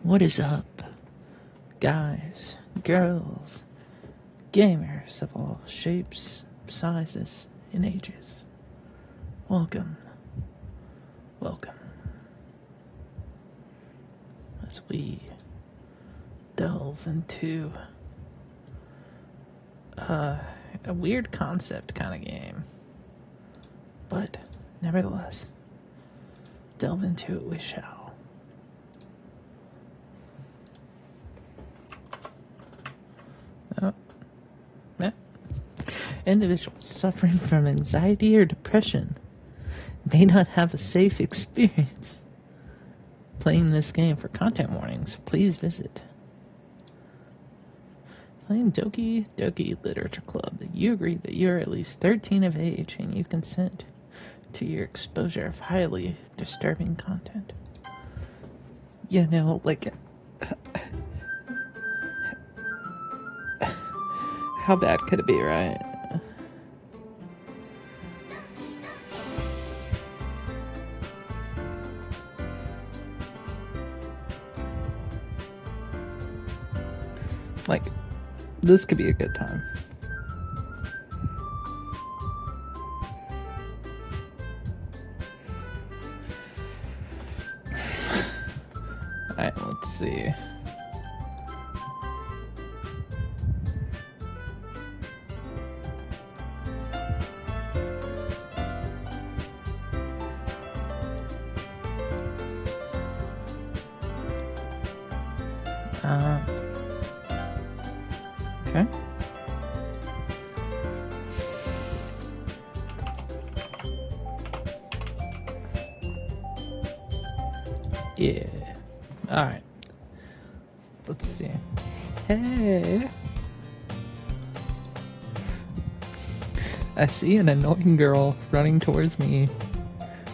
What is up, guys, girls, gamers of all shapes, sizes, and ages? Welcome, as we delve into a weird concept kind of game, but nevertheless, delve into it we shall. Individuals suffering from anxiety or depression may not have a safe experience playing this game. For content warnings, please visit playing Doki Doki Literature Club. That you agree that you are at least 13 of age and you consent to your exposure of highly disturbing content. You know, like, how bad could it be, right? Like, this could be a good time. Alright, let's see. Okay. Yeah. Alright. Let's see. Hey. I see an annoying girl running towards me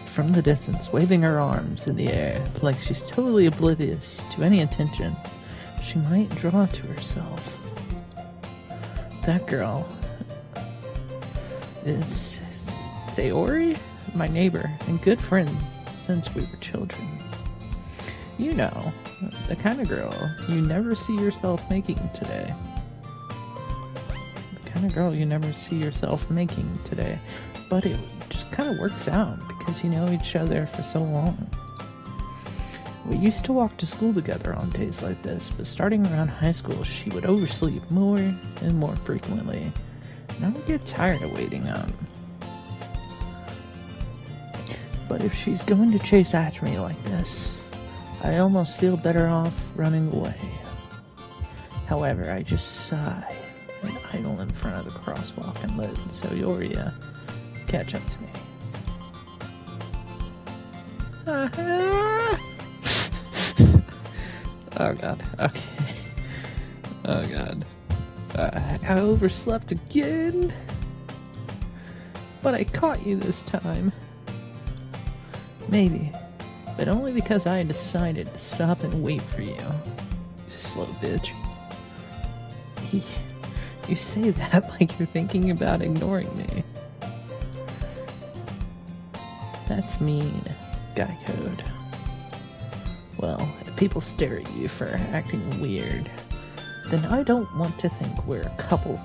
from the distance, waving her arms in the air like she's totally oblivious to any attention she might draw to herself. That girl is Sayori, my neighbor and good friend since we were children. You know, the kind of girl you never see yourself making today. The kind of girl you never see yourself making today. But it just kind of works out because you know each other for so long. We used to walk to school together on days like this, but starting around high school, she would oversleep more and more frequently, and I would get tired of waiting up. But if she's going to chase after me like this, I almost feel better off running away. However, I just sigh and idle in front of the crosswalk and let Sayori catch up to me. Oh god, okay. Oh god. I overslept again. But I caught you this time. Maybe. But only because I decided to stop and wait for you. You slow bitch. You say that like you're thinking about ignoring me. That's mean, guy code. Well, if people stare at you for acting weird, then I don't want to think we're a couple.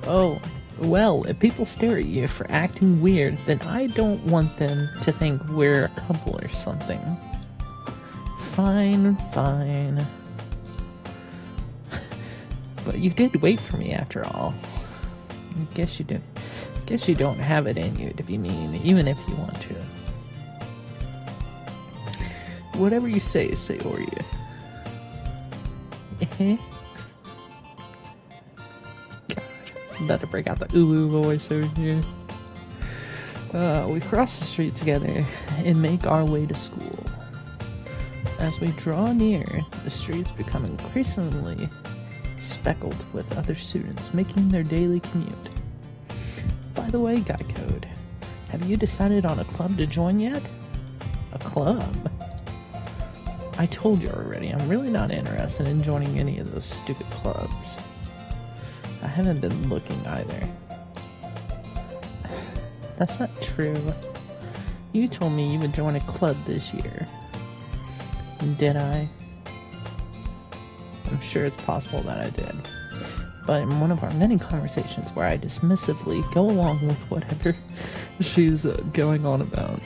Oh, well, if people stare at you for acting weird, then I don't want them to think we're a couple or something. Fine. But you did wait for me after all. I guess you do. Guess you don't have it in you to be mean, even if you want to. Whatever you say, Sayori. God, I'm about to break out the ooh voice over here. We cross the street together and make our way to school. As we draw near, the streets become increasingly speckled with other students making their daily commute. By the way, Guy Code, have you decided on a club to join yet? A club? I told you already, I'm really not interested in joining any of those stupid clubs. I haven't been looking either. That's not true. You told me you would join a club this year. Did I? I'm sure it's possible that I did. But in one of our many conversations where I dismissively go along with whatever she's going on about,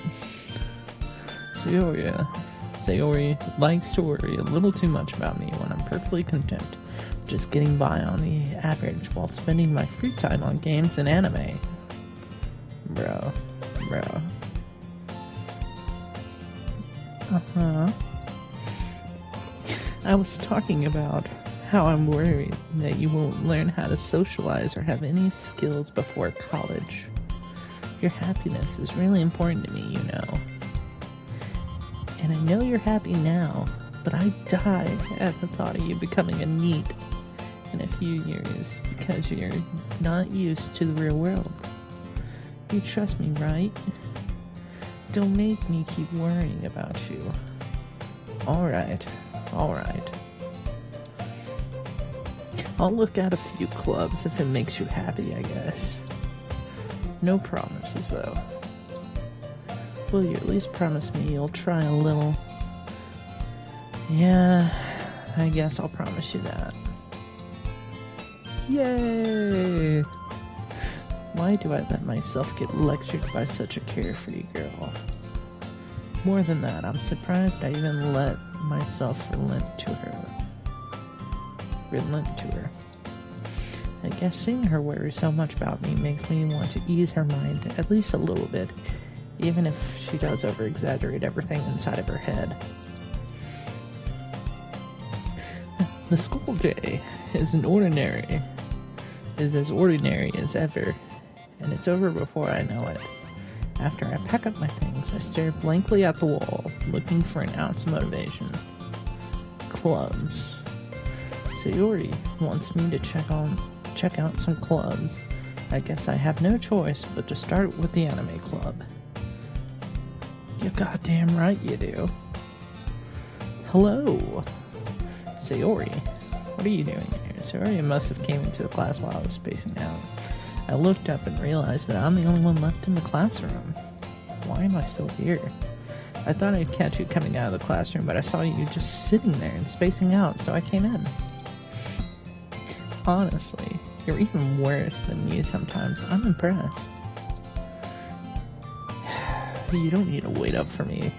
Sayori likes to worry a little too much about me when I'm perfectly content just getting by on the average while spending my free time on games and anime. Bro. I was talking about how I'm worried that you won't learn how to socialize or have any skills before college. Your happiness is really important to me, you know. And I know you're happy now, but I die at the thought of you becoming a NEET in a few years because you're not used to the real world. You trust me, right? Don't make me keep worrying about you. Alright. I'll look at a few clubs if it makes you happy, I guess. No promises, though. Will you at least promise me you'll try a little? Yeah, I guess I'll promise you that. Yay! Why do I let myself get lectured by such a carefree girl? More than that, I'm surprised I even let myself relent to her. I guess seeing her worry so much about me makes me want to ease her mind at least a little bit, even if she does over-exaggerate everything inside of her head. The school day is as ordinary as ever, and it's over before I know it. After I pack up my things, I stare blankly at the wall, looking for an ounce of motivation. Clubs. Sayori wants me to check out some clubs. I guess I have no choice but to start with the anime club. You're goddamn right you do. Hello. Sayori, what are you doing here? Sayori must have came into the class while I was spacing out. I looked up and realized that I'm the only one left in the classroom. Why am I still here? I thought I'd catch you coming out of the classroom, but I saw you just sitting there and spacing out, so I came in. Honestly, you're even worse than me sometimes. I'm impressed. You don't need to wait up for me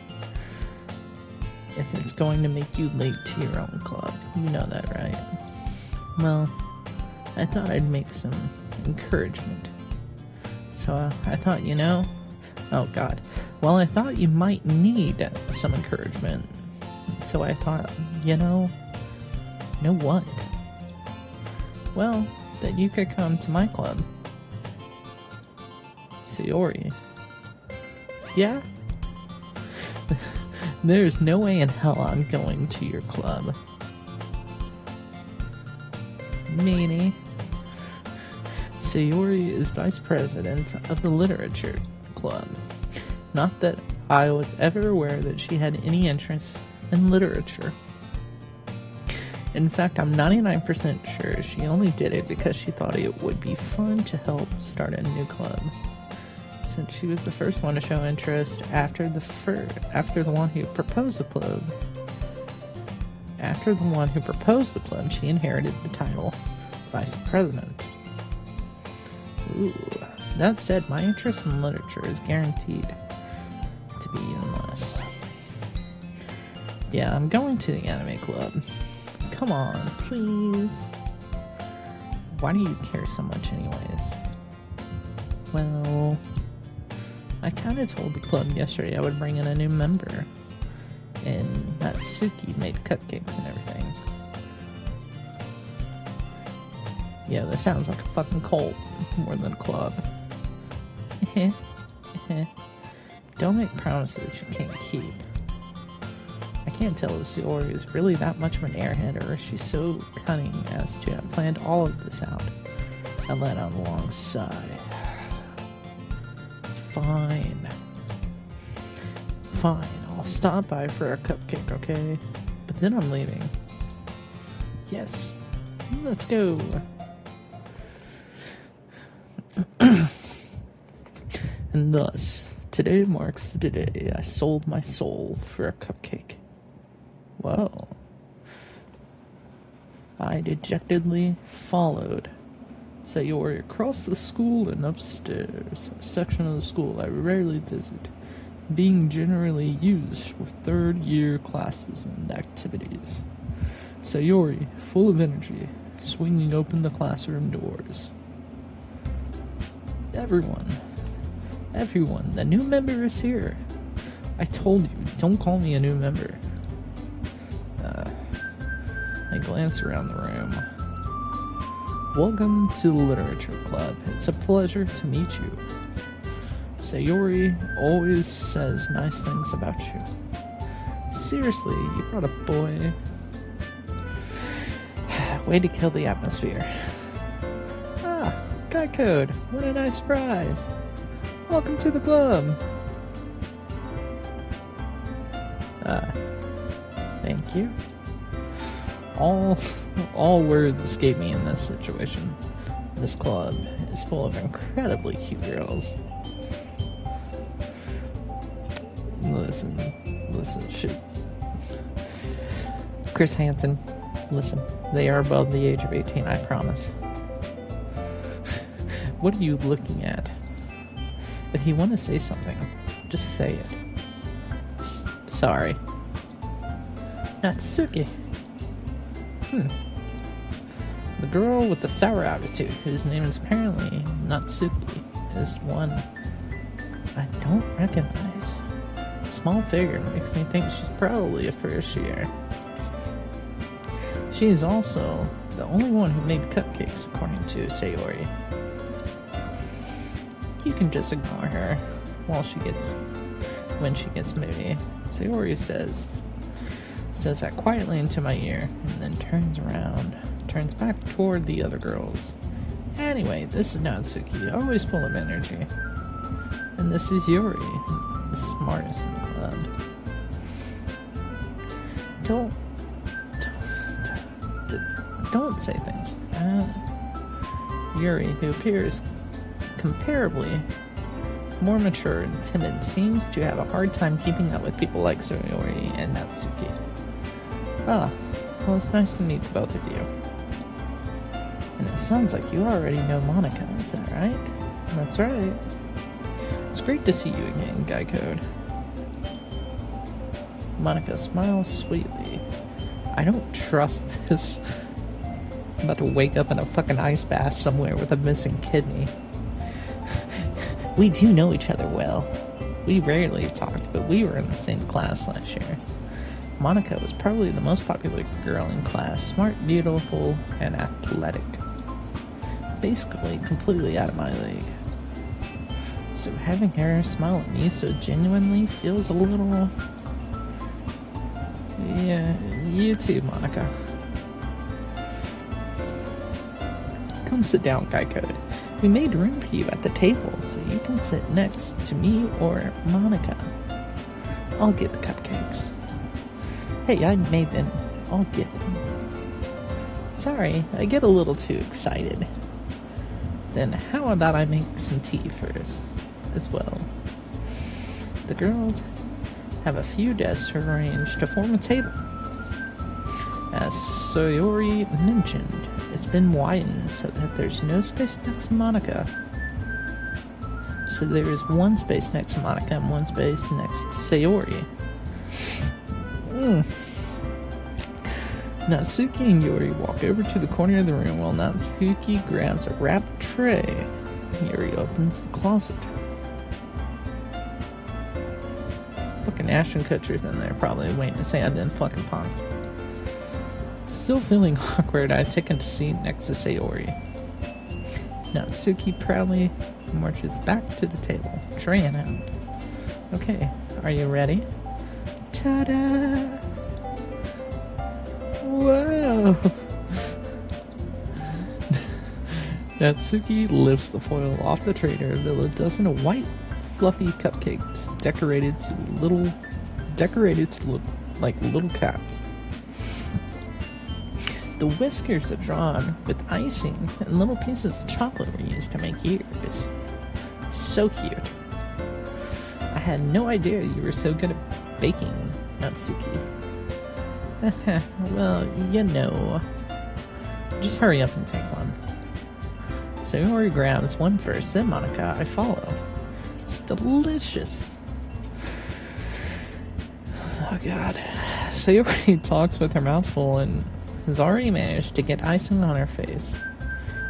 if it's going to make you late to your own club. You know that, right? Well, I thought I'd make some encouragement. So I thought, oh god. Well, I thought you might need some encouragement. So I thought, know what? Well, that you could come to my club. Sayori. Yeah? There's no way in hell I'm going to your club. Meanie. Sayori is vice president of the literature club. Not that I was ever aware that she had any interest in literature. In fact, I'm 99% sure she only did it because she thought it would be fun to help start a new club. Since she was the first one to show interest after the one who proposed the club. After the one who proposed the club, she inherited the title vice president. Ooh. That said, my interest in literature is guaranteed to be even less. Yeah, I'm going to the anime club. Come on, please. Why do you care so much anyways? Well, I kinda told the club yesterday I would bring in a new member. And that Suki made cupcakes and everything. Yeah, that sounds like a fucking cult more than a club. Don't make promises you can't keep. I can't tell if Sayori is really that much of an airhead or if she's so cunning as to have planned all of this out. I let out a long sigh. Fine, I'll stop by for a cupcake, okay? But then I'm leaving. Yes, let's go. And thus, today marks the day I sold my soul for a cupcake. Whoa. I dejectedly followed Sayori across the school and upstairs, a section of the school I rarely visit, being generally used for third-year classes and activities. Sayori, full of energy, swinging open the classroom doors. Everyone, the new member is here. I told you, don't call me a new member. I glance around the room. Welcome to the Literature Club. It's a pleasure to meet you. Sayori always says nice things about you. Seriously, you brought a boy. Way to kill the atmosphere. Ah, Guy Code. What a nice surprise. Welcome to the club. Thank you. All words escape me in this situation. This club is full of incredibly cute girls. Listen, shit. Chris Hansen, listen. They are above the age of 18, I promise. What are you looking at? If you want to say something, just say it. Sorry. Natsuki. The girl with the sour attitude, whose name is apparently Natsuki, is one I don't recognize. Small figure makes me think she's probably a first year. She is also the only one who made cupcakes, according to Sayori. You can just ignore her when she gets moody. Sayori says that quietly into my ear, and then turns back toward the other girls. Anyway, this is Natsuki, always full of energy. And this is Yuri, the smartest in the club. Don't say things. Yuri, who appears comparably more mature and timid, seems to have a hard time keeping up with people like Sayori and Natsuki. Ah, well, it's nice to meet the both of you. And it sounds like you already know Monika, is that right? That's right. It's great to see you again, Guy Code. Monika smiles sweetly. I don't trust this. I'm about to wake up in a fucking ice bath somewhere with a missing kidney. We do know each other well. We rarely talked, but we were in the same class last year. Monika was probably the most popular girl in class, smart, beautiful, and athletic. Basically, completely out of my league. So having her smile at me so genuinely feels a little... Yeah, you too, Monika. Come sit down, Guy Code. We made room for you at the table, so you can sit next to me or Monika. I'll get the cupcakes. Hey, I made them. I'll get them. Sorry, I get a little too excited. Then how about I make some tea first, as well? The girls have a few desks arranged to form a table. As Sayori mentioned, it's been widened so that there's no space next to Monika. So there is one space next to Monika and one space next to Sayori. Natsuki and Yuri walk over to the corner of the room while Natsuki grabs a wrapped tray. Yuri opens the closet. Fucking Ashton Kutcher's in there, probably waiting to say I've been fucking punked. Still feeling awkward, I take a seat next to Sayori. Natsuki proudly marches back to the table, tray in hand. Okay, are you ready? Ta-da! Whoa! Natsuki lifts the foil off the tray to reveal a dozen of white, fluffy cupcakes decorated to look like little cats. The whiskers are drawn with icing, and little pieces of chocolate were used to make ears. So cute. I had no idea you were so good at baking, Natsuki. Well, you know. Just hurry up and take one. Sayori grabs one first, then Monica, I follow. It's delicious. Oh god. Sayori talks with her mouth full and has already managed to get icing on her face.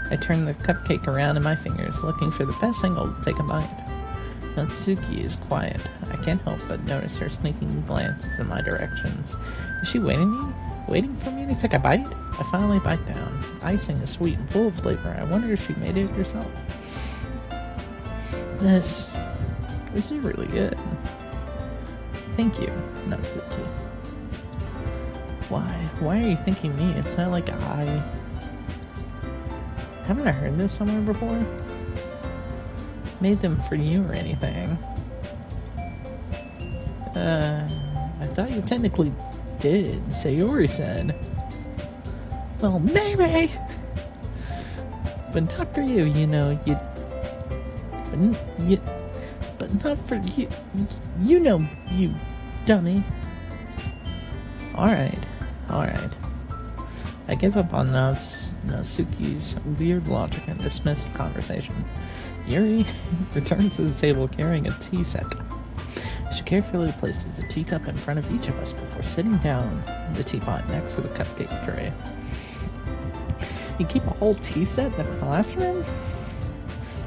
I turn the cupcake around in my fingers, looking for the best angle to take a bite. Natsuki is quiet. I can't help but notice her sneaking glances in my directions. Is she waiting for me to take a bite? I finally bite down. Icing is sweet and full of flavor. I wonder if she made it herself. This is really good. Thank you, Natsuki. Why are you thanking me? It's not like haven't I heard this somewhere before? Made them for you or anything. I thought you technically did, Sayori said. Well, maybe! But not for you, you know, but not for you, you know, you dummy. Alright. I give up on Natsuki's weird logic and dismiss the conversation. Yuri returns to the table carrying a tea set. She carefully places a teacup in front of each of us before sitting down the teapot next to the cupcake tray. You keep a whole tea set in the classroom?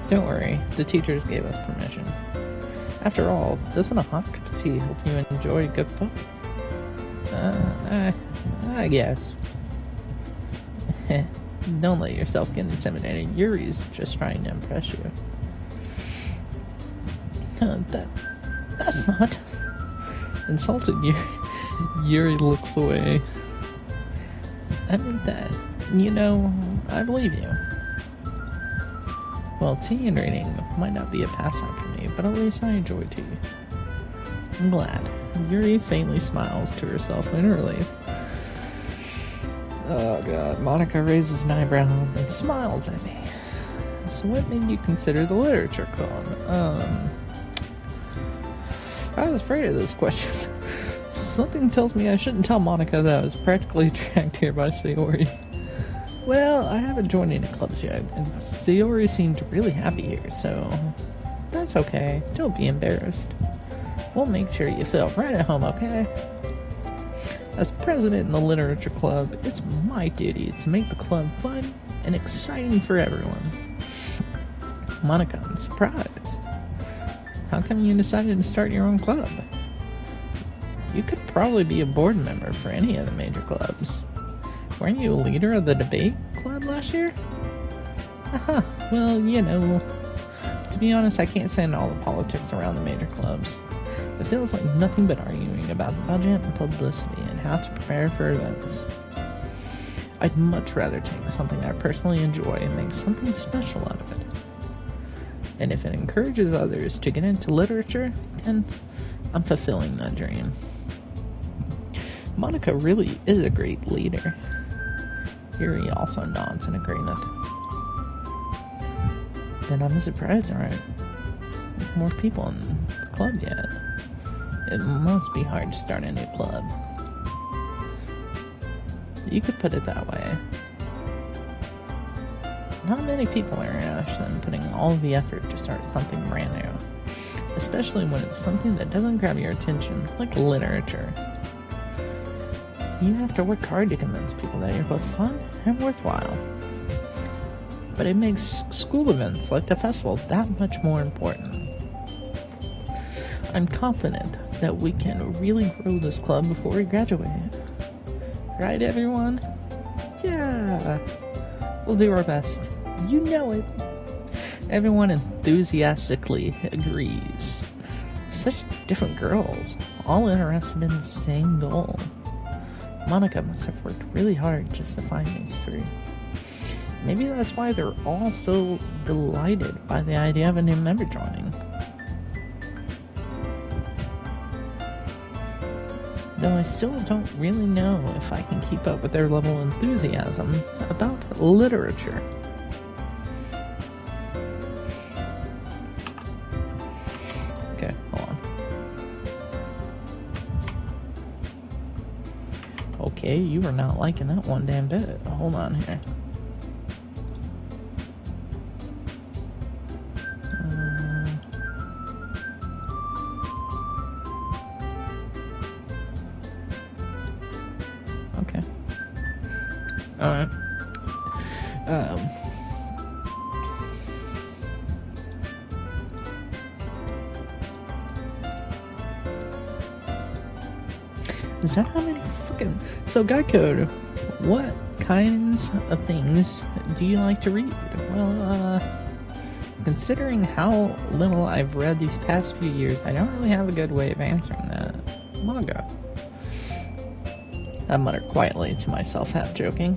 Don't worry, the teachers gave us permission. After all, doesn't a hot cup of tea help you enjoy a good book? I guess. Don't let yourself get intimidated. Yuri's just trying to impress you. That's not... Insulted Yuri looks away. I meant that. You know, I believe you. Well, tea and reading might not be a pastime for me, but at least I enjoy tea. I'm glad. Yuri faintly smiles to herself in relief. Oh god, Monica raises an eyebrow and smiles at me. So what made you consider the literature club? I was afraid of this question. Something tells me I shouldn't tell Monica that I was practically dragged here by Sayori. Well, I haven't joined any clubs yet, and Sayori seemed really happy here, so that's okay. Don't be embarrassed. We'll make sure you feel right at home, okay? As president in the literature club, it's my duty to make the club fun and exciting for everyone. Monica, I'm surprised. How come you decided to start your own club? You could probably be a board member for any of the major clubs. Weren't you a leader of the debate club last year? Well, you know, to be honest, I can't stand all the politics around the major clubs. It feels like nothing but arguing about the budget and publicity and how to prepare for events. I'd much rather take something I personally enjoy and make something special out of it. And if it encourages others to get into literature, then I'm fulfilling that dream. Monica really is a great leader. Yuri also nods in agreement. Then I'm surprised there aren't more people in the club yet. It must be hard to start a new club. You could put it that way. Not many people are interested in putting all the effort to start something brand new, especially when it's something that doesn't grab your attention, like literature. You have to work hard to convince people that you're both fun and worthwhile. But it makes school events like the festival that much more important. I'm confident that we can really grow this club before we graduate. Right, everyone? Yeah! We'll do our best. You know it. Everyone enthusiastically agrees. Such different girls, all interested in the same goal. Monica must have worked really hard just to find these three. Maybe that's why they're all so delighted by the idea of a new member joining. Though I still don't really know if I can keep up with their level of enthusiasm about literature. Okay, hold on. Okay, you are not liking that one damn bit. Hold on here. Alright. Is that how many fucking... So, Guy Code, what kinds of things do you like to read? Well, considering how little I've read these past few years, I don't really have a good way of answering that. Manga. I muttered quietly to myself, half joking.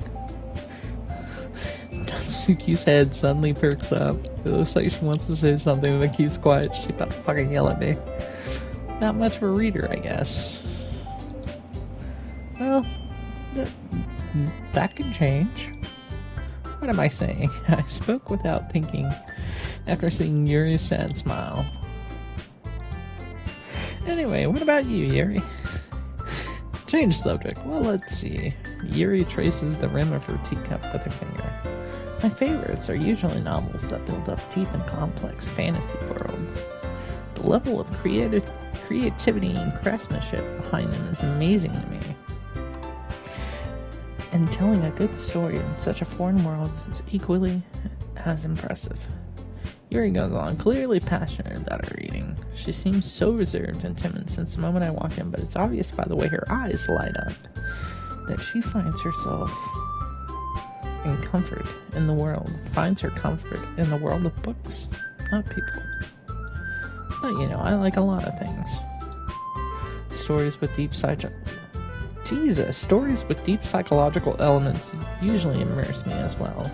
Natsuki's head suddenly perks up. It looks like she wants to say something but keeps quiet. She's about to fucking yell at me. Not much of a reader, I guess. Well, that can change. What am I saying? I spoke without thinking after seeing Yuri's sad smile. Anyway, what about you, Yuri? Change subject. Well, let's see. Yuri traces the rim of her teacup with her finger. My favorites are usually novels that build up deep and complex fantasy worlds. The level of creativity and craftsmanship behind them is amazing to me. And telling a good story in such a foreign world is equally as impressive. Yuri goes on, clearly passionate about her reading. She seems so reserved and timid since the moment I walk in, but it's obvious by the way her eyes light up that she finds herself in comfort in the world, finds her comfort in the world of books, not people. But you know, I like a lot of things. Stories with deep psychological elements usually immerse me as well.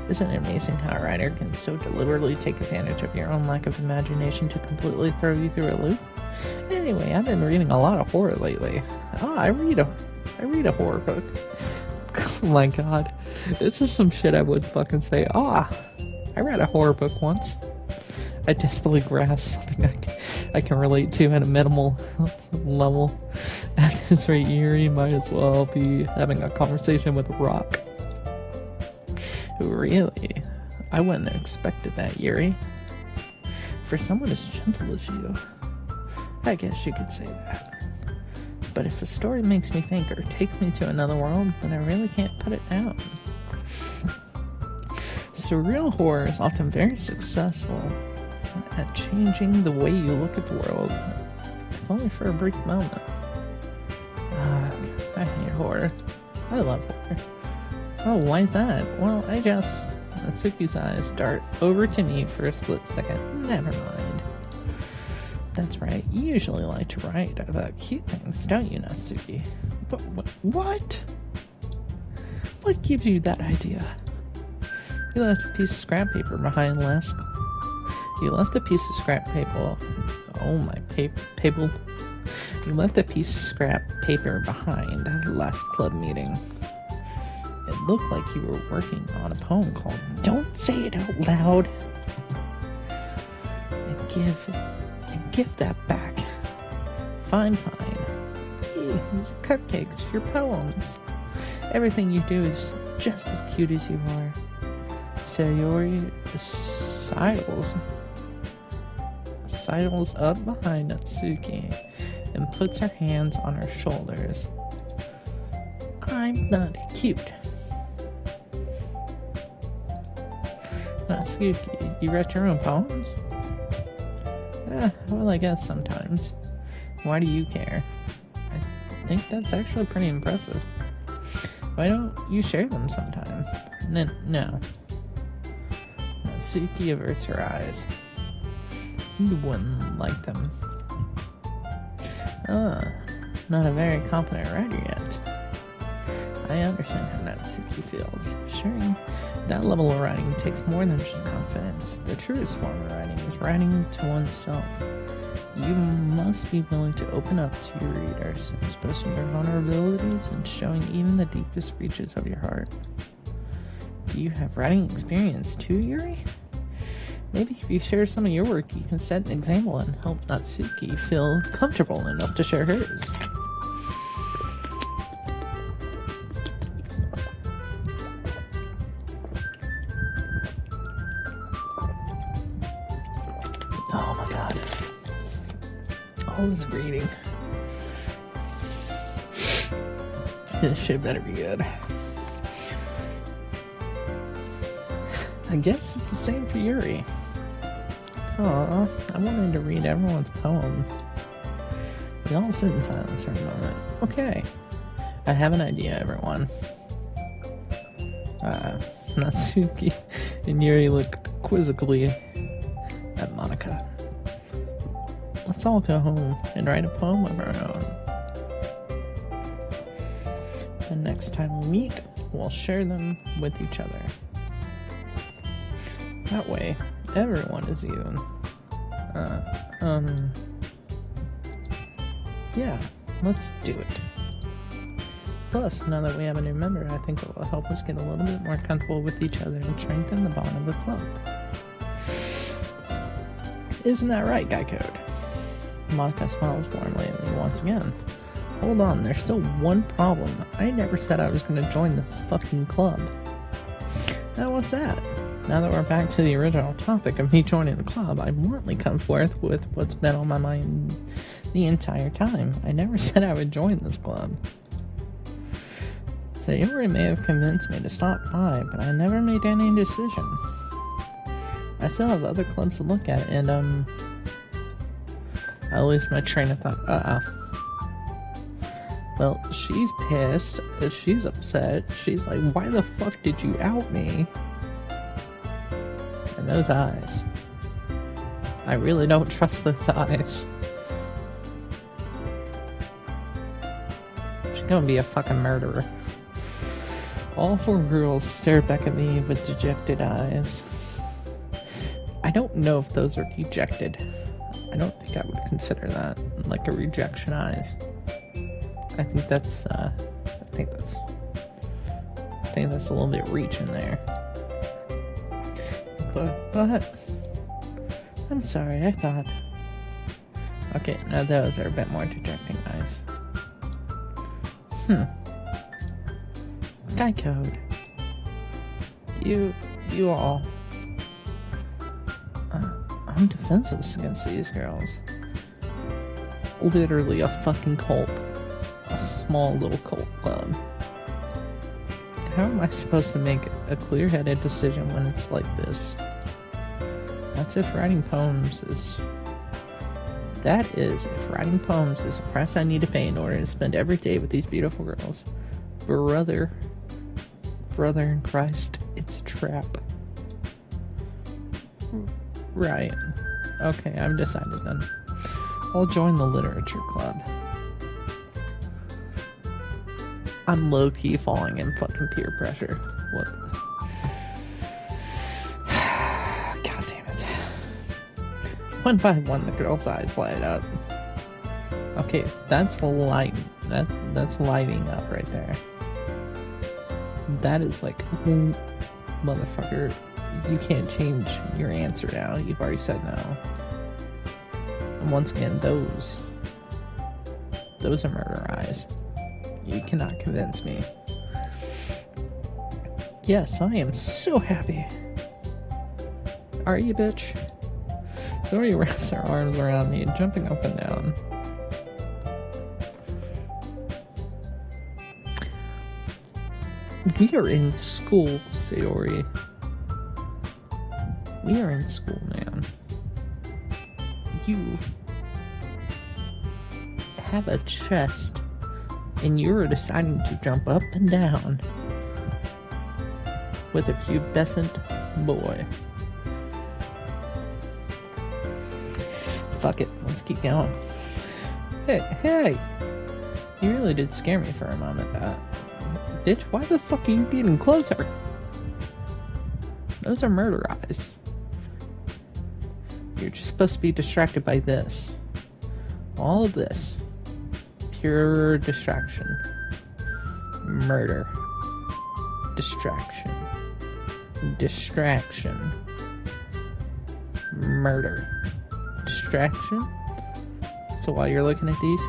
Isn't it amazing how a writer can so deliberately take advantage of your own lack of imagination to completely throw you through a loop? Anyway, I've been reading a lot of horror lately. I read a horror book. Oh my god. This is some shit I would fucking say. I read a horror book once. I desperately grasped something I can relate to at a minimal level. At this rate, Yuri might as well be having a conversation with a rock. Really? I wouldn't have expected that, Yuri. For someone as gentle as you, I guess you could say that. But if a story makes me think or takes me to another world, then I really can't put it down. Surreal horror is often very successful at changing the way you look at the world, if only for a brief moment. I hate horror. I love horror. Oh, why is that? Well, Natsuki's eyes dart over to me for a split second. Never mind. That's right, you usually like to write about cute things, don't you, Natsuki? But what? What gives you that idea? You left a piece of scrap paper behind last... You left a piece of scrap paper... Oh my paper... You left a piece of scrap paper behind last club meeting. It looked like you were working on a poem called Don't Say It Out Loud. And give that back. Fine. Your cupcakes, your poems. Everything you do is just as cute as you are. Sayori sidles up behind Natsuki and puts her hands on her shoulders. I'm not cute. Natsuki, you write your own poems? Well, I guess sometimes. Why do you care? I think that's actually pretty impressive. Why don't you share them sometime? No. Natsuki averts her eyes. You wouldn't like them. Not a very confident writer yet. I understand how Natsuki feels. Sharing that level of writing takes more than just confidence. The truest form of writing is writing to oneself. You must be willing to open up to your readers, expressing your vulnerabilities and showing even the deepest reaches of your heart. Do you have writing experience too, Yuri? Maybe if you share some of your work, you can set an example and help Natsuki feel comfortable enough to share hers. Oh my god. All this reading. This shit better be good. I guess it's the same for Yuri. Aw, I wanted to read everyone's poems. We all sit in silence for a moment. Okay, I have an idea, everyone. Natsuki and Yuri look quizzically at Monika. Let's all go home and write a poem of our own. The next time we meet, we'll share them with each other. That way, everyone is you. Yeah, let's do it. Plus, now that we have a new member, I think it will help us get a little bit more comfortable with each other and strengthen the bond of the club. Isn't that right, Guy Code? Monika smiles warmly at me once again. Hold on, there's still one problem. I never said I was going to join this fucking club. Now what's that? Now that we're back to the original topic of me joining the club, I bluntly come forth with what's been on my mind the entire time. I never said I would join this club. So Yuri may have convinced me to stop by, but I never made any decision. I still have other clubs to look at, and I lose my train of thought. Well, she's pissed. She's upset. She's like, why the fuck did you out me? And those eyes. I really don't trust those eyes. She's gonna be a fucking murderer. All four girls stare back at me with dejected eyes. I don't know if those are dejected. I don't think I would consider that like a rejection eyes. I think that's a little bit reaching there. But I'm sorry, I thought. Okay, now those are a bit more dejecting eyes. Guy Code. You all. I'm defenseless against these girls. Literally a fucking cult. A small little cult club. How am I supposed to make a clear-headed decision when it's like this? That's if writing poems is... That is, if writing poems is a price I need to pay in order to spend every day with these beautiful girls. Brother in Christ, it's a trap. Right. Okay, I've decided then. I'll join the literature club. I'm low-key falling in fucking peer pressure. What? God damn it. One by one, the girl's eyes light up. Okay, that's light. That's lighting up right there. That is like, motherfucker, you can't change your answer now. You've already said no. And once again, those are murder eyes. You cannot convince me. Yes, I am so happy. Are you, bitch? Zoe wraps her arms around me, jumping up and down. We are in school, Sayori. We are in school, man. You have a chest, and you're deciding to jump up and down with a pubescent boy. Fuck it, let's keep going. Hey! You really did scare me for a moment, bitch, why the fuck are you getting closer? Those are murder eyes. You're just supposed to be distracted by this. All of this. Pure distraction. Murder. Distraction. Distraction. Murder. Distraction. So while you're looking at these,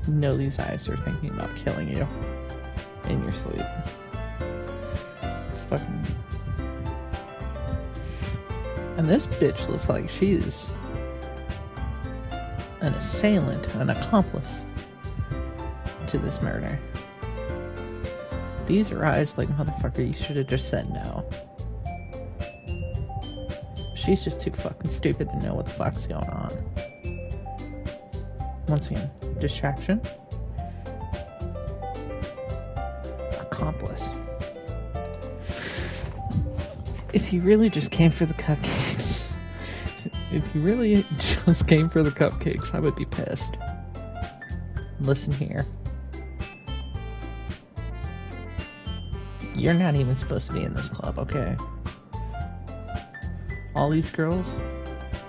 you know these eyes are thinking about killing you in your sleep. It's fucking... And this bitch looks like she's an assailant, an accomplice to this murder. These are eyes like, motherfucker, you should have just said no. She's just too fucking stupid to know what the fuck's going on. Once again, distraction. Accomplice. If you really just came for the cupcakes, I would be pissed. Listen here. You're not even supposed to be in this club, okay? All these girls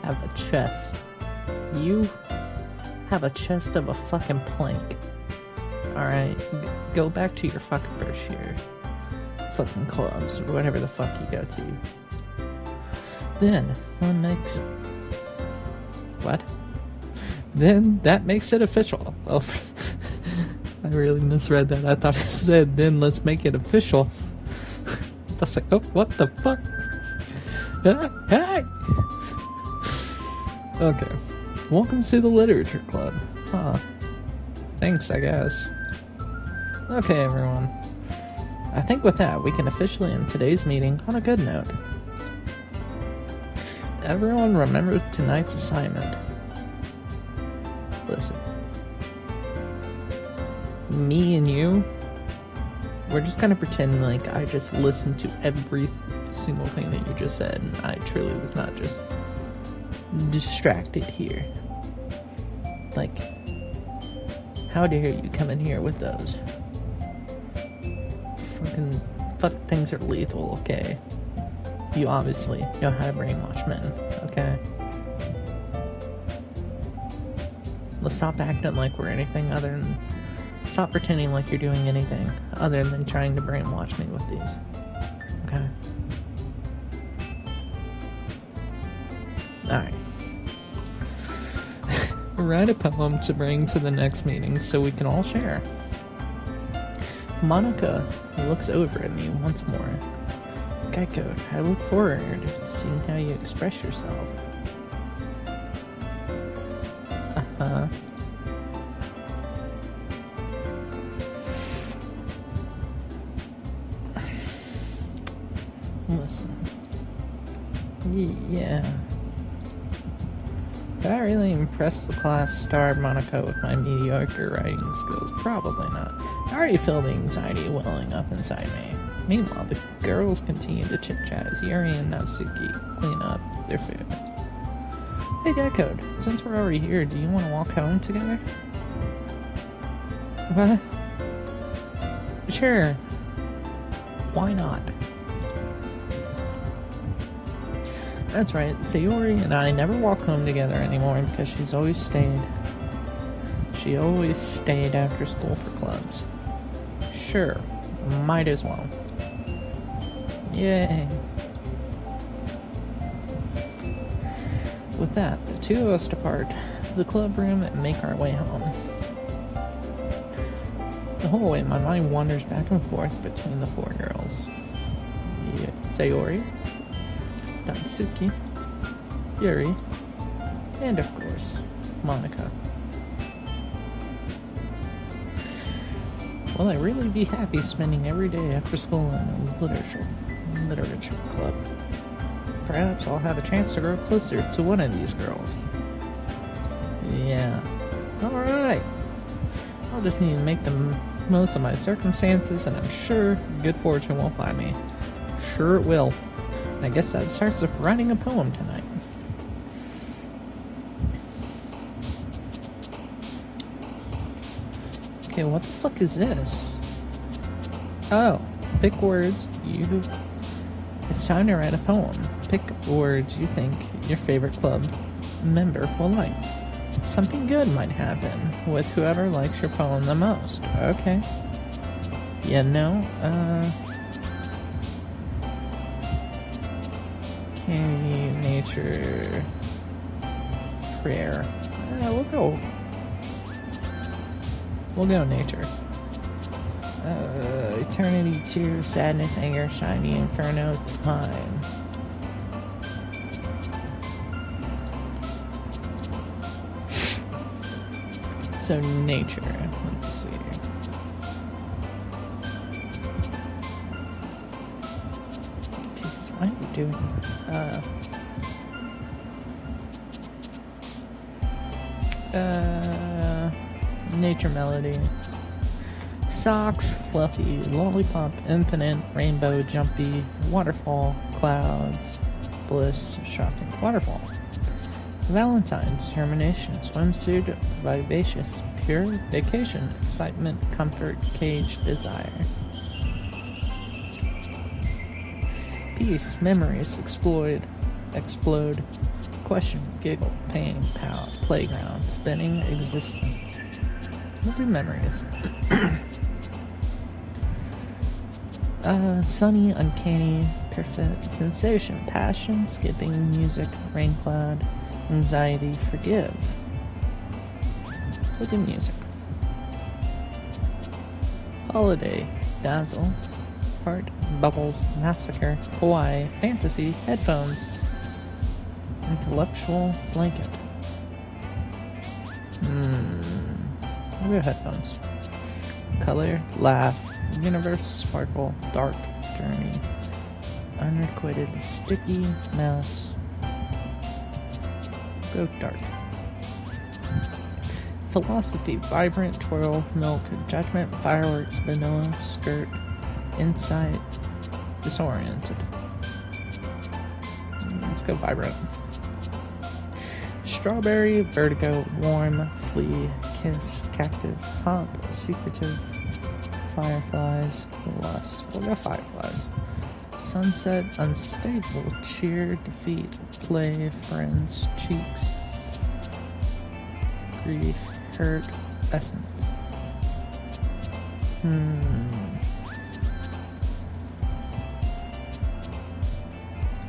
have a chest. You have a chest of a fucking plank. Alright? Go back to your fucking first year. Fucking clubs, or whatever the fuck you go to. Then, Then that makes it official. Oh, I really misread that. I thought it said, then let's make it official. I was like, oh, what the fuck? Hey! Okay. Welcome to the Literature Club. Huh. Thanks, I guess. Okay, everyone. I think with that, we can officially end today's meeting on a good note. Everyone remember tonight's assignment. Listen. Me and you, we're just gonna pretend like I just listened to every single thing that you just said, and I truly was not just distracted here. Like, how dare you come in here with those? Fuck things are lethal, okay? You obviously know how to brainwash men, okay? Let's stop acting like we're anything other than... Stop pretending like you're doing anything other than trying to brainwash me with these. Okay? Alright. Write a poem to bring to the next meeting so we can all share. Monica looks over at me once more. Geico, I look forward to seeing how you express yourself. Uh-huh. Listen. Yeah. Did I really impress the class star Monica with my mediocre writing skills? Probably not. I already feel the anxiety welling up inside me. Meanwhile, the girls continue to chit-chat as Yuri and Natsuki clean up their food. Hey Gecko, since we're already here, do you want to walk home together? What? Sure. Why not? That's right, Sayori and I never walk home together anymore because she's always stayed. She always stayed after school for clubs. Sure, might as well. Yay. With that, the two of us depart the club room and make our way home. The whole way, my mind wanders back and forth between the four girls. Sayori, Natsuki, Yuri, and of course, Monica. Will I really be happy spending every day after school in a literature club? Perhaps I'll have a chance to grow closer to one of these girls. Yeah. Alright. I'll just need to make the most of my circumstances, and I'm sure good fortune will find me. Sure it will. And I guess that starts with writing a poem tonight. Okay, what the fuck is this? Oh, pick words you... It's time to write a poem. Pick words you think your favorite club member will like. Something good might happen with whoever likes your poem the most. Okay. Yeah, no, candy, nature, prayer. We'll go nature. Eternity 2, sadness, anger, shiny, inferno, time. So nature, let's see. Jesus, why are you doing this? Nature Melody. Socks, Fluffy, Lollipop, Infinite, Rainbow, Jumpy, Waterfall, Clouds, Bliss, Shocking, Waterfall. Valentine's, Termination, Swimsuit, Vivacious, Pure, Vacation, Excitement, Comfort, Cage, Desire. Peace, Memories, Explode, Question, Giggle, Pain, Power, Playground, Spinning, Existence. We'll do Memories. Sunny, Uncanny, Perfect, Sensation, Passion, Skipping, Music, Rain Cloud, Anxiety, Forgive. Look at music. Holiday, Dazzle, Heart, Bubbles, Massacre, Hawaii, Fantasy, Headphones, Intellectual, Blanket. What are headphones? Color, Laugh, Universe, Sparkle, Dark, Journey, Unrequited, Sticky, Mouse. Go Dark. Philosophy, Vibrant, Twirl, Milk, Judgment, Fireworks, Vanilla, Skirt, Insight, Disoriented. Let's go Vibrant. Strawberry, Vertigo, Warm, Flee, Kiss, Captive, Hop, Secretive, Fireflies, Lust. We'll go Fireflies. Sunset, Unstable, Cheer, Defeat, Play, Friends, Cheeks, Grief, Hurt, Essence.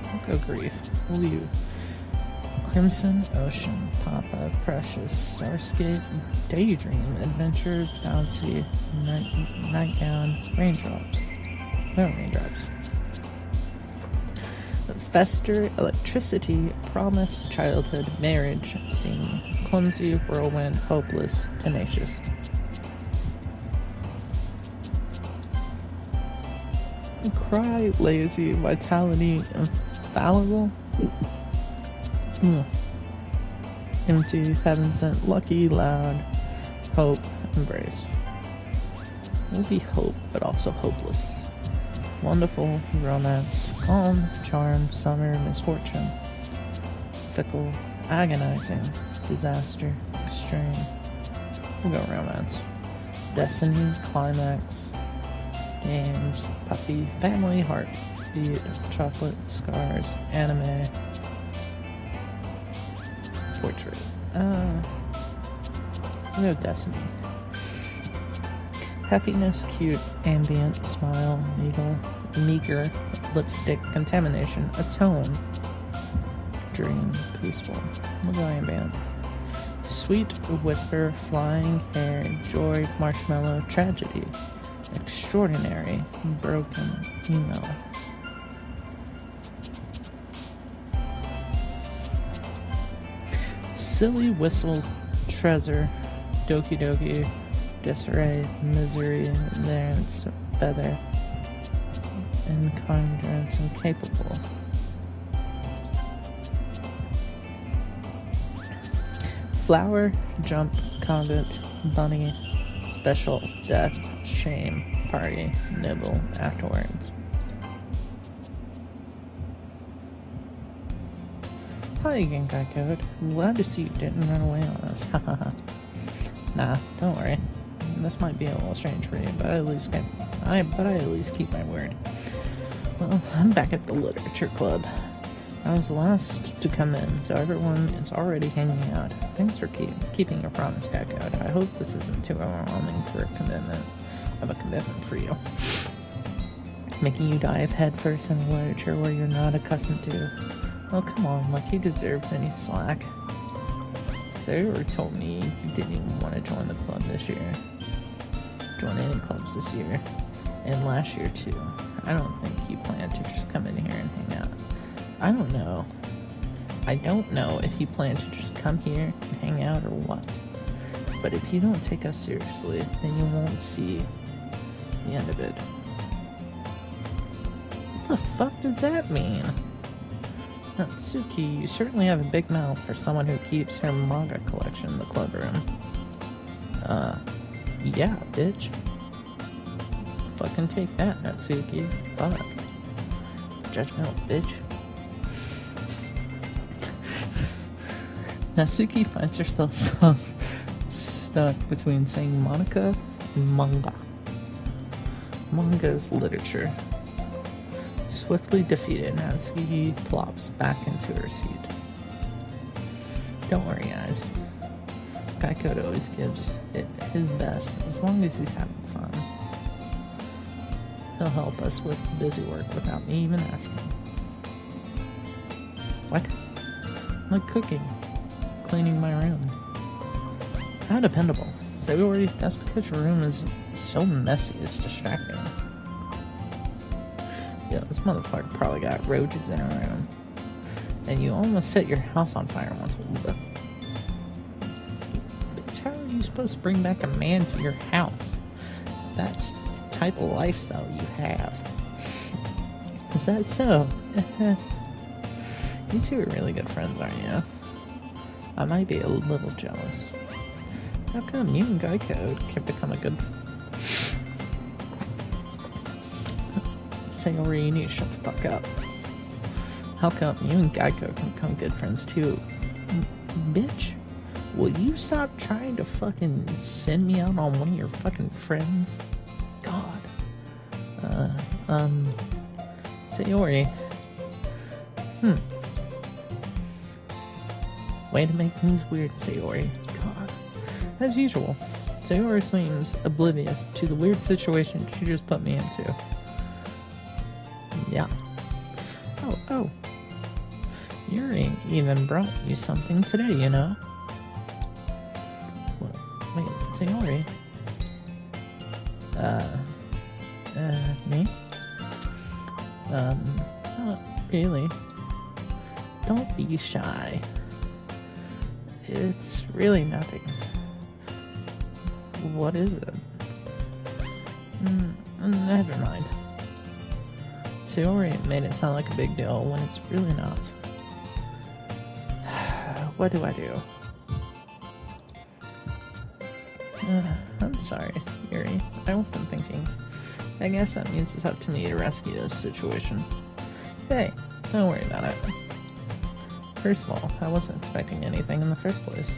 I'll go Grief. Liu. Crimson Ocean, Papa, Precious, Starscape, Daydream, Adventure, Bouncy, Nightgown, Raindrops. No Raindrops. Fester, Electricity, Promise, Childhood, Marriage, Scene, Clumsy, Whirlwind, Hopeless, Tenacious. Cry, Lazy, Vitality, Infallible. Empty, Heaven Sent, Lucky, Loud, Hope, Embrace. We'll be Hope, but also Hopeless. Wonderful, Romance, Calm, Charm, Summer, Misfortune, Fickle, Agonizing, Disaster, Extreme. We'll go Romance. Destiny, Climax, Games, Puppy, Family, Heartbeat, Chocolate, Scars, Anime, Portrait. We'll go Destiny. Happiness, Cute, Ambient, Smile, Meager, Lipstick, Contamination, Atone, Dream, Peaceful. We'll go Ambient. Sweet, Whisper, Flying, Hair, Joy, Marshmallow, Tragedy, Extraordinary, Broken, Email. Silly, Whistle, Treasure, Doki Doki, Disarray, Misery, Endurance, Feather, Encumbrance, Incapable. Flower, Jump, Conduit, Bunny, Special, Death, Shame, Party, Nibble, Afterwards. Hi, Genkai Code. I'm glad to see you didn't run away on us. Hahaha. Nah, don't worry. This might be a little strange for you, but I at least keep my word. Well, I'm back at the Literature Club. I was the last to come in, so everyone is already hanging out. Thanks for keeping your promise, Code. I hope this isn't too overwhelming for a commitment for you. Making you dive headfirst in literature where you're not accustomed to. Well, come on, like he deserves any slack. Sarah told me you didn't even want to join the club this year. Join any clubs this year. And last year, too. I don't think you plan to just come in here and hang out. I don't know. I don't know if you plan to just come here and hang out or what. But if you don't take us seriously, then you won't see the end of it. What the fuck does that mean? Natsuki, you certainly have a big mouth for someone who keeps her manga collection in the club room. Yeah, bitch. Fucking take that, Natsuki. Fuck. Judgmental bitch. Natsuki finds herself stuck between saying Monica and manga. Manga is literature. Swiftly defeated, Natsuki plops back into her seat. Don't worry, guys. Geico always gives it his best, as long as he's having fun. He'll help us with busy work without me even asking. What? Like cooking, cleaning my room. How dependable. Sayori, that's because your room is so messy, it's distracting. Yo, this motherfucker probably got roaches in her room. And you almost set your house on fire once. Bitch, how are you supposed to bring back a man to your house? That's the type of lifestyle you have. Is that so? You two are really good friends, aren't you? I might be a little jealous. How come you and Geico can become a good... Sayori, you need to shut the fuck up. How come you and Geico can become good friends too? Bitch, will you stop trying to fucking send me out on one of your fucking friends? God. Sayori. Way to make things weird, Sayori. God. As usual, Sayori seems oblivious to the weird situation she just put me into. Yeah. Oh. Yuri even brought you something today, you know? What? Wait, Sayori? Me? Not really. Don't be shy. It's really nothing. What is it? Never mind. Sayori made it sound like a big deal when it's really not. What do I do? I'm sorry, Yuri. I wasn't thinking. I guess that means it's up to me to rescue this situation. Hey, don't worry about it. First of all, I wasn't expecting anything in the first place.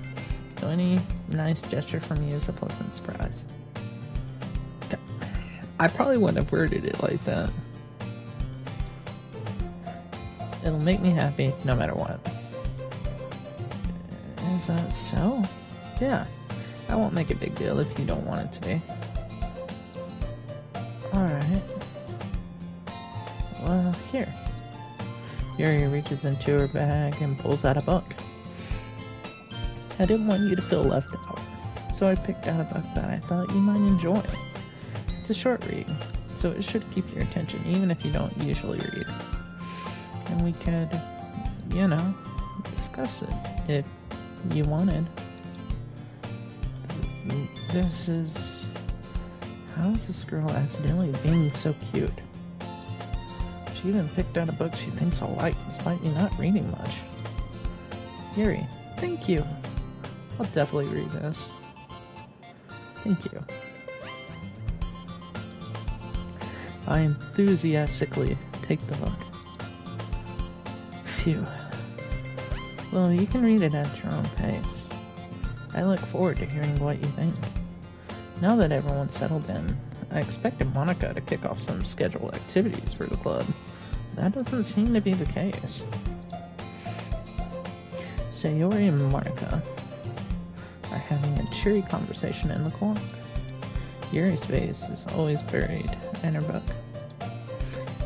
So any nice gesture from you is a pleasant surprise. I probably wouldn't have worded it like that. It'll make me happy no matter what. Is that so? Yeah. I won't make a big deal if you don't want it to be. Alright. Well, here. Yuri reaches into her bag and pulls out a book. I didn't want you to feel left out, so I picked out a book that I thought you might enjoy. It's a short read, so it should keep your attention even if you don't usually read. And we could, discuss it if you wanted. This is... How is this girl accidentally being so cute? She even picked out a book she thinks I'll like, despite me not reading much. Yuri, thank you. I'll definitely read this. Thank you. I enthusiastically take the book. Phew. Well, you can read it at your own pace. I look forward to hearing what you think. Now that everyone's settled in, I expected Monica to kick off some scheduled activities for the club. That doesn't seem to be the case. Sayori and Monica are having a cheery conversation in the corner. Yuri's face is always buried in her book.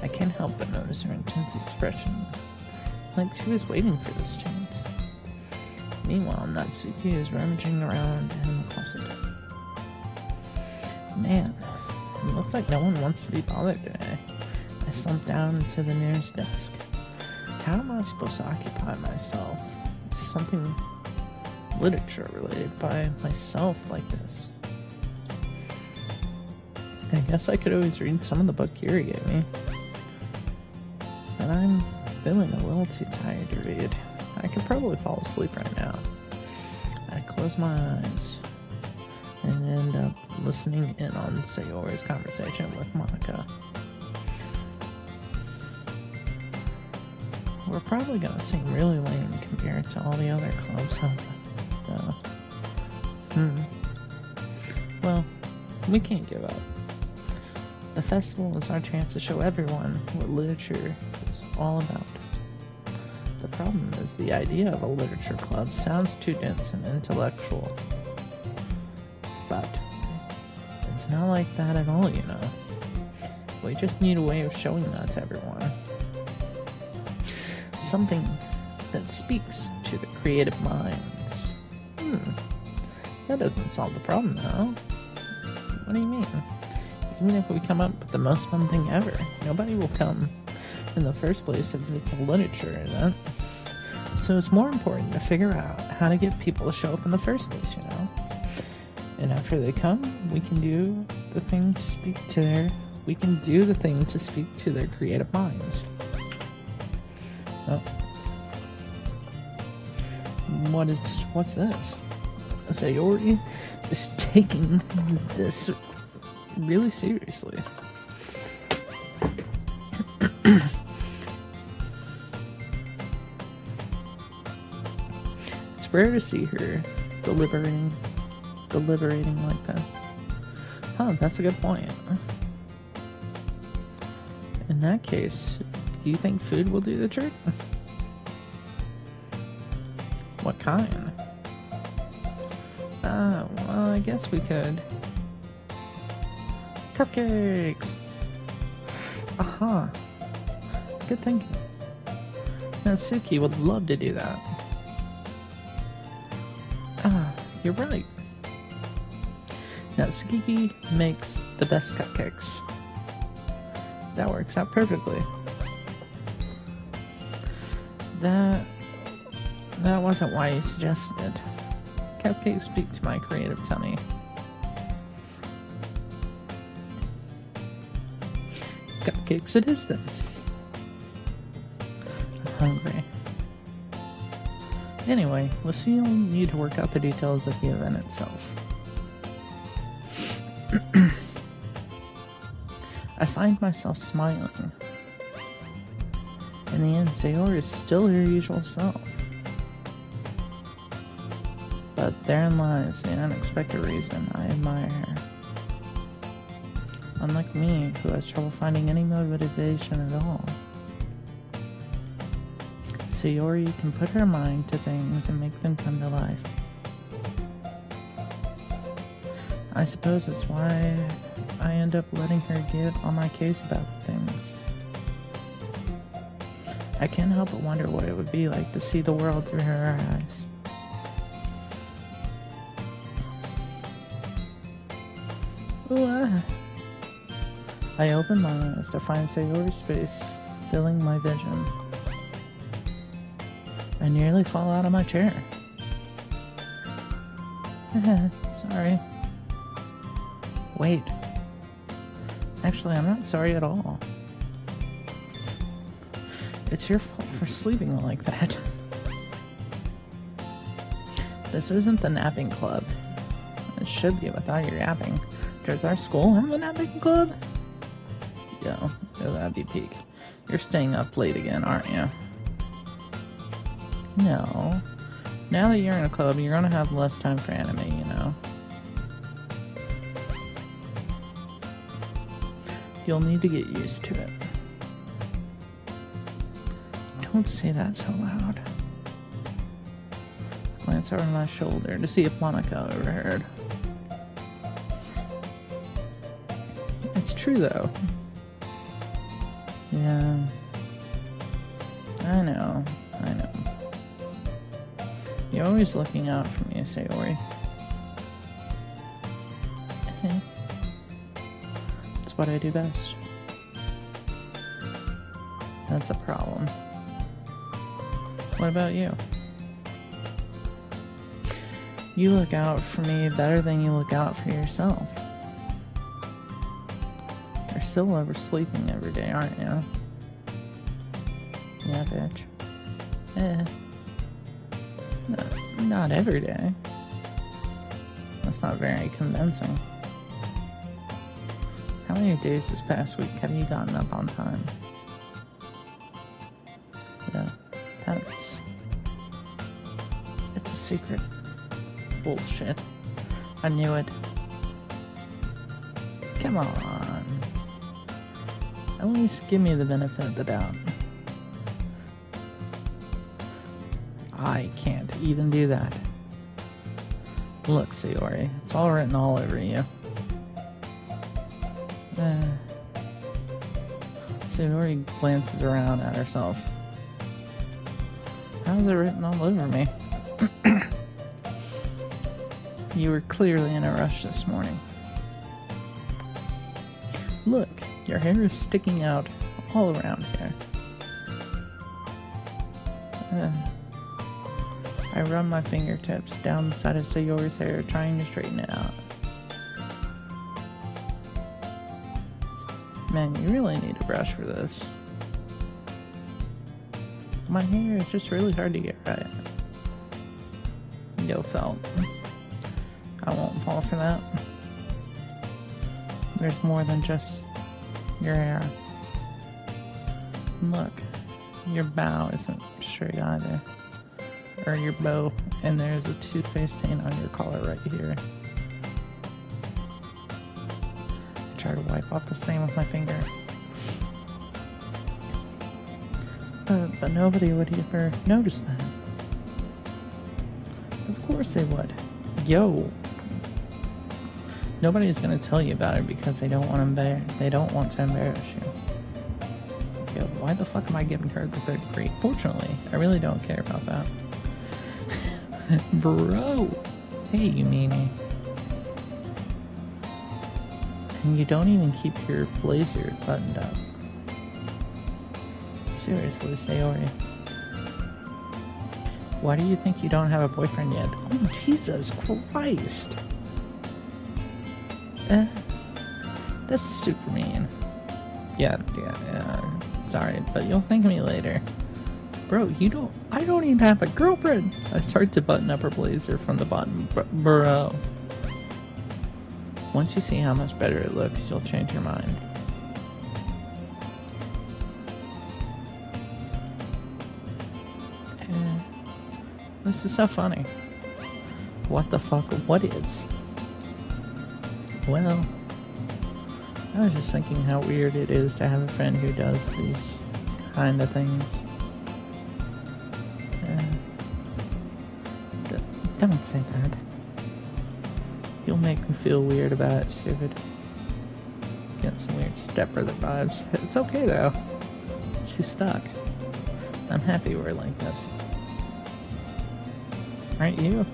I can't help but notice her intense expression, like she was waiting for this chance. Meanwhile, Natsuki is rummaging around in the closet. Man, it looks like no one wants to be bothered today. I slumped down to the nearest desk. How am I supposed to occupy myself with something literature related by myself like this? I guess I could always read some of the book Yuri gave me. But I'm feeling a little too tired to read. I could probably fall asleep right now. I close my eyes and end up listening in on Sayori's conversation with Monica. We're probably gonna seem really lame compared to all the other clubs, huh? Well, we can't give up. The festival is our chance to show everyone what literature is all about. The problem is the idea of a literature club sounds too dense and intellectual. But it's not like that at all, you know. We just need a way of showing that to everyone. Something that speaks to the creative minds. That doesn't solve the problem, though. What do you mean? Even if we come up with the most fun thing ever, nobody will come in the first place if it's a literature event. So it's more important to figure out how to get people to show up in the first place, you know? And after they come, we can do the thing to speak to their creative minds. Oh. What's this? Sayori is taking this really seriously. It's rare to see her deliberating like this. Huh, that's a good point. In that case, do you think food will do the trick? What kind? Well, I guess we could. Cupcakes! Aha! Good thinking. Natsuki would love to do that. You're right. Natsuki makes the best cupcakes. That works out perfectly. That wasn't why you suggested it. Cupcakes speak to my creative tummy. Cupcakes it is then. I'm hungry. Anyway, we'll still need to work out the details of the event itself. I find myself smiling. In the end, Sayori is still her usual self. But therein lies the unexpected reason I admire her. Unlike me, who has trouble finding any motivation at all. Sayori can put her mind to things and make them come to life. I suppose that's why I end up letting her get on my case about things. I can't help but wonder what it would be like to see the world through her eyes. Ooh, I open my eyes to find Sayori's face filling my vision. I nearly fall out of my chair. Sorry. Wait. Actually, I'm not sorry at all. It's your fault for sleeping like that. This isn't the napping club. It should be without your yapping. Does our school have a napping club? Yeah, that'd be peak. You're staying up late again, aren't you? No. Now that you're in a club, you're gonna have less time for anime, you know. You'll need to get used to it. Don't say that so loud. Glance over my shoulder to see if Monica overheard. It's true, though. Yeah. I know. You're always looking out for me, Sayori. It's what I do best. That's a problem. What about you? You look out for me better than you look out for yourself. You're still oversleeping every day, aren't you? Yeah, bitch. Not every day. That's not very convincing. How many days this past week have you gotten up on time? Yeah, it's a secret. Bullshit. I knew it. Come on. At least give me the benefit of the doubt. I can't even do that. Look, Sayori, it's all written all over you. Sayori glances around at herself. How is it written all over me? You were clearly in a rush this morning. Look, your hair is sticking out all around here. I run my fingertips down the side of Sayori's hair, trying to straighten it out. Man, you really need a brush for this. My hair is just really hard to get right. Yo, felt. I won't fall for that. There's more than just your hair. Look, your bow isn't straight either. Or your bow, and there's a toothpaste stain on your collar right here. I try to wipe off the stain with my finger. But nobody would ever notice that. Of course they would. Yo! Nobody's gonna tell you about it because they don't want to embarrass you. Yo, why the fuck am I giving her the third degree? Fortunately, I really don't care about that. Bro! Hey, you meanie. And you don't even keep your blazer buttoned up. Seriously, Sayori. Why do you think you don't have a boyfriend yet? Oh, Jesus Christ! That's super mean. Yeah, sorry, but you'll thank me later. Bro, I don't even have a girlfriend! I start to button up her blazer from the bottom. Bro. Once you see how much better it looks, you'll change your mind. This is so funny. What the fuck? What is? Well, I was just thinking how weird it is to have a friend who does these kind of things. Don't say that. You'll make me feel weird about it, stupid. Get some weird stepbrother vibes. It's okay though. She's stuck. I'm happy we're like this. Aren't you?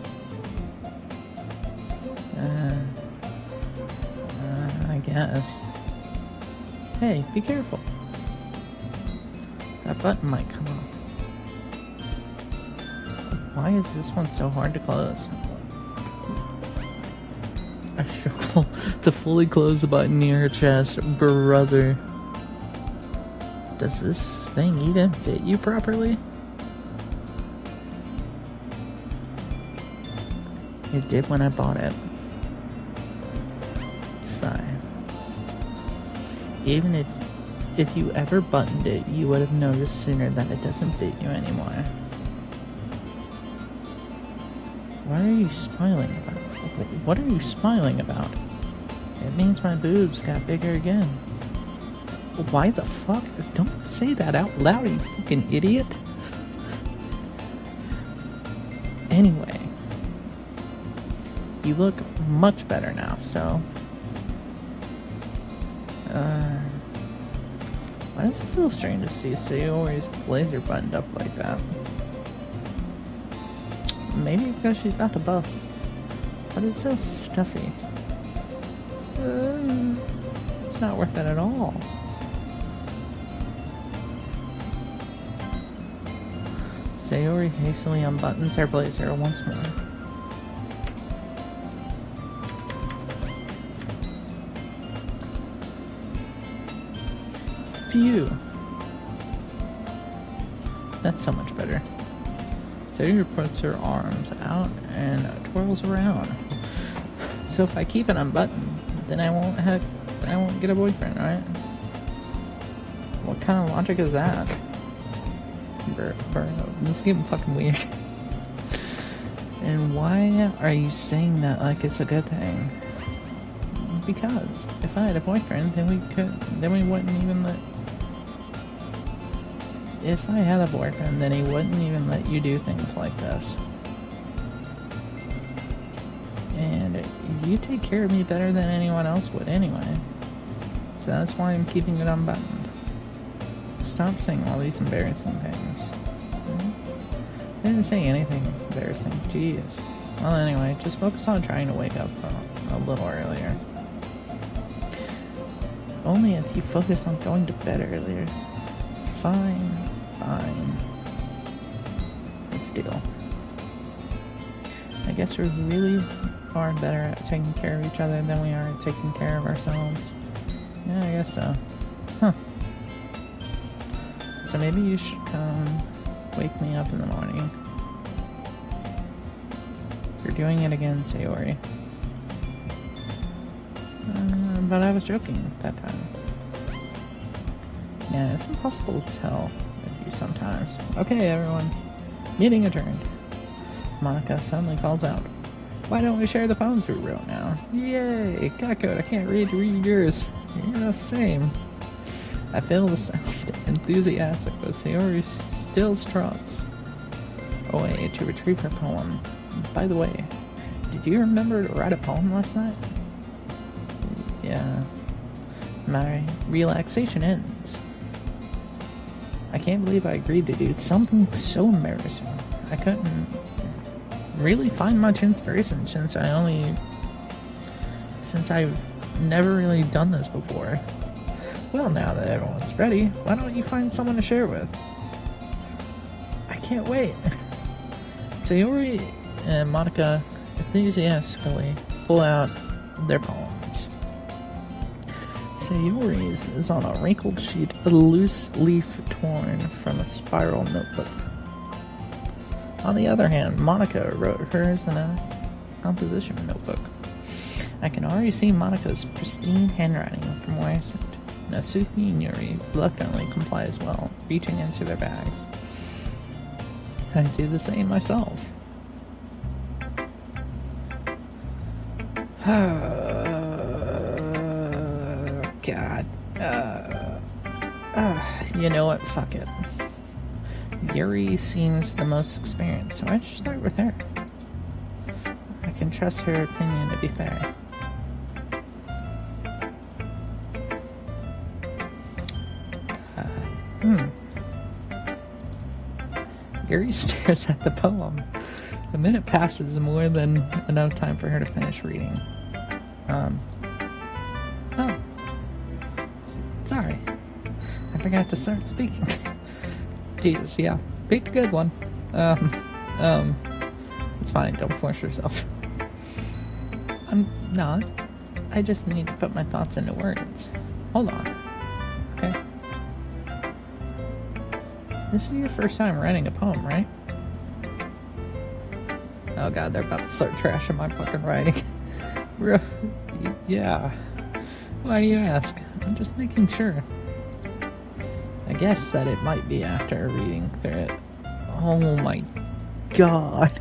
I guess. Hey, be careful. That button might come off. Why is this one so hard to close? I struggle to fully close the button near her chest. Brother. Does this thing even fit you properly? It did when I bought it. Sigh. Even if you ever buttoned it, you would have noticed sooner that it doesn't fit you anymore. Why are you smiling about? What are you smiling about? It means my boobs got bigger again. Why the fuck? Don't say that out loud, you fucking idiot. Anyway. You look much better now, so... why does it feel strange to see Sayori's blazer buttoned up like that? Maybe because she's got the bus. But it's so stuffy. It's not worth it at all. Sayori hastily unbuttons her blazer once more. Phew. That's so much better. Sayori puts her arms out and twirls around. So if I keep it unbuttoned, then I won't get a boyfriend, right? What kind of logic is that? Bro, this is getting fucking weird. And why are you saying that like it's a good thing? Because if I had a boyfriend, then we wouldn't even let... If I had a boyfriend, then he wouldn't even let you do things like this. And you take care of me better than anyone else would anyway. So that's why I'm keeping it unbuttoned. Stop saying all these embarrassing things. I didn't say anything embarrassing. Jeez. Well, anyway, just focus on trying to wake up a little earlier. Only if you focus on going to bed earlier. Fine. Let's deal. I guess we really are better at taking care of each other than we are at taking care of ourselves. Yeah, I guess so. Huh. So maybe you should come wake me up in the morning. You're doing it again, Sayori. But I was joking that time. Yeah, it's impossible to tell with you sometimes. Okay, everyone. Meeting adjourned. Monica suddenly calls out, "Why don't we share the poems we wrote now?" Yay! Kakko, I can't read yours. Yeah, same. I fail to sound enthusiastic, but Sayori still struts away to retrieve her poem. By the way, did you remember to write a poem last night? Yeah. My relaxation ends. I can't believe I agreed to do something so embarrassing. I couldn't really find much inspiration since I've never really done this before. Well, now that everyone's ready, why don't you find someone to share with? I can't wait. Sayori and Monica enthusiastically pull out their poems. Sayori's is on a wrinkled sheet, a loose leaf torn from a spiral notebook. On the other hand, Monica wrote hers in a composition notebook. I can already see Monica's pristine handwriting from where I sit. Natsuki and Yuri reluctantly comply as well, reaching into their bags. I do the same myself. God. You know what? Fuck it. Yuri seems the most experienced, so I should start with her. I can trust her opinion to be fair. Yuri stares at the poem. A minute passes, more than enough time for her to finish reading. Oh. Sorry. I forgot to start speaking. Jesus, yeah. Picked a good one. It's fine, don't force yourself. I'm not. I just need to put my thoughts into words. Hold on. Okay? This is your first time writing a poem, right? Oh god, they're about to start trashing my fucking writing. Bro, yeah. Why do you ask? I'm just making sure. I guess that it might be after reading through it. Oh my god.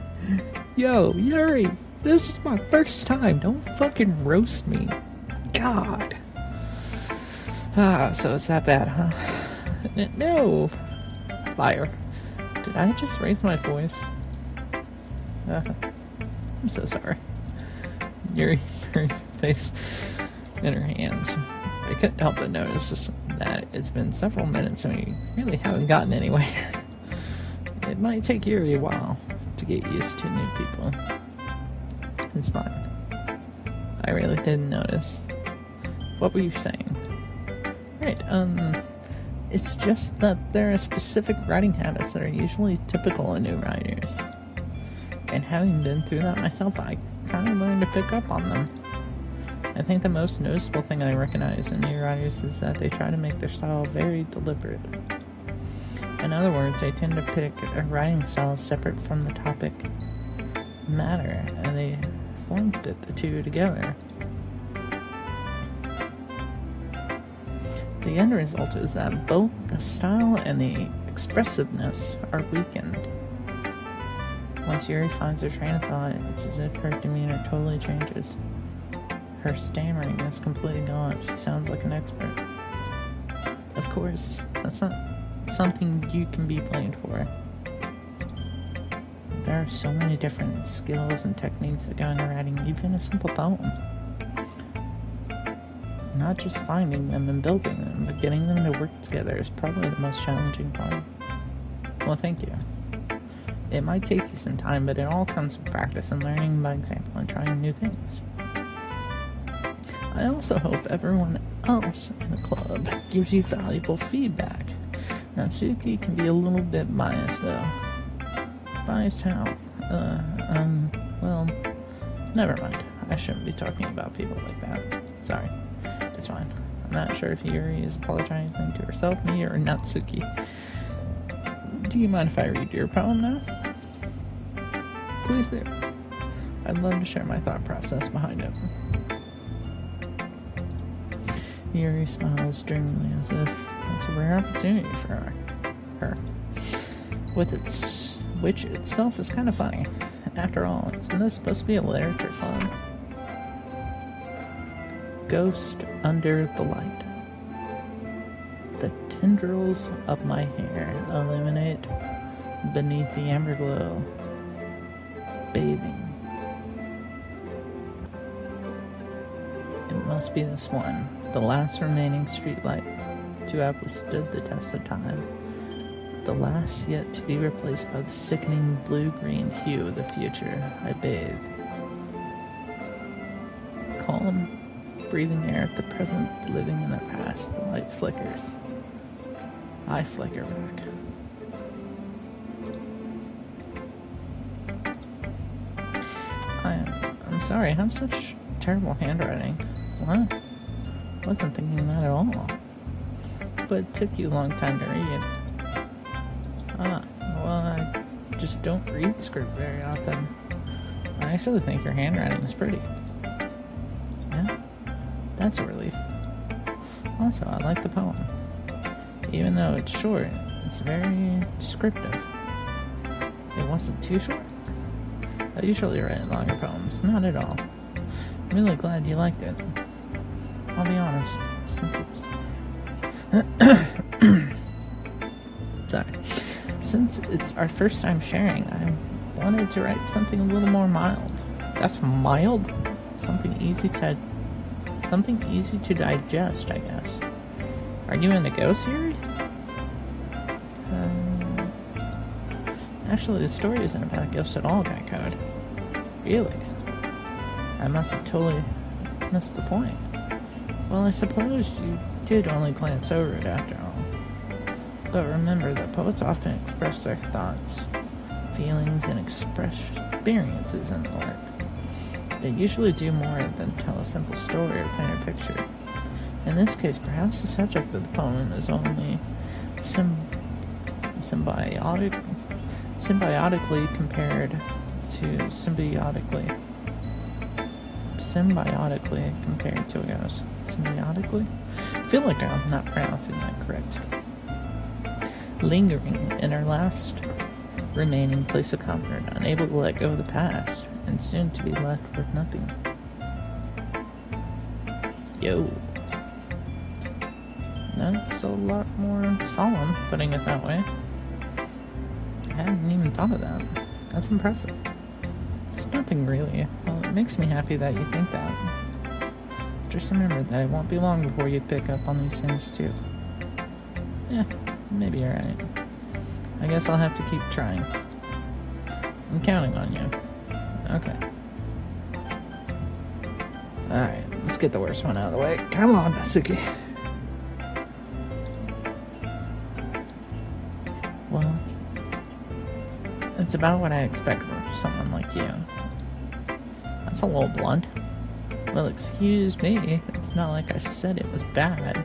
Yo, Yuri, this is my first time. Don't fucking roast me. God. So it's that bad, huh? No. Liar. Did I just raise my voice? I'm so sorry. Yuri threw her face in her hands. I couldn't help but notice that it's been several minutes and we really haven't gotten anywhere. It might take Yuri a while to get used to new people. It's fine. I really didn't notice. What were you saying? Right, it's just that there are specific writing habits that are usually typical in new writers. And having been through that myself, I kind of learned to pick up on them. I think the most noticeable thing I recognize in new writers is that they try to make their style very deliberate. In other words, they tend to pick a writing style separate from the topic matter, and they form fit the two together. The end result is that both the style and the expressiveness are weakened. Once Yuri finds her train of thought, it's as if her demeanor totally changes. Her stammering is completely gone. She sounds like an expert. Of course, that's not something you can be blamed for. There are so many different skills and techniques that go into writing even a simple poem. Not just finding them and building them, but getting them to work together is probably the most challenging part. Well, thank you. It might take you some time, but it all comes from practice and learning by example and trying new things. I also hope everyone else in the club gives you valuable feedback. Natsuki can be a little bit biased, though. Biased how? Well, never mind. I shouldn't be talking about people like that. Sorry. It's fine. I'm not sure if Yuri is apologizing to herself, me, or Natsuki. Do you mind if I read your poem now? Please do. I'd love to share my thought process behind it. Yuri smiles dreamily as if that's a rare opportunity for her. Which itself is kind of funny. After all, isn't this supposed to be a literature club? Ghost under the light. The tendrils of my hair illuminate beneath the amber glow, bathing. It must be this one, the last remaining streetlight to have withstood the test of time. The last yet to be replaced by the sickening blue-green hue of the future I bathe. Calm, breathing air of the present, living in the past, the light flickers. I flicker back. I'm sorry, I have such terrible handwriting. What? Wasn't thinking that at all. But it took you a long time to read. Well, I just don't read script very often. I actually think your handwriting is pretty. Yeah, that's a relief. Also, I like the poem. Even though it's short, it's very descriptive. It wasn't too short? I usually write longer poems. Not at all. I'm really glad you liked it. I'll be honest, since it's our first time sharing, I wanted to write something a little more mild. That's mild? Something easy to digest, I guess. Are you into ghosts, Yuri? Actually, the story isn't about ghosts at all, Guy Code. Really? I must have totally missed the point. Well, I suppose you did only glance over it after all. But remember that poets often express their thoughts, feelings, and experiences in the work. They usually do more than tell a simple story or paint a picture. In this case, perhaps the subject of the poem is only symbiotically compared to a ghost. Symbiotically? I feel like I'm not pronouncing that correct. Lingering in our last remaining place of comfort, unable to let go of the past, and soon to be left with nothing. Yo. That's a lot more solemn, putting it that way. I hadn't even thought of that. That's impressive. It's nothing really. Well, it makes me happy that you think that. Just remember that it won't be long before you pick up on these things too. Yeah, maybe you're right. I guess I'll have to keep trying. I'm counting on you. Okay. Alright, let's get the worst one out of the way. Come on, Natsuki. Well, it's about what I expect from someone like you. That's a little blunt. Well, excuse me. It's not like I said it was bad.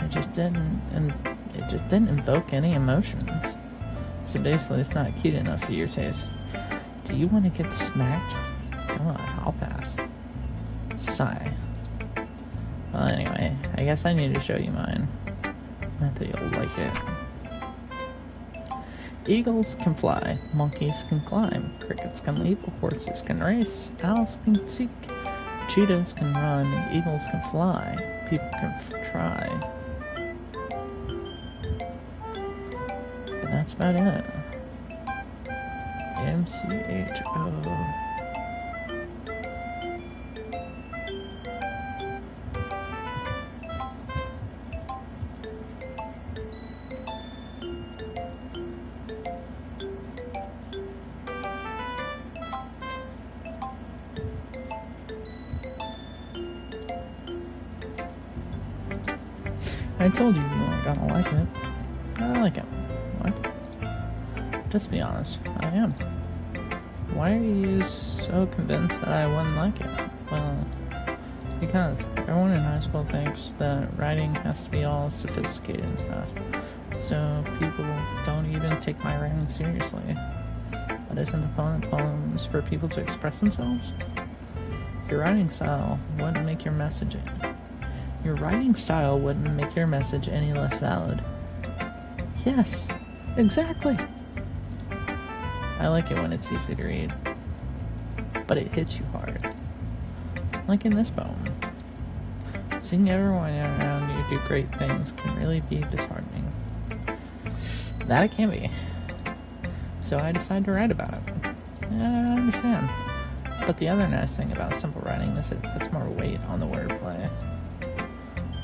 I just didn't it just didn't invoke any emotions. So basically, it's not cute enough for your taste. Do you want to get smacked? Come on, I'll pass. Sigh. Well, anyway, I guess I need to show you mine. Not that you'll like it. Eagles can fly, monkeys can climb, crickets can leap, horses can race, owls can seek, cheetahs can run, eagles can fly, people can try. But that's about it. MCHO. I told you you weren't gonna like it. I like it. What? Just be honest, I am. Why are you so convinced that I wouldn't like it? Well, because everyone in high school thinks that writing has to be all sophisticated and stuff. So people don't even take my writing seriously. But isn't the point of poems for people to express themselves? Your writing style wouldn't make your message any less valid. Yes, exactly. I like it when it's easy to read, but it hits you hard. Like in this poem. Seeing everyone around you do great things can really be disheartening. That it can be. So I decided to write about it. Yeah, I understand. But the other nice thing about simple writing is it puts more weight on the wordplay.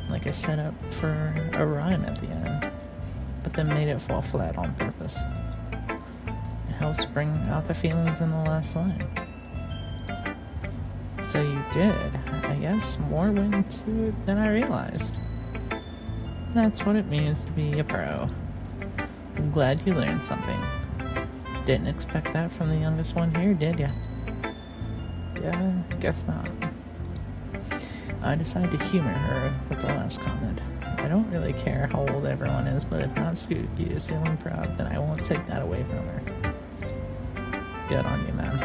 Like I set up for a rhyme at the end, but then made it fall flat on purpose. It helps bring out the feelings in the last line. So you did, I guess, more went into it than I realized. That's what it means to be a pro. I'm glad you learned something. Didn't expect that from the youngest one here, did ya? Yeah, guess not. I decided to humor her with the last comment. I don't really care how old everyone is, but if Natsuki is feeling proud, then I won't take that away from her. Good on you, man.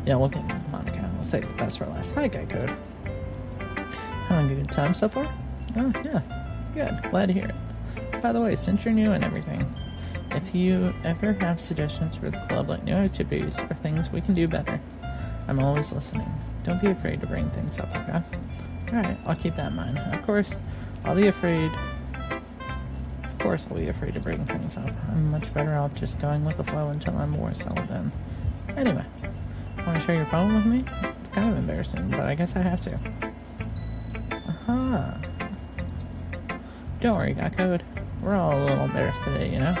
Yeah, we'll get Monica. We'll save the best for last. Hi, Guy Code. Having a good time so far? Oh, yeah. Good. Glad to hear it. By the way, since you're new and everything, if you ever have suggestions for the club, like new activities or things we can do better, I'm always listening. Don't be afraid to bring things up, okay? Alright, I'll keep that in mind. Of course, I'll be afraid to bring things up. I'm much better off just going with the flow until I'm more settled in. Anyway, want to share your phone with me? It's kind of embarrassing, but I guess I have to. Aha. Don't worry, got code. We're all a little embarrassed today, you know?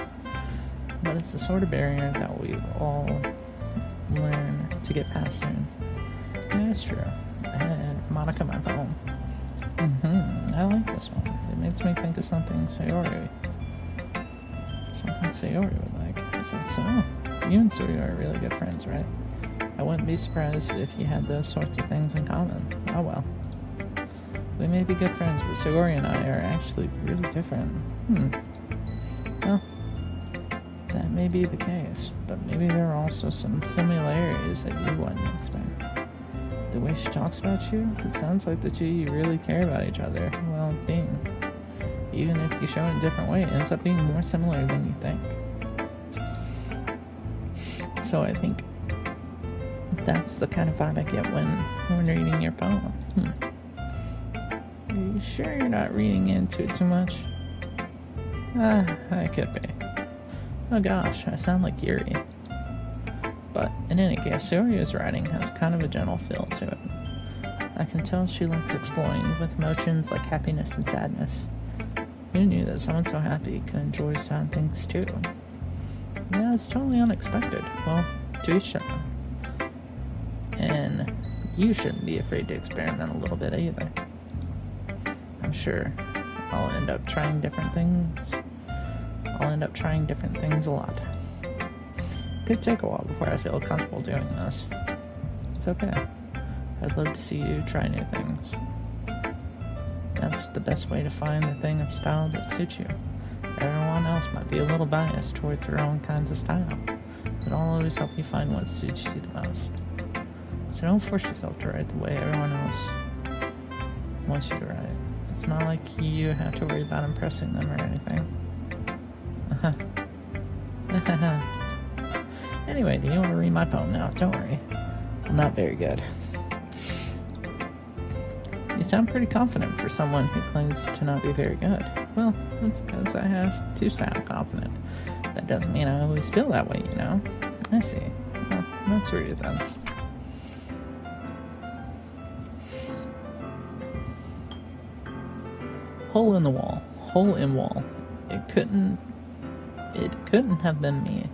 But it's the sort of barrier that we've all learn to get past soon. Yeah, that's true. And Monica, my phone. I like this one. It makes me think of something Sayori. Something Sayori would like. Is that so? You and Sayori are really good friends, right? I wouldn't be surprised if you had those sorts of things in common. Oh well. We may be good friends, but Sayori and I are actually really different. Well, that may be the case, but maybe there are also some similarities that you wouldn't expect. The way she talks about you, it sounds like the two of you really care about each other. Well, even if you show it in a different way, it ends up being more similar than you think. So I think that's the kind of vibe I get when reading your poem. Are you sure you're not reading into it too much? I could be. Oh gosh, I sound like Yuri. But in any case, Sayori's writing has kind of a gentle feel to it. I can tell she likes exploring with emotions like happiness and sadness. Who knew that someone so happy could enjoy sad things too? Yeah, it's totally unexpected. Well, to each their own. And you shouldn't be afraid to experiment a little bit either. I'm sure I'll end up trying different things. A lot. Could take a while before I feel comfortable doing this. It's okay. I'd love to see you try new things. That's the best way to find the thing of style that suits you. Everyone else might be a little biased towards their own kinds of style, but I'll always help you find what suits you the most. So don't force yourself to write the way everyone else wants you to write. It's not like you have to worry about impressing them or anything. Anyway, do you want to read my poem now? Don't worry. I'm not very good. You sound pretty confident for someone who claims to not be very good. Well, that's because I have to sound confident. That doesn't mean I always feel that way, you know? I see. Well, let's read it then. Hole in the wall. Hole in wall. It couldn't have been me.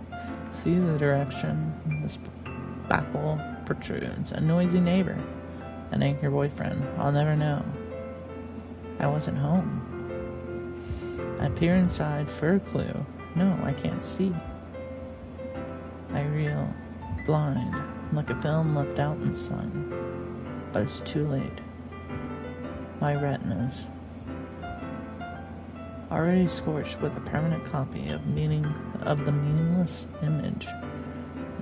See the direction this baffle protrudes. A noisy neighbor. An angry boyfriend. I'll never know. I wasn't home. I peer inside for a clue. No, I can't see. I reel, blind, like a film left out in the sun. But it's too late. My retinas, already scorched with a permanent copy of the meaningless image,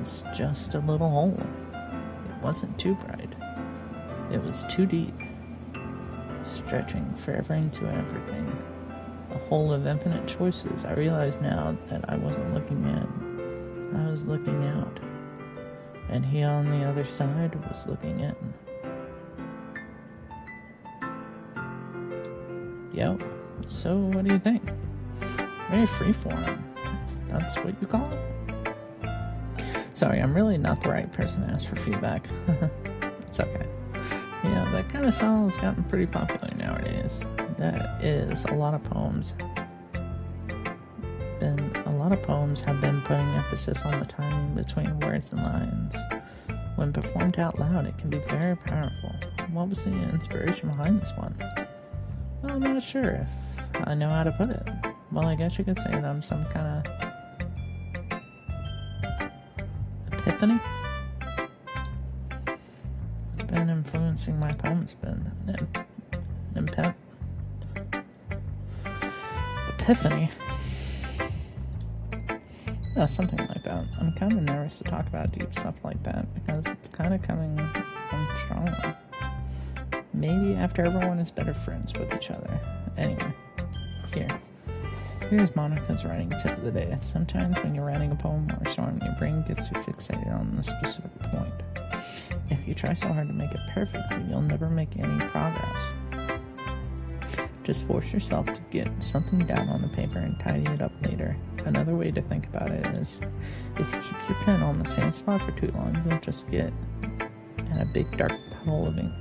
it's just a little hole. It wasn't too bright. It was too deep, stretching forever into everything. A hole of infinite choices. I realize now that I wasn't looking in. I was looking out. And he on the other side was looking in. Yo, so what do you think? Very freeform. That's what you call it? Sorry, I'm really not the right person to ask for feedback. It's okay. Yeah, that kind of style has gotten pretty popular nowadays. That is a lot of poems. A lot of poems have been putting emphasis on the timing between words and lines. When performed out loud, it can be very powerful. What was the inspiration behind this one? Well, I'm not sure if I know how to put it. Well, I guess you could say that I'm some kind of epiphany. It's been influencing my poems. Epiphany. Yeah, something like that. I'm kind of nervous to talk about deep stuff like that because it's kind of coming from strongly. Maybe after everyone is better friends with each other. Anyway, here's Monica's writing tip of the day. Sometimes when you're writing a poem or a song, your brain gets too fixated on a specific point. If you try so hard to make it perfectly, you'll never make any progress. Just force yourself to get something down on the paper and tidy it up later. Another way to think about it is, if you keep your pen on the same spot for too long, you'll just get in a big dark puddle of ink.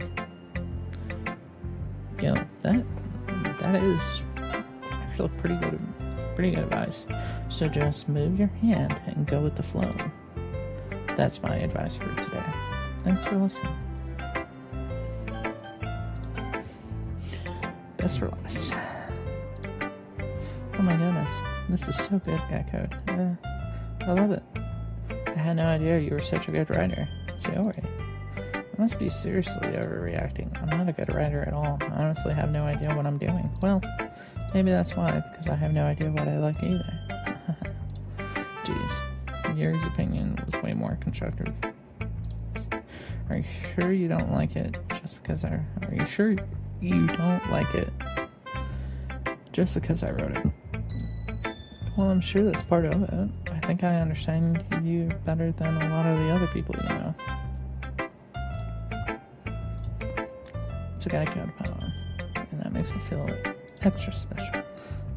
You know, that is actually pretty good advice. So just move your hand and go with the flow. That's my advice for today. Thanks for listening. Best for last. Oh my goodness, this is so good, Gecko. I love it. I had no idea you were such a good writer. Sorry. I must be seriously overreacting. I'm not a good writer at all. I honestly have no idea what I'm doing. Well, maybe that's why, because I have no idea what I like either. Jeez. Yuri's opinion was way more constructive. Are you sure you don't like it just because Are you sure you don't like it just because I wrote it? Well, I'm sure that's part of it. I think I understand you better than a lot of the other people you know. It's a Geico poem, and that makes me feel extra special.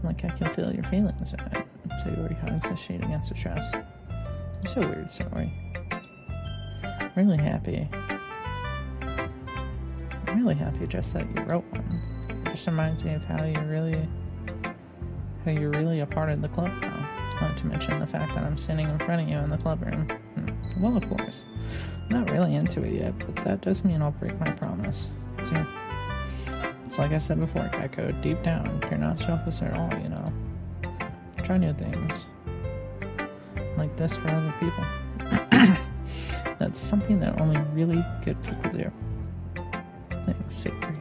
Like I can feel your feelings in it. So your hugs the sheet against the chest. You're so weird, sorry. Really happy. I'm really happy just that you wrote one. It just reminds me of how you're really a part of the club now. Not to mention the fact that I'm sitting in front of you in the club room. Well, of course. I'm not really into it yet, but that doesn't mean I'll break my promise. See, it's like I said before, Gecko, deep down, you're not selfish at all, you know. Try new things. Like this for other people. That's something that only really good people do. Thanks, Sacred.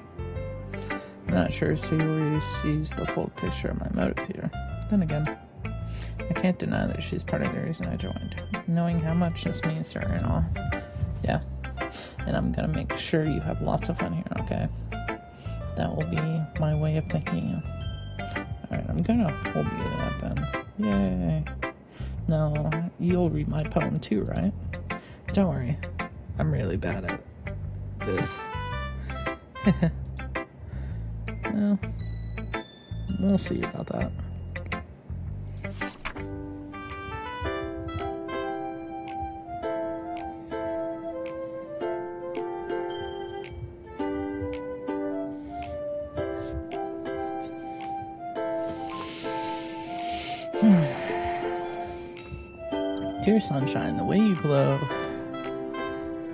I'm not sure Sayori sees the full picture of my motive here. Then again, I can't deny that she's part of the reason I joined. Knowing how much this means to her and all. Yeah. And I'm gonna make sure you have lots of fun here, okay? That will be my way of thanking you. Alright, I'm gonna hold you to that then. Yay. No, you'll read my poem too, right? Don't worry. I'm really bad at this. Well, we'll see about that. Dear sunshine, the way you glow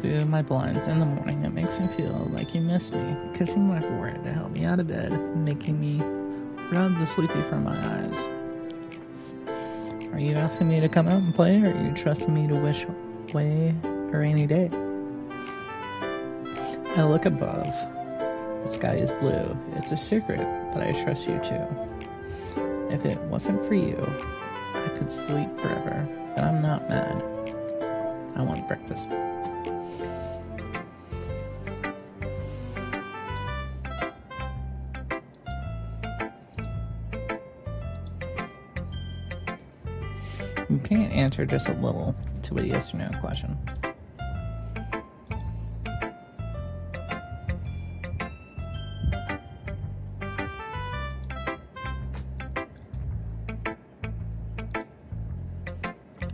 through my blinds in the morning, it makes me feel like you miss me. Kissing my forehead to help me out of bed, making me rub the sleepy from my eyes. Are you asking me to come out and play, or are you trusting me to wish away a rainy day? I look above. The sky is blue. It's a secret, but I trust you too. If it wasn't for you, I could sleep forever, but I'm not mad. I want breakfast. You can't answer just a little to a yes or no question.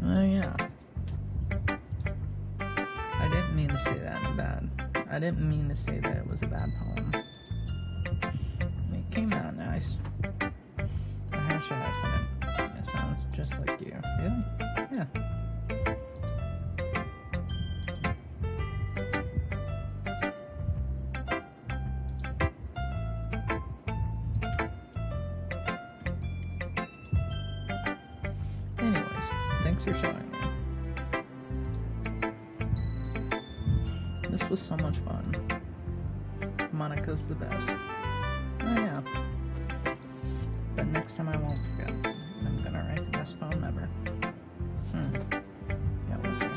Oh yeah. I didn't mean to say that in bad. I didn't mean to say that it was a bad poem. It came out nice. Or how should I put it? It sounds just like you. Really? Yeah. Anyways, thanks for showing me. This was so much fun. Monica's the best. Oh yeah. But next time I won't forget. I'm gonna write the best poem ever. Yeah, we'll see.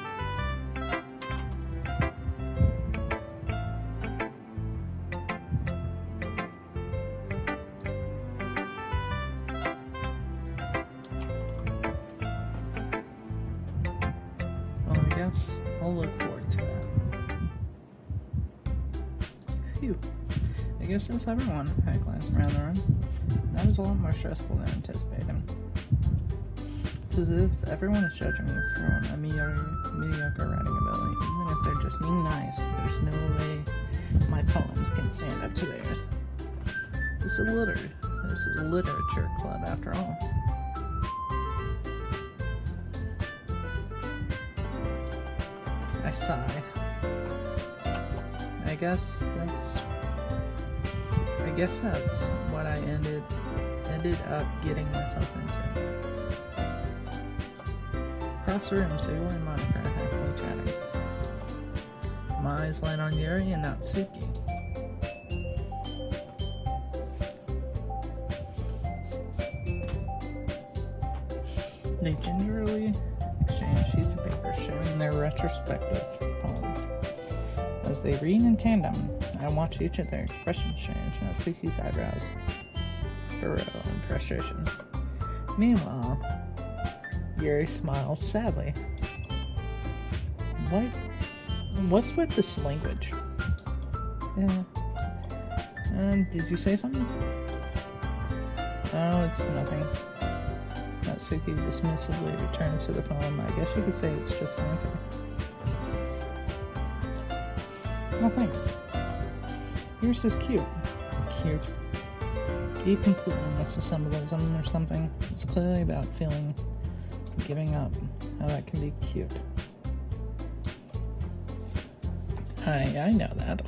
Well, I guess I'll look forward to that. Phew. I guess since everyone had glanced around the room, that was a lot more stressful than anticipated. It's as if everyone is judging me for a mediocre writing ability. Even if they're just being nice, there's no way my poems can stand up to theirs. This is a literature club after all. I sigh. I guess that's what I ended up getting myself into. Across the room, Sayori and Monica are happily chatting. My eyes land on Yuri and Natsuki. They gingerly exchange sheets of paper showing their retrospective poems. As they read in tandem, I watch each of their expressions change. Natsuki's eyebrows furrow in frustration. Meanwhile, Yuri smiles sadly. What's with this language? Yeah. Did you say something? Oh, it's nothing. Natsuki dismissively returns to the poem. I guess you could say it's just an answer. Oh, thanks. Yours is cute. Cute. You completely miss the symbolism or something. It's clearly about giving up. How that can be cute. I know that.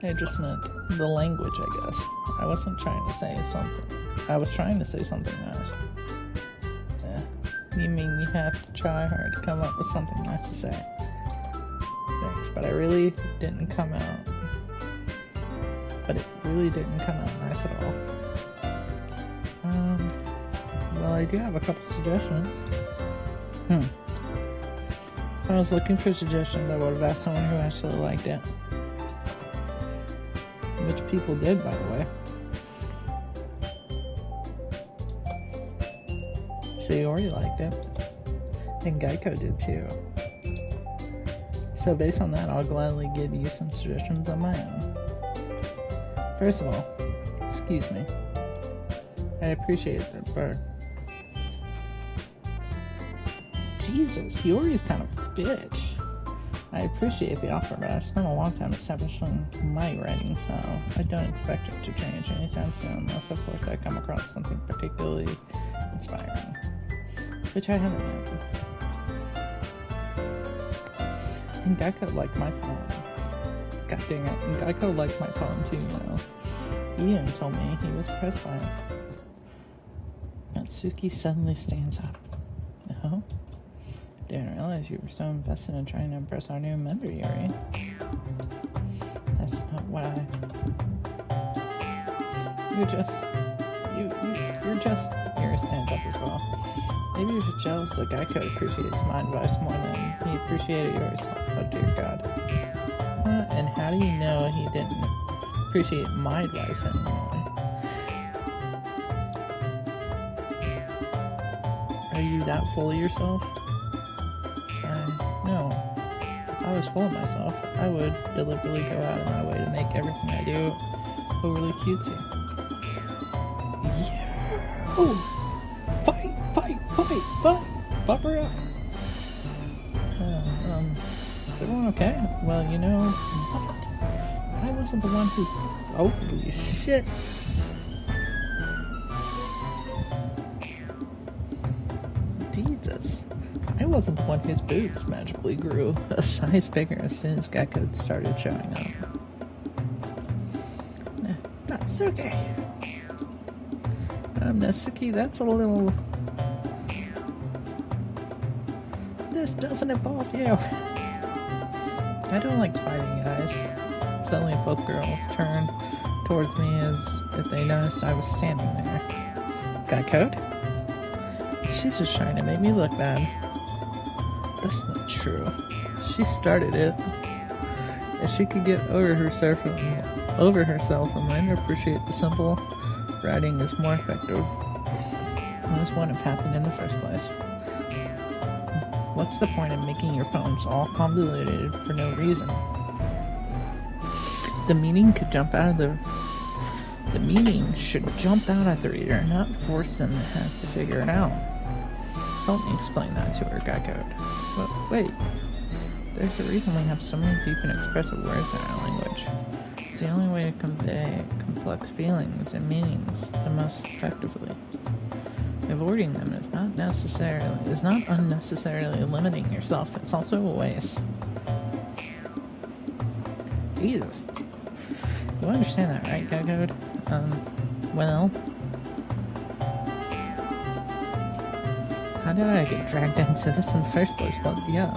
I just meant the language, I guess. I wasn't trying to say something. I was trying to say something nice. You mean you have to try hard to come up with something nice to say? Thanks, but I really didn't come out. but it really didn't come out nice at all. Well, I do have a couple suggestions. If I was looking for suggestions, I would have asked someone who actually liked it. Which people did, by the way. Sayori liked it. And Geico did too. So based on that, I'll gladly give you some suggestions on my own. First of all, excuse me. I appreciate it, but Jesus, Yori's kind of a bitch. I appreciate the offer, but I spent a long time establishing my writing, so I don't expect it to change anytime soon, unless of course I come across something particularly inspiring. Which I haven't yet. And Geico liked my poem. God dang it. And Geico liked my poem too, you know. He even told me he was impressed by it. Natsuki suddenly stands up. No? Didn't realize you were so invested in trying to impress our new member, Yuri. That's not what You're just... Yuri stands up as well. Maybe you're just jealous that Geico appreciates my advice more than he appreciated yours. Oh dear God. And how do you know he didn't appreciate my advice anymore? Are you that full of yourself? No. If I was full of myself, I would deliberately go out of my way to make everything I do overly cutesy. Yeah! Oh! Fight! Bumper up! Is everyone okay? Well, you know what? I wasn't the one who's... Holy shit! Jesus. I wasn't the one whose boobs magically grew a size bigger as soon as Geico started showing up. That's okay. Natsuki, that's a little... This doesn't involve you. I don't like fighting guys. Suddenly both girls turned towards me as if they noticed I was standing there. Geico? She's just trying to make me look bad. That's not true. She started it. If she could get over herself and learn to appreciate the simple, writing is more effective. This wouldn't have happened in the first place. What's the point of making your poems all convoluted for no reason? The meaning should jump out at the reader, not force them to have to figure it out. Help me explain that to her, Geico. But wait, there's a reason we have so many deep and expressive words in our language. It's the only way to convey complex feelings and meanings the most effectively. Avoiding them is not unnecessarily limiting yourself. It's also a waste. Jesus. You understand that, right, Geico? Well... How did I get dragged into this in the first place? Well, yeah.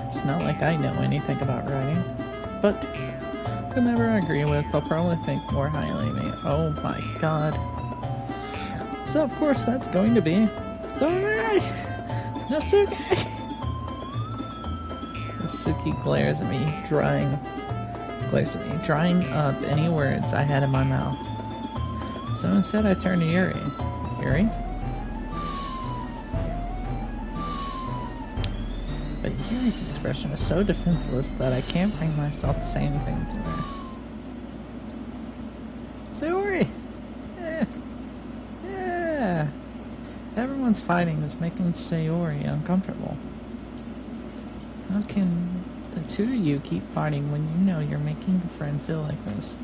It's not like I know anything about writing. But, whomever I agree with, they'll probably think more highly of me. Oh my God. So, of course, that's going to be... Sorry! Natsuki! Natsuki glares at me, drying up any words I had in my mouth. So instead I turn to Yuri. Yuri? But Yuri's expression is so defenseless that I can't bring myself to say anything to her. Sayori! Yeah! Everyone's fighting is making Sayori uncomfortable. How can the two of you keep fighting when you know you're making a friend feel like this?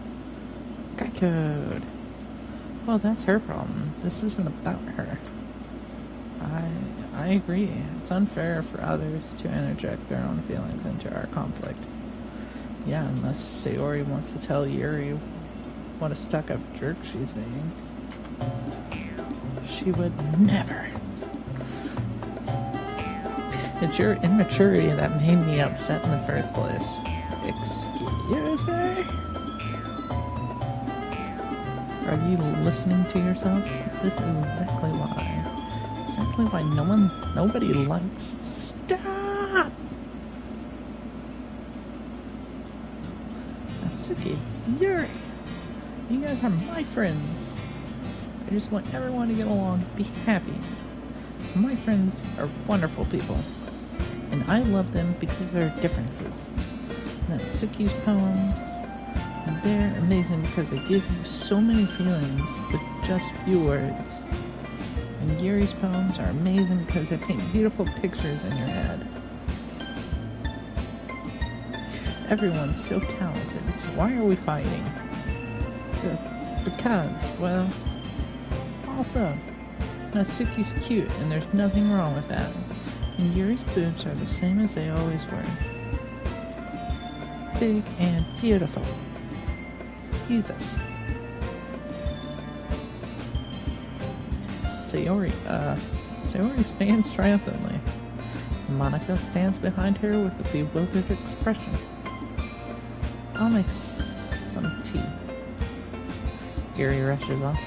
Geico! Well, that's her problem. This isn't about her. I agree. It's unfair for others to interject their own feelings into our conflict. Yeah, unless Sayori wants to tell Yuri what a stuck-up jerk she's being. She would never. It's your immaturity that made me upset in the first place. Excuse Yuri! Are you listening to yourself? This is exactly why. Exactly why nobody likes. Stop! Natsuki, Yuri! You guys are my friends. I just want everyone to get along, be happy. My friends are wonderful people. And I love them because of their differences. Natsuki's poems, they're amazing because they give you so many feelings with just few words. And Yuri's poems are amazing because they paint beautiful pictures in your head. Everyone's so talented, so why are we fighting? Because, well, also, Natsuki's cute and there's nothing wrong with that. And Yuri's boobs are the same as they always were. Big and beautiful. Jesus. Sayori stands triumphantly. Monika stands behind her with a bewildered expression. I'll make some tea. Yuri rushes off.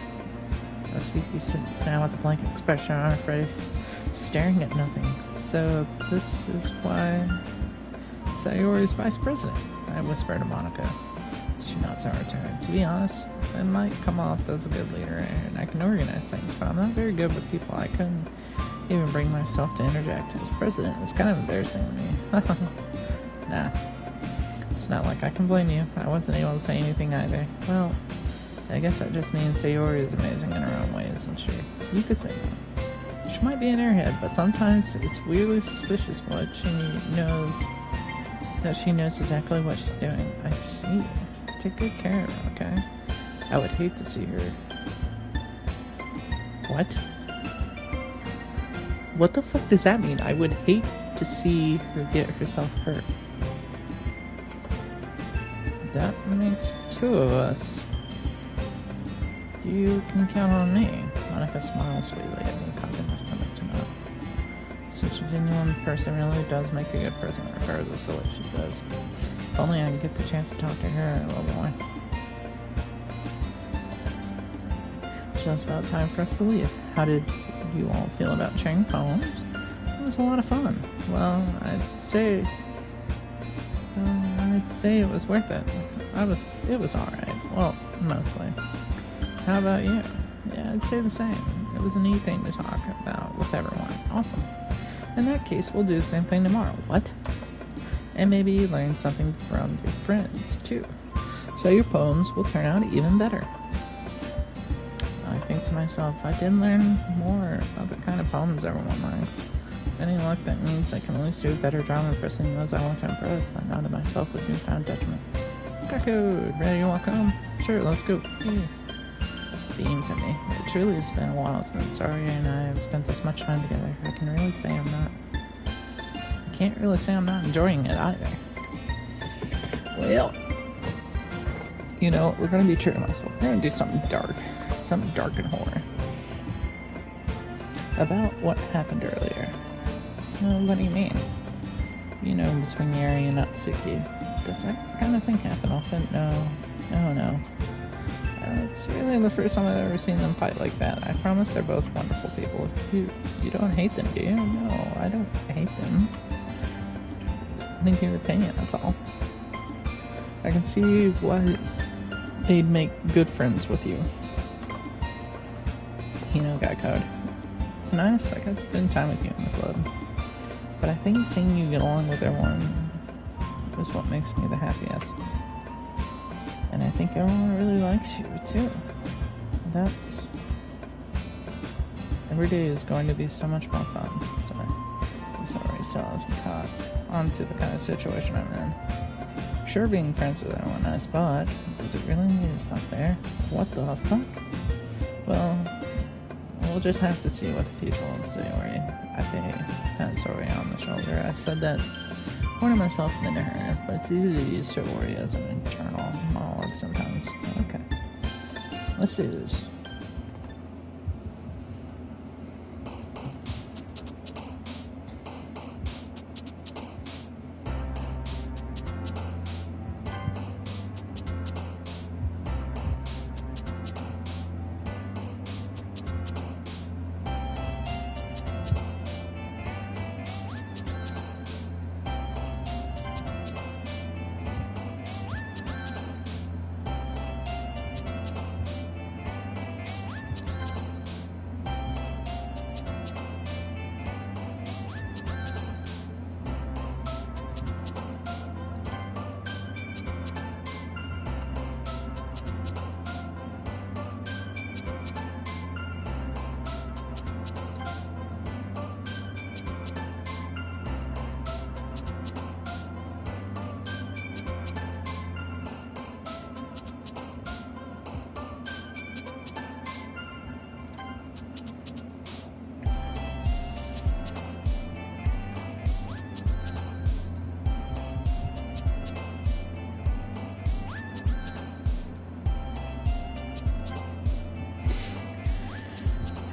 Natsuki sits down with a blank expression on her face, staring at nothing. So, this is why Sayori's vice president, I whisper to Monika. She nods in return. To be honest, I might come off as a good leader, and I can organize things, but I'm not very good with people. I couldn't even bring myself to interject as president. It's kind of embarrassing to me. Nah. It's not like I can blame you. I wasn't able to say anything either. Well, I guess that just means Sayori is amazing in her own ways, isn't she? You could say that. She might be an airhead, but sometimes it's weirdly suspicious what she knows, that she knows exactly what she's doing. I see. Take good care of her, okay? I would hate to see her... What? What the fuck does that mean? I would hate to see her get herself hurt. That makes two of us. You can count on me. Monika smiles sweetly at me, causing my stomach to knot. Such a genuine person really does make a good person, regardless of what she says. If only I can get the chance to talk to her a little more. So it's about time for us to leave. How did you all feel about sharing poems? It was a lot of fun. Well, I'd say it was worth it. It was alright. Well, mostly. How about you? Yeah, I'd say the same. It was a neat thing to talk about with everyone. Awesome. In that case, we'll do the same thing tomorrow. What? And maybe learn something from your friends, too. So your poems will turn out even better. I think to myself, I did learn more about the kind of poems everyone likes. Any luck, that means I can at least do a better job impressing those I want to impress. I nodded myself with newfound detriment. Kaku, ready to walk home? Sure, let's go. Yeah. Beams at me. It truly has been a while since Arya and I have spent this much time together. I can't really say I'm not enjoying it either. Well, you know, we're gonna be true to myself. We're gonna do something dark and horror. About what happened earlier. Well, what do you mean? You know, between Yuri and Natsuki. Does that kind of thing happen often? No. It's really the first time I've ever seen them fight like that. I promise they're both wonderful people. You don't hate them, do you? No, I don't hate them. I think your opinion, that's all. I can see why they'd make good friends with you. You know, guy code. It's nice, I got to spend time with you in the club. But I think seeing you get along with everyone is what makes me the happiest. And I think everyone really likes you, too. Every day is going to be so much more fun. Sorry, so let's caught on to the kind of situation I'm in. Sure, being friends with everyone nice, but does it really need to stop there? What the fuck? Well, we'll just have to see what the future holds, Sayori. I pat Sayori on the shoulder. I said that more to myself than to her, but it's easy to use Sayori as an internal monologue sometimes. Okay. Let's do this.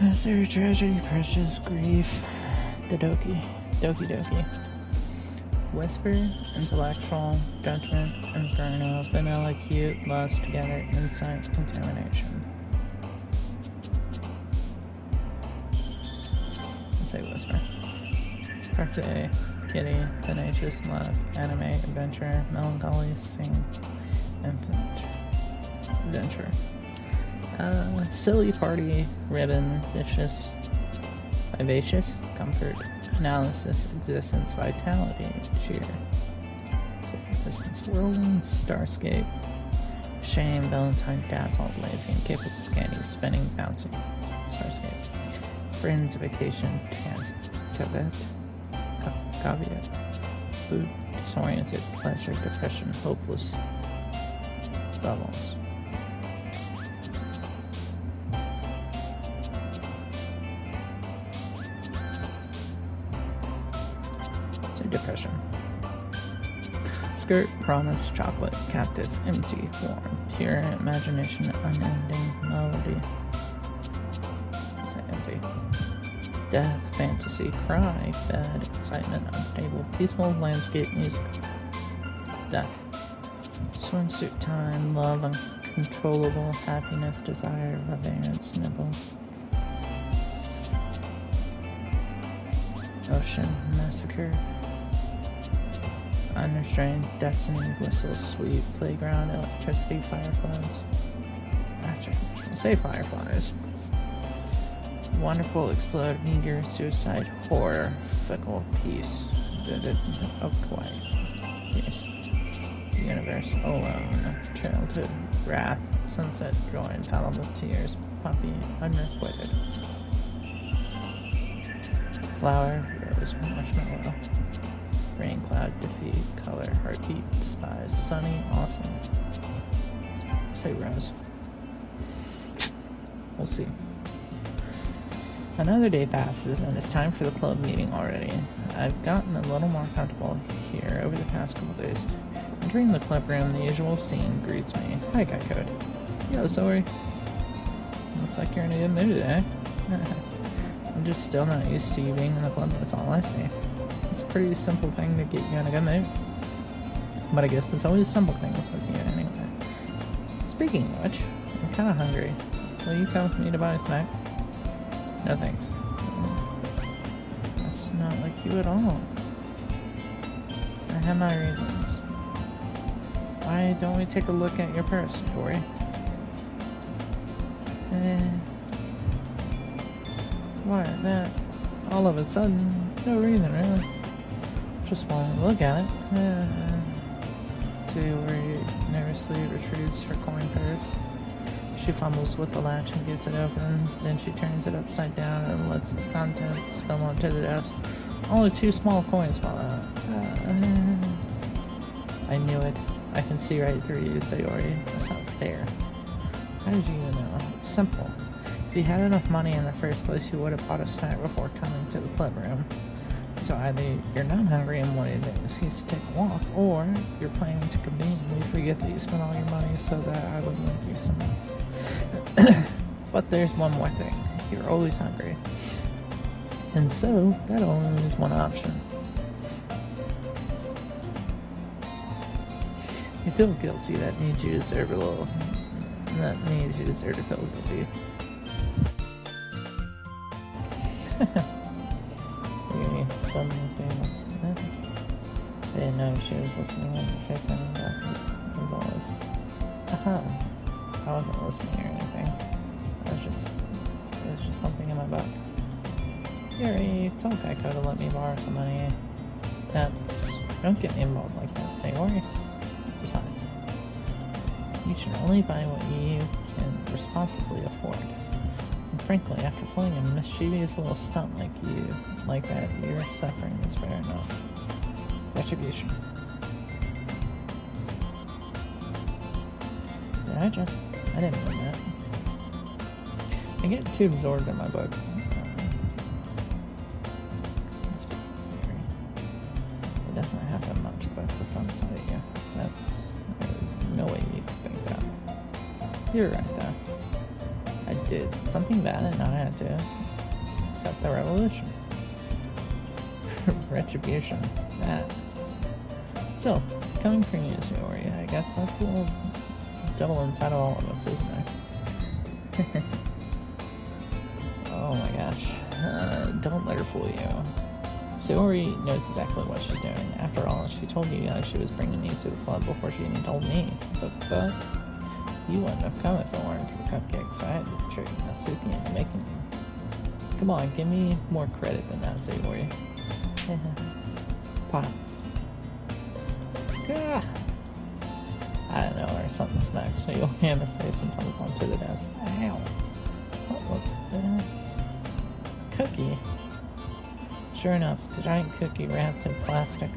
Misery, tragedy, precious, grief, Doki Doki. Whisper, intellectual, judgment, inferno, vanilla, cute, lust, together, insight, contamination. I'll say whisper. Parfait, kitty, tenacious, love, anime, adventure, melancholy, sing, infinite, adventure. Silly party, ribbon, vicious, vivacious, comfort, analysis, existence, vitality, cheer, existence, whirling, starscape, shame, valentine, dazzle, lazy, incapable, candy, spinning, bouncing, starscape, friends, vacation, task, caveat, caveat, food, disoriented, pleasure, depression, hopeless, bubbles. Depression. Skirt, promise, chocolate, captive, empty, warm, pure, imagination, unending, melody. Empty. Death, fantasy, cry, bed, excitement, unstable, peaceful, landscape, music. Death. Swimsuit time, love, uncontrollable, happiness, desire, forbearance, nibble. Ocean, massacre. Unrestrained, destiny, whistle, sweet, playground, electricity, fireflies. I'll say fireflies. Wonderful, explode, meteor, suicide, horror, fickle, peace. Oh, quiet. Peace. Universe, alone, childhood, wrath, sunset, joy, infallible tears, puppy, unrequited. Flower, rose, marshmallow. Rain, cloud, defeat, color, heartbeat, despise, sunny, awesome. Say rose. We'll see. Another day passes and it's time for the club meeting already. I've gotten a little more comfortable here over the past couple days. Entering the club room, the usual scene greets me. Hi, Guy Code. Yo, sorry. Looks like you're in a good mood today. I'm just still not used to you being in the club, that's all I see. Pretty simple thing to get you in a good mood. But I guess it's always simple things with you anyway. Speaking of which, I'm kind of hungry. Will you come with me to buy a snack? No thanks. That's not like you at all. I have my reasons. Why don't we take a look at your purse, Tori? Why that? All of a sudden, no reason really. Just want to look at it. Tori nervously retrieves her coin purse. She fumbles with the latch and gets it open. Then she turns it upside down and lets its contents spill onto the desk. Only 2 small coins fall out. I knew it. I can see right through you, Sayori. That's not fair. How did you even know? It's simple. If you had enough money in the first place, you would have bought a snack before coming to the club room. So either you're not hungry and wanted an excuse to take a walk, or you're planning to conveniently forget that you spent all your money so that I would lend you some money. But there's one more thing. You're always hungry. And so, that only leaves one option. You feel guilty, that means you deserve a little... That means you deserve to feel guilty. Suddenly famous. I didn't know she was listening in the face and as always. I wasn't listening or anything. It was just something in my butt. Yuri, tell Geico to let me borrow some money. Don't get me involved like that, Sayori. Besides, you should only buy what you can responsibly afford. Frankly, after pulling a mischievous little stunt like that, your suffering is fair enough. Retribution. I didn't mean that. I get too absorbed in my book. It doesn't happen much, but it's a fun sight, yeah. There's no way you can think that. You're right, though. I did something bad and now I had to accept the revolution. Retribution. That. Still, coming from you, Sayori, I guess that's a little devil inside of all of us, isn't there? Oh my gosh. Don't let her fool you. Sayori knows exactly what she's doing. After all, she told you she was bringing me to the club before she even told me. But you wouldn't have come if it weren't for cupcakes. I had to trick Natsuki into making them. Come on, give me more credit than that, Sayori. Pot. Gah. I don't know, or something smacks, so you'll hand her face and tumbles onto the desk. Ow. What was that? Cookie. Sure enough, it's a giant cookie wrapped in plastic.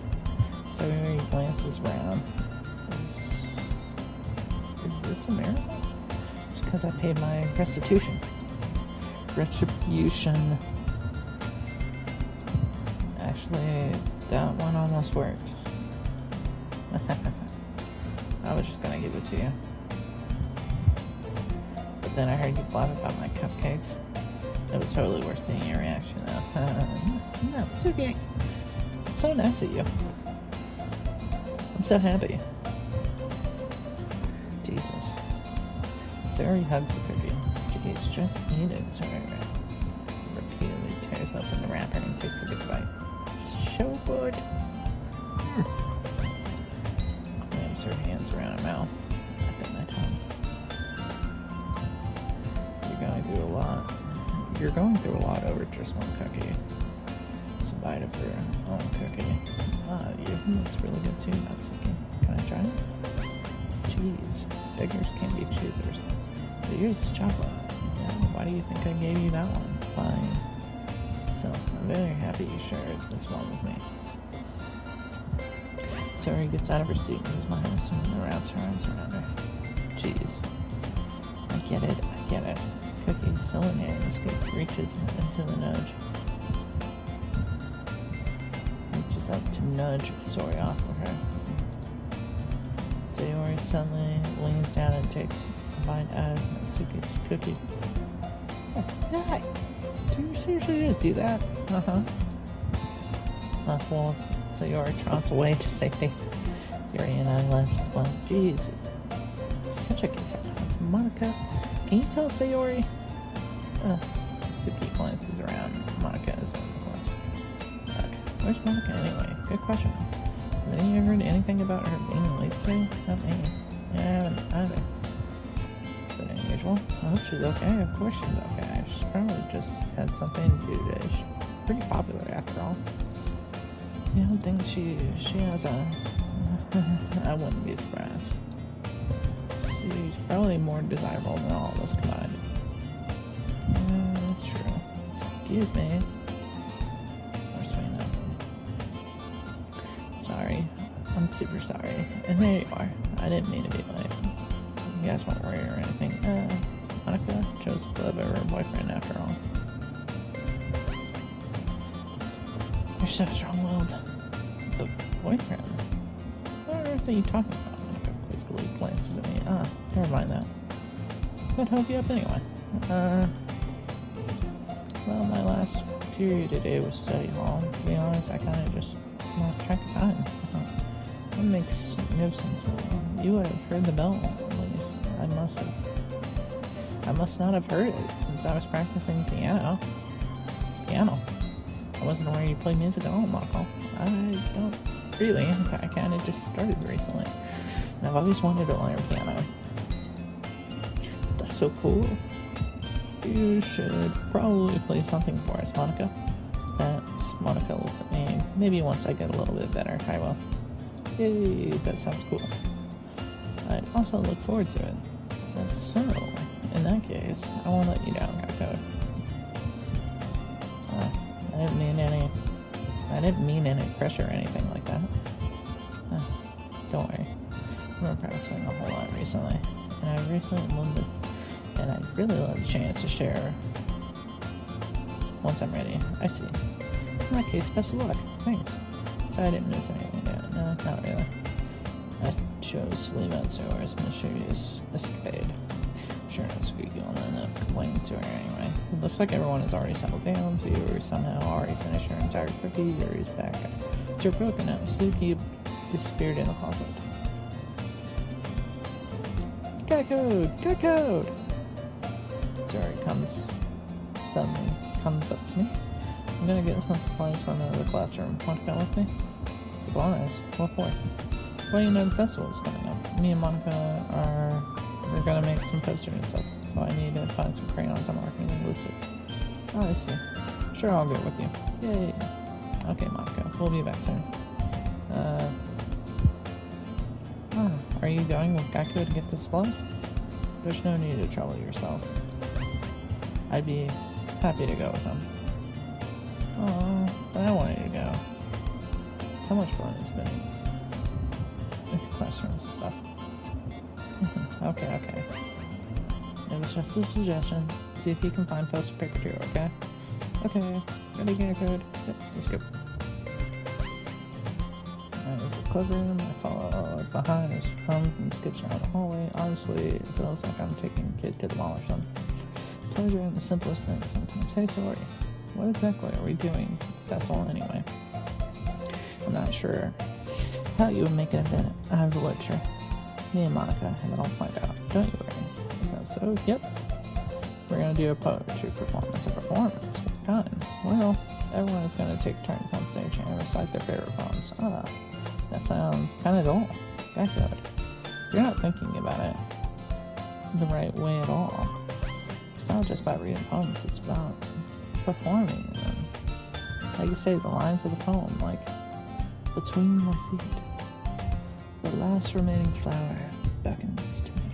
Sayori glances around. Is this a miracle? Just because I paid my restitution. Retribution. Actually, that one almost worked. I was just gonna give it to you. But then I heard you blab about my cupcakes. It was totally worth seeing your reaction, though. Natsuki! It's so nice of you. I'm so happy. Jesus. Sayori hugs the cookie. Jeez, just eat it, Sayori. Repeatedly tears open the wrapper and takes a big bite. So good. Clams her hands around her mouth. I bit my tongue. You're going through a lot over just one cookie. It's a bite of her own cookie. Your looks really good too, Natsuki. Can I try it? Cheese. Beggars can't be choosers. But yours is chocolate. Yeah, why do you think I gave you that one? Fine. So, I'm very happy you shared this one with me. Sayori gets out of her seat and smiles and wraps her arms around her. Jeez. I get it. Cookie's still in here and the scoop reaches into the nudge. Reaches up to nudge Sayori off of her. Sayori suddenly leans down and takes a bite out of Natsuki's cookie. Hey! Do you seriously do that? Uh-huh. Well, Sayori trots away to safety. Yuri and I laugh. Well, jeez. Such a concern. It's Monica. Can you tell Sayori? Suki glances around. Monica is in the question. Okay. Where's Monica anyway? Good question. Have any of you heard anything about her being late today? Not me. Yeah, I haven't either. It's been unusual. I hope she's okay. Of course she's okay. She's probably just had something to do today. She's pretty popular after all. You don't think she has a... I wouldn't be surprised. She's probably more desirable than all of us combined. That's true. Excuse me. Or sweet enough. Sorry. I'm super sorry. And there you are. I didn't mean to be late. You guys won't worry or anything. Monica chose to live over her boyfriend after all. You're so strong-willed. The boyfriend? What on earth are you talking about? Monica quizzically glances at me. Never mind that. What held you up anyway? Well, my last period today was study hall. To be honest, I kind of just lost track of time. That makes no sense at all. You would have heard the bell, at least. I must not have heard it, since I was practicing piano. I wasn't aware you played music at all, Monaco. I don't really. I kind of just started recently. And I've always wanted to learn piano. That's so cool. You should probably play something for us, Monica. Monica looks at me. Maybe once I get a little bit better, I will. Yay, that sounds cool. I'd also look forward to it. So, in that case, I won't let you down, Gakko. I didn't mean any pressure or anything like that. Don't worry. We're practicing a whole lot recently, and I'd really love the chance to share once I'm ready. I see. In that case, best of luck. Thanks. Sorry I didn't miss anything yet. No, not really. I chose to leave out Sayori's mysterious escapade. I'm sure Natsuki will end up explain to her anyway. It looks like everyone has already settled down, so you somehow already finished your entire cookie. Yuri's back to your broken out suit. He disappeared in the closet. Got code! Got code! Yuri suddenly comes up to me. I'm gonna get some supplies from the classroom. Want to come with me? Supplies? What for? Well, you know the festival's coming up. Me and Monica we're gonna make some posters and stuff, so I need to find some crayons and marking linguistics. Oh, I see. Sure, I'll go with you. Yay. Okay, Monica, we'll be back soon. Are you going with Geico to get the supplies? There's no need to trouble yourself. I'd be happy to go with them. Oh, but I wanted to go. So much fun it's been. With classrooms and stuff. Okay. It was just a suggestion. See if you can find poster paper too, okay? Okay, ready, get code. Yep, let's go. There's a clubroom. I follow behind. There's crumbs and skips around the hallway. Honestly, it feels like I'm taking a kid to demolish them. Pleasure in the simplest things sometimes. Hey, sorry. What exactly are we doing at the festival anyway? I'm not sure how you would make it a bit out of the lecture. Me and Monica have it all planned out. Don't you worry. Is that so? Yep. We're gonna do a poetry performance. A performance? What kind? Well, everyone is gonna take turns on stage and recite their favorite poems. That sounds kinda dull. That good. You're not thinking about it the right way at all. It's not just about reading poems, it's about performing them. Like you say, the lines of the poem, like, between my feet, the last remaining flower beckons to me.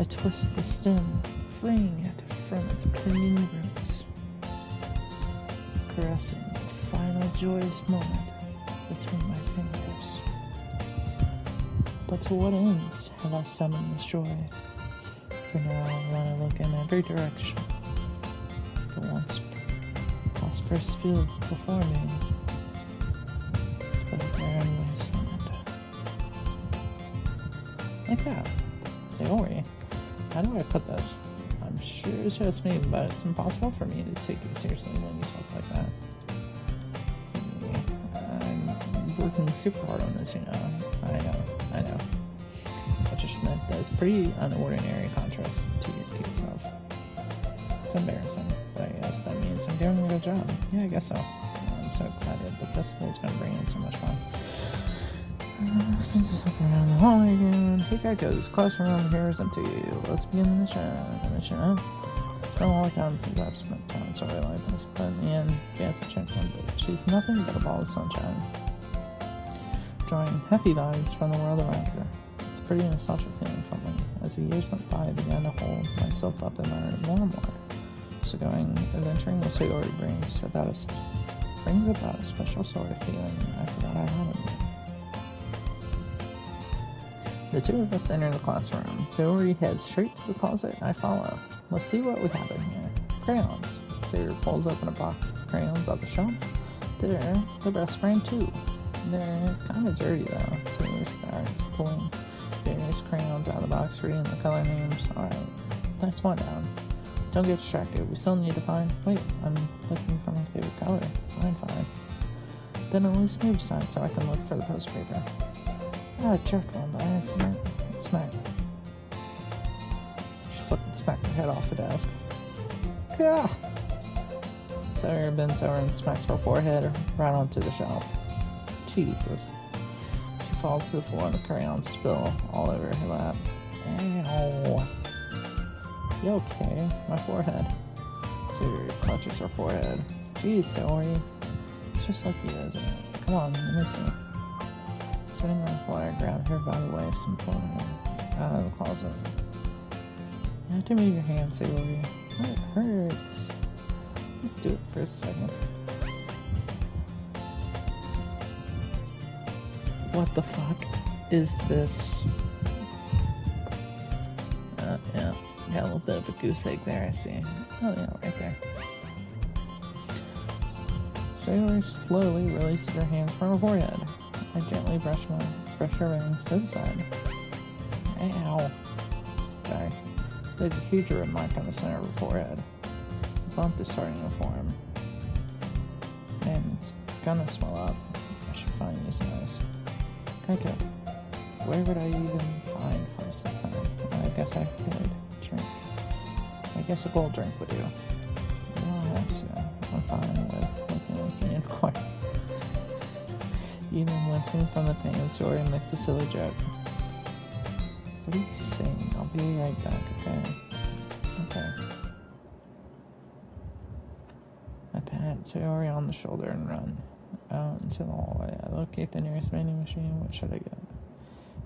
I twist the stem, freeing it from its clinging roots, caressing the final joyous moment between my fingers. But to what ends have I summoned this joy? For now, when I look in every direction, the once prosperous field performing is but a barren wasteland. Like that. Sayori, how do I put this? I'm sure it's just me, but it's impossible for me to take it seriously when you talk like that. I'm working super hard on this, you know. I know. I just meant that it's pretty unordinary contrast to yourself. It's embarrassing, but I guess that means I'm doing a good job. Yeah, I guess so. I'm so excited. The festival's gonna bring in so much fun. Let's just look around the hallway again. Hey, Geico's classroom here is empty. Let's begin the mission. It's been a long time since I've spent time so like this, but in the end, yes, a chance one day. She's nothing but a ball of sunshine, drawing happy vibes from the world around her. It's a pretty nostalgic feeling for me. As the years went by, I began to hold myself up and learn more and more. So going adventuring with Sayori brings about a special sort of feeling I forgot I had in me. The two of us enter the classroom. Sayori heads straight to the closet. I follow. Let's see what we have in here. Crayons. Sayori pulls open a box of crayons off the shelf. They're the best friend too. They're kind of dirty though. Sayori starts pulling various crayons out of the box, reading the color names. Alright, that's one down. Don't get distracted. We still need to find... Wait, I'm looking for my favorite color. Fine. Then at least move aside so I can look for the post paper. I checked one by accident. Smack. She fucking smacked her head off the desk. Gah! Sarah bends over and smacks her forehead right onto the shelf. Jesus. She falls to the floor and the crayons spill all over her lap. Ow. You okay? My forehead. Sarah clutches her forehead. Jeez, Sayori. It's just like you, isn't it? Come on, let me see. Sitting on the floor, I grabbed her by the waist and pulled her out of the closet. You have to move your hand, Sayori. It hurts. Let's do it for a second. What the fuck is this? Yeah. Got a little bit of a goose egg there, I see. Oh yeah, right there. Sayori slowly releases her hands from her forehead. I gently brush her rings to the side. Ow. Sorry. There's a huge red mark on the center of her forehead. The bump is starting to form. And it's gonna swell up. I should find these eyes. Kaiko, where would I even find first this time? I guess I could drink. I guess a bowl drink would do. You don't have to. I'm fine with looking like a unicorn. Even wincing from the pain, Sori makes a silly joke. What are you saying? I'll be right back, okay? Okay. I pat Sayori on the shoulder and run out into the hallway. I locate the nearest vending machine. What should I get?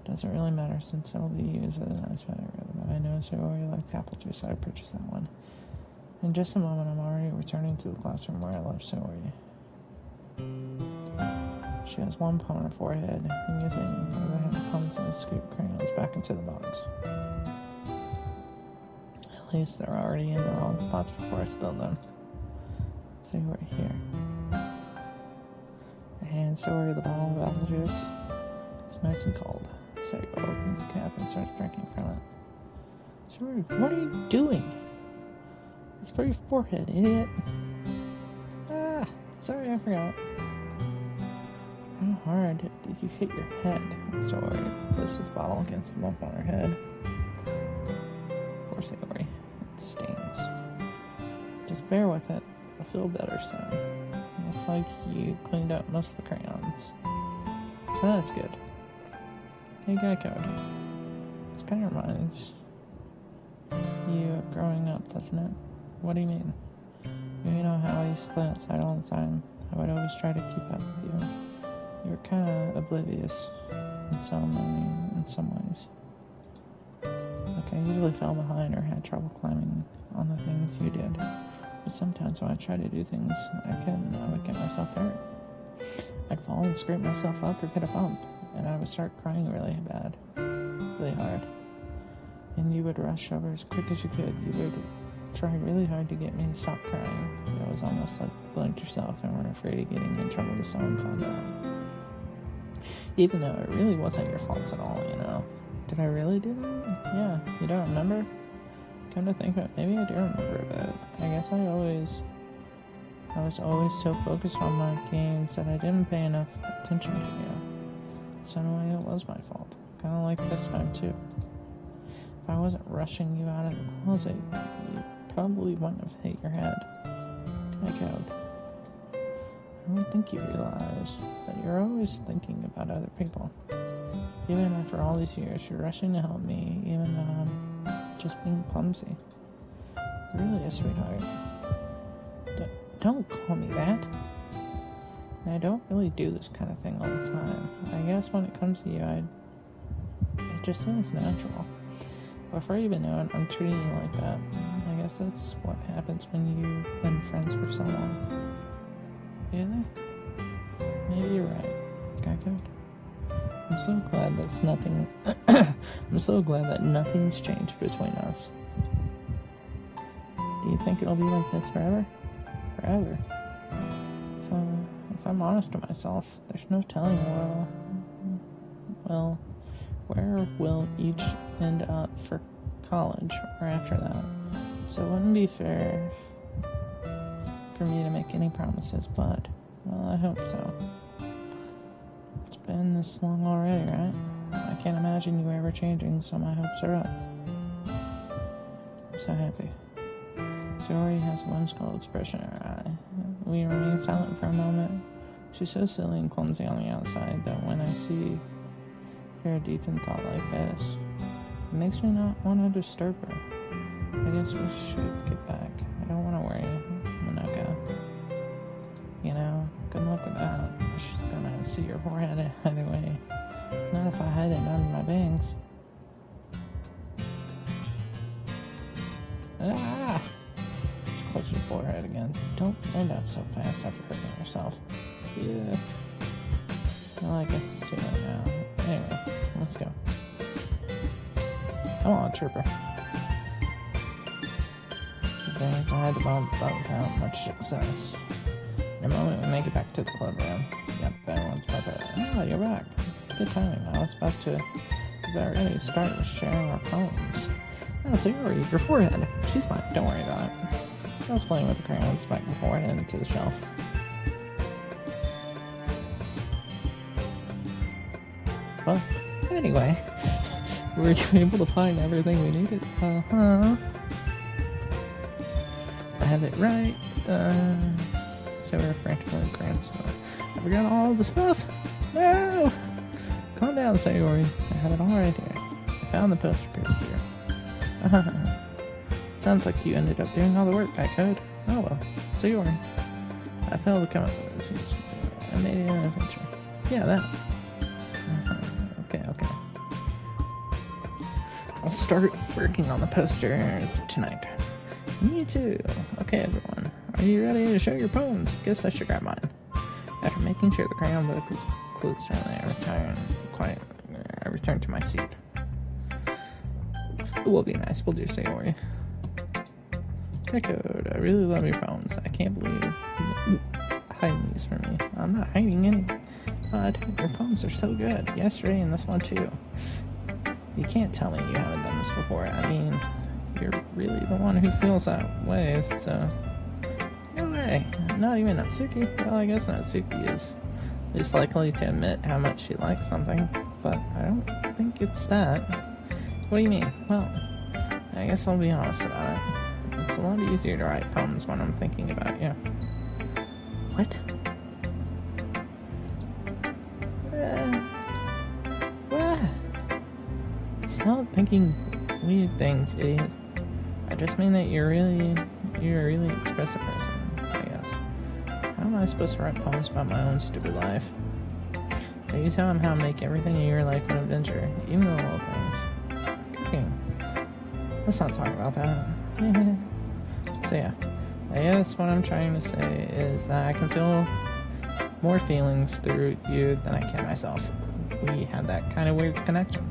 Doesn't really matter since I'll be using a nice vending. I know Sayori liked apple juice, so I purchased that one. In just a moment, I'm already returning to the classroom where I left Sayori. She has one palm on her forehead and using her other hand pumps and scoop crayons back into the box. At least they're already in the wrong spots before I spilled them. So we're here. I hand Sayori the bottle of apple juice. It's nice and cold. Sayori opens the cap and starts drinking from it. Sayori, what are you doing? It's for your forehead, idiot. Ah, sorry, I forgot. How hard did you hit your head? Sayori places the bottle against the bump on her head. Poor Sayori. It stings. Just bear with it. I'll feel better soon. Looks like you cleaned up most of the crayons. So that's good. Hey, Geico. This kind of reminds you of growing up, doesn't it? What do you mean? You know how I used to play outside all the time? I would always try to keep up with you. You were kind of oblivious in some ways. Like, I usually fell behind or had trouble climbing on the things you did. But sometimes when I tried to do things I couldn't, I would get myself hurt. I'd fall and scrape myself up or get a bump, and I would start crying really bad. Really hard. And you would rush over as quick as you could. You would try really hard to get me to stop crying. It was almost like you blamed yourself and were afraid of getting in trouble with someone found out. Even though it really wasn't your fault at all, you know. Did I really do that? Yeah, you don't remember? Come to think of it, maybe I do remember a bit. I guess I was always so focused on my games that I didn't pay enough attention to you. So in a way, it was my fault. Kind of like this time, too. If I wasn't rushing you out of the closet, you probably wouldn't have hit your head. Like out. I don't think you realize that you're always thinking about other people. Even after all these years, you're rushing to help me, even though I'm just being clumsy. You're really a sweetheart. Don't call me that. I don't really do this kind of thing all the time. I guess when it comes to you, it just feels natural. Before you even know it, I'm treating you like that. I guess that's what happens when you've been friends for so long. Really? Maybe you're right. Geico? I'm so glad that's nothing. I'm so glad that nothing's changed between us. Do you think it'll be like this forever? Forever. If I'm honest to myself, there's no telling where we'll each end up for college or after that. So it wouldn't be fair for me to make any promises, but, well, I hope so. It's been this long already, right? I can't imagine you ever changing, so my hopes are up. I'm so happy. Sayori has a whimsical expression in her eye. We remain silent for a moment. She's so silly and clumsy on the outside that when I see her deep in thought like this, it makes me not want to disturb her. I guess we should get back. I don't want to worry Monaco. You know, good luck with that. She's gonna see your forehead anyway. Not if I hide it under my bangs. Ah! She closes your forehead again. Don't stand up so fast after hurting yourself. Yeah. Well, I guess it's too late now. Anyway, let's go. Come on, Trooper. Dance, I had to bump without much success. In a moment, we make it back to the club room. Yep, everyone's about to. Oh, you're back. Good timing. I was about ready to start with sharing our poems. Oh, Sayori, your forehead. She's fine. Don't worry about it. I was playing with the crayons back before I headed to the shelf. Well, anyway, were you able to find everything we needed? Uh-huh. I have it right. So we're frantically crayons. I forgot all the stuff. No! Calm down, Sayori. I have it all right here. I found the poster page here. Sounds like you ended up doing all the work, I code. Oh well. Sayori. I failed to come up with this. I made it an adventure. Yeah, that. Okay. I'll start working on the posters tonight. Me too. Okay, everyone. Are you ready to show your poems? Guess I should grab mine. After making sure the crayon book was closed down, I returned to my seat. It will be nice. We'll do Sayori. Echoed. I really love your poems. I can't believe you hiding these from me. I'm not hiding any. But your poems are so good. Yesterday and this one too. You can't tell me you haven't done this before. I mean, you're really the one who feels that way, so... No way. Not even Natsuki. Well, I guess Natsuki is least likely to admit how much she likes something, but I don't think it's that. What do you mean? Well, I guess I'll be honest about it. It's a lot easier to write poems when I'm thinking about you. What? What? Stop thinking weird things, idiot. I just mean that you're a really expressive person, I guess. How am I supposed to write poems about my own stupid life? Are you telling how to make everything in your life an adventure, even the little things? Cooking. Let's not talk about that. So yeah, I guess what I'm trying to say is that I can feel more feelings through you than I can myself. We had that kind of weird connection.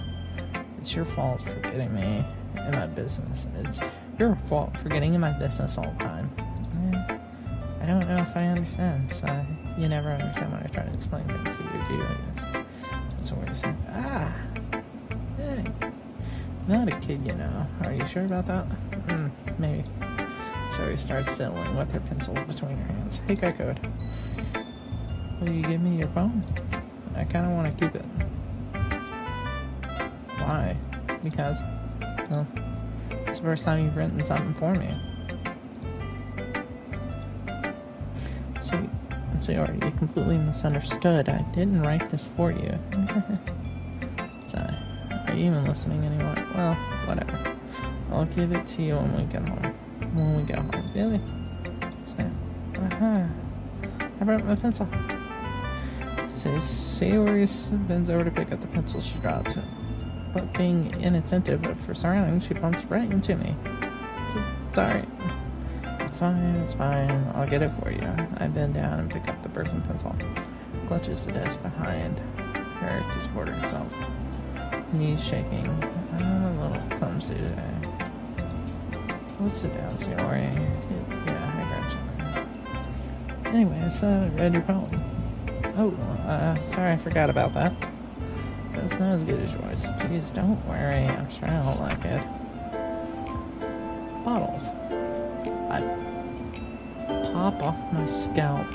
It's your fault for getting me in my business. It's your fault for getting in my business all the time. I don't know if I understand, so you never understand when I try to explain things to you, do you? That's what we're saying. Hey. Not a kid, you know. Are you sure about that? Maybe. So he starts fiddling with her pencil between her hands. Hey, Code. Will you give me your phone? I kind of want to keep it. Why? Because, well, it's the first time you've written something for me. Sweet. Sayori, you completely misunderstood. I didn't write this for you. Sigh. Are you even listening anymore? Well, whatever. I'll give it to you when we get home. When we go home. Really? Snap. I brought my pencil. Sayori bends over to pick up the pencil she dropped. But being inattentive of her surroundings, she bumps right into me. It's alright. It's fine. I'll get it for you. I bend down and pick up the broken pencil. Clutches the desk behind her to support herself. Knees shaking. I'm a little clumsy today. Let's sit down, Sayori. Yeah, I got you. Anyways, read your poem. Oh, sorry, I forgot about that. It's not as good as yours. Jeez, don't worry. I'm sure I'll like it. Bottles. I pop off my scalp.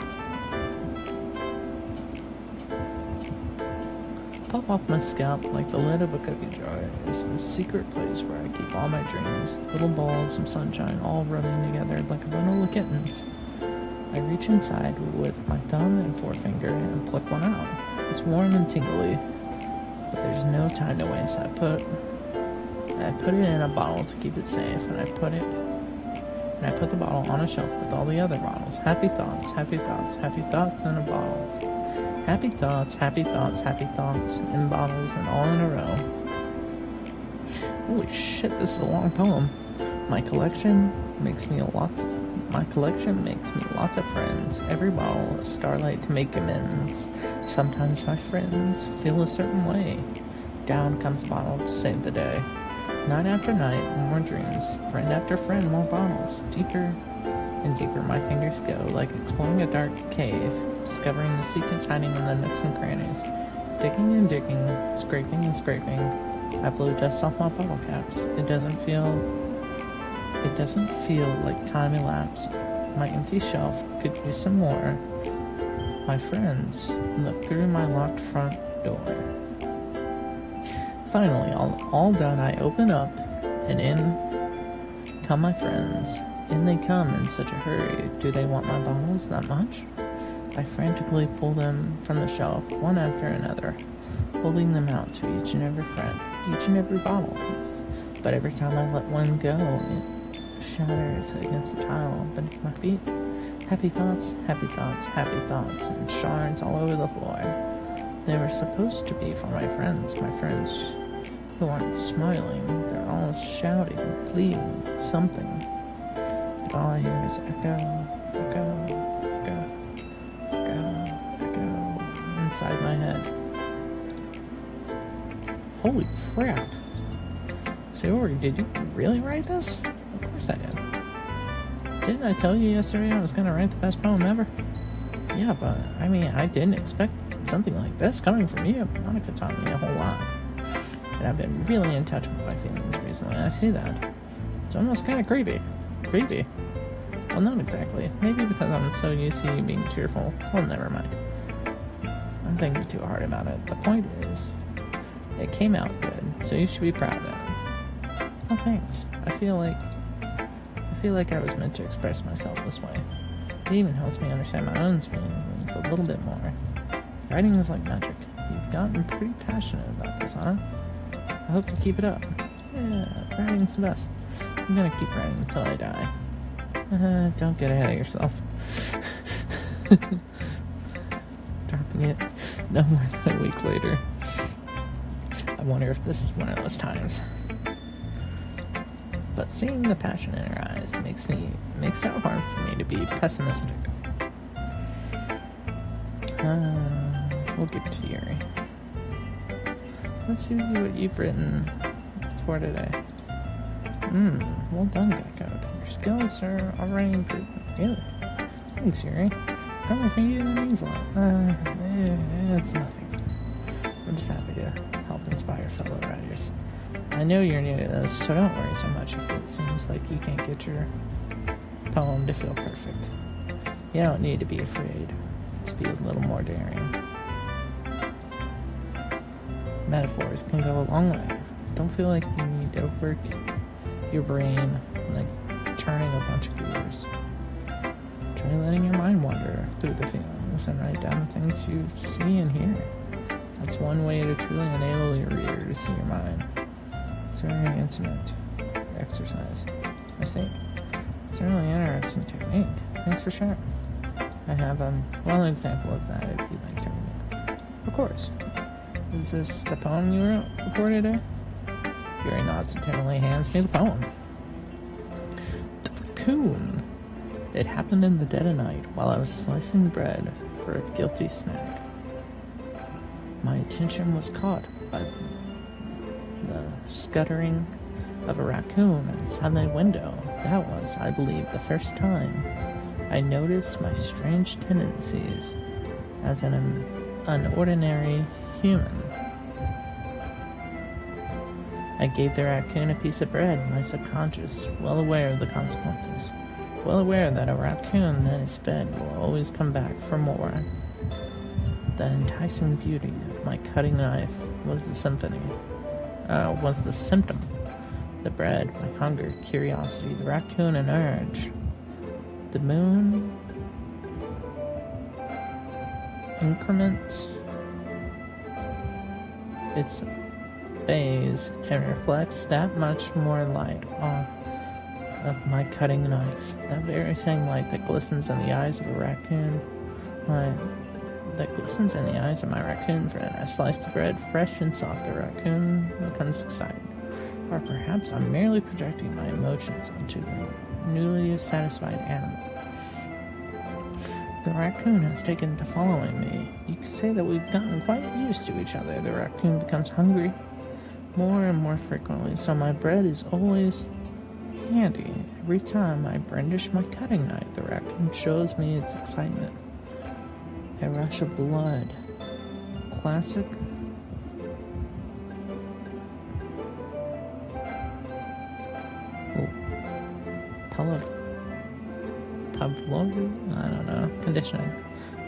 Pop off my scalp like the lid of a cookie jar. It's the secret place where I keep all my dreams. Little balls of sunshine all rubbing together like a bundle of kittens. I reach inside with my thumb and forefinger and pluck one out. It's warm and tingly, but there's no time to waste. I put it in a bottle to keep it safe, and I put the bottle on a shelf with all the other bottles. Happy thoughts, happy thoughts, happy thoughts in a bottle. Happy thoughts, happy thoughts, happy thoughts in bottles and all in a row. Holy shit, this is a long poem. My collection makes me lots of friends. Every bottle a starlight to make amends. Sometimes my friends feel a certain way. Down comes a bottle to save the day. Night after night, more dreams. Friend after friend, more bottles. Deeper and deeper my fingers go, like exploring a dark cave, discovering the secrets hiding in the nooks and crannies. Digging and digging, scraping and scraping. I blew dust off my bottle caps. It doesn't feel like time elapsed. My empty shelf could use some more. My friends looked through my locked front door. Finally, all done, I open up, and in come my friends. In they come in such a hurry. Do they want my bottles that much? I frantically pull them from the shelf, one after another, holding them out to each and every friend, each and every bottle. But every time I let one go, it shatters against the tile beneath my feet. Happy thoughts, happy thoughts, happy thoughts, and shards all over the floor. They were supposed to be for my friends who aren't smiling. They're all shouting, pleading, something. But all I hear is echo, echo, echo, echo, echo inside my head. Holy crap. Sayori, did you really write this? Of course I did. Didn't I tell you yesterday I was going to write the best poem ever? Yeah, but, I mean, I didn't expect something like this coming from you. Monica taught me a whole lot. And I've been really in touch with my feelings recently. I see that. It's almost kind of creepy. Creepy? Well, not exactly. Maybe because I'm so used to you being cheerful. Well, never mind. I'm thinking too hard about it. The point is, it came out good, so you should be proud of it. Oh, thanks. I feel like I was meant to express myself this way. It even helps me understand my own feelings a little bit more. Writing is like magic. You've gotten pretty passionate about this, huh? I hope you keep it up. Yeah, writing's the best. I'm gonna keep writing until I die. Don't get ahead of yourself. Dropping it no more than a week later. I wonder if this is one of those times. But seeing the passion in her eyes makes it hard for me to be pessimistic. We'll get to Yuri. Let's see what you've written for today. Well done, Gecko. Your skills are already improving. Really? Thanks, Yuri. Got my finger in the knees a lot. It's nothing. I'm just happy to help inspire fellow writers. I know you're new to this, so don't worry so much if it seems like you can't get your poem to feel perfect. You don't need to be afraid to be a little more daring. Metaphors can go a long way. Don't feel like you need to work your brain like turning a bunch of gears. Try letting your mind wander through the feelings and write down the things you see and hear. That's one way to truly enable your reader to see your mind. It's a very intimate exercise. I see. It's a really interesting technique. Thanks for sharing. I have an example of that if you'd like to read it. Of course. Is this the poem you wrote for today? Yuri nods and tenderly hands me the poem. The raccoon. It happened in the dead of night while I was slicing bread for a guilty snack. My attention was caught by the scuttering of a raccoon inside my window. That was, I believe, the first time I noticed my strange tendencies as an ordinary human. I gave the raccoon a piece of bread, my subconscious, well aware of the consequences, well aware that a raccoon that is fed will always come back for more. The enticing beauty of my cutting knife was the symptom. The bread, my hunger, curiosity, the raccoon, an urge. The moon increments its phase and reflects that much more light off of my cutting knife. That very same light that glistens in the eyes of a raccoon. That glistens in the eyes of my raccoon friend. I slice the bread fresh and soft. The raccoon becomes excited. Or perhaps I'm merely projecting my emotions onto the newly satisfied animal. The raccoon has taken to following me. You could say that we've gotten quite used to each other. The raccoon becomes hungry more and more frequently, so my bread is always handy. Every time I brandish my cutting knife, the raccoon shows me its excitement. A rush of blood. Classic Pavlovi? I don't know. Conditioning.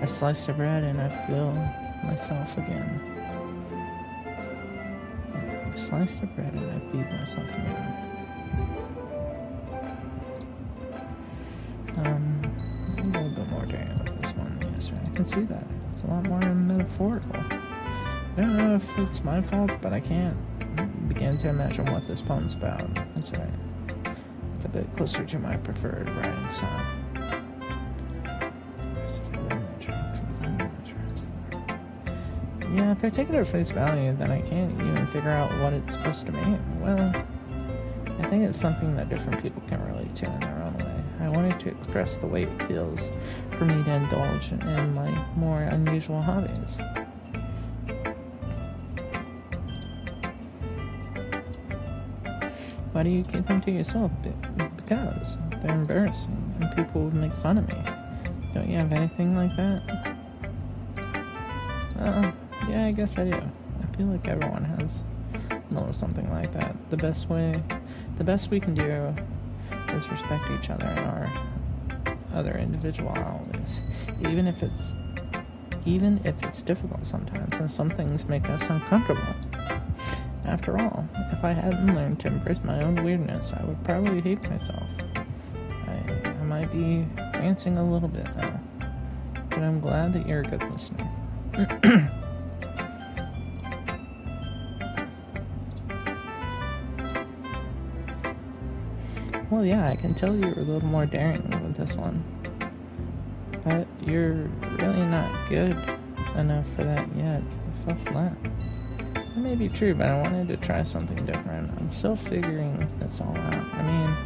I slice the bread and I feel myself again. I slice the bread and I feed myself again. A little bit more daring with this one. Yes, right. I can see that. It's a lot more metaphorical. I don't know if it's my fault, but I can't begin to imagine what this poem's about. That's right. It's a bit closer to my preferred writing style. Yeah, if I take it at face value, then I can't even figure out what it's supposed to mean. Well, I think it's something that different people can relate to in their own way. I wanted to express the way it feels for me to indulge in my more unusual hobbies. Why do you keep them to yourself? Because they're embarrassing and people would make fun of me. Don't you have anything like that? Yeah, I guess I do. I feel like everyone has a little something like that. The best we can do is respect each other and our other individualities, even if it's difficult sometimes, and some things make us uncomfortable. After all, if I hadn't learned to embrace my own weirdness, I would probably hate myself. I might be ranting a little bit now, but I'm glad that you're a good listener. Well, yeah, I can tell you're a little more daring with this one, but you're really not good enough for that yet. Fuck that. That may be true, but I wanted to try something different. I'm still figuring this all out. I mean,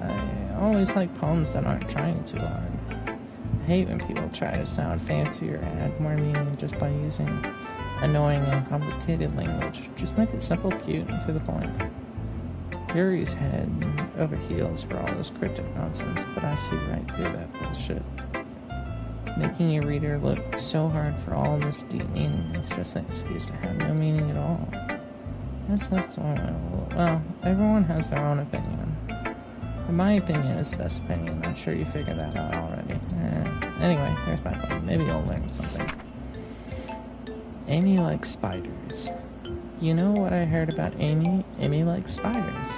I always like poems that aren't trying too hard. I hate when people try to sound fancy or add more meaning just by using annoying and complicated language. Just make it simple, cute, and to the point. Yuri's head over heels for all this cryptic nonsense, but I see right through that bullshit. Making your reader look so hard for all this deep meaning is just an excuse to have no meaning at all. Well, everyone has their own opinion. But my opinion is the best opinion. I'm sure you figured that out already. Anyway, here's my point. Maybe you'll learn something. Amy likes spiders. You know what I heard about Amy? Amy likes spiders.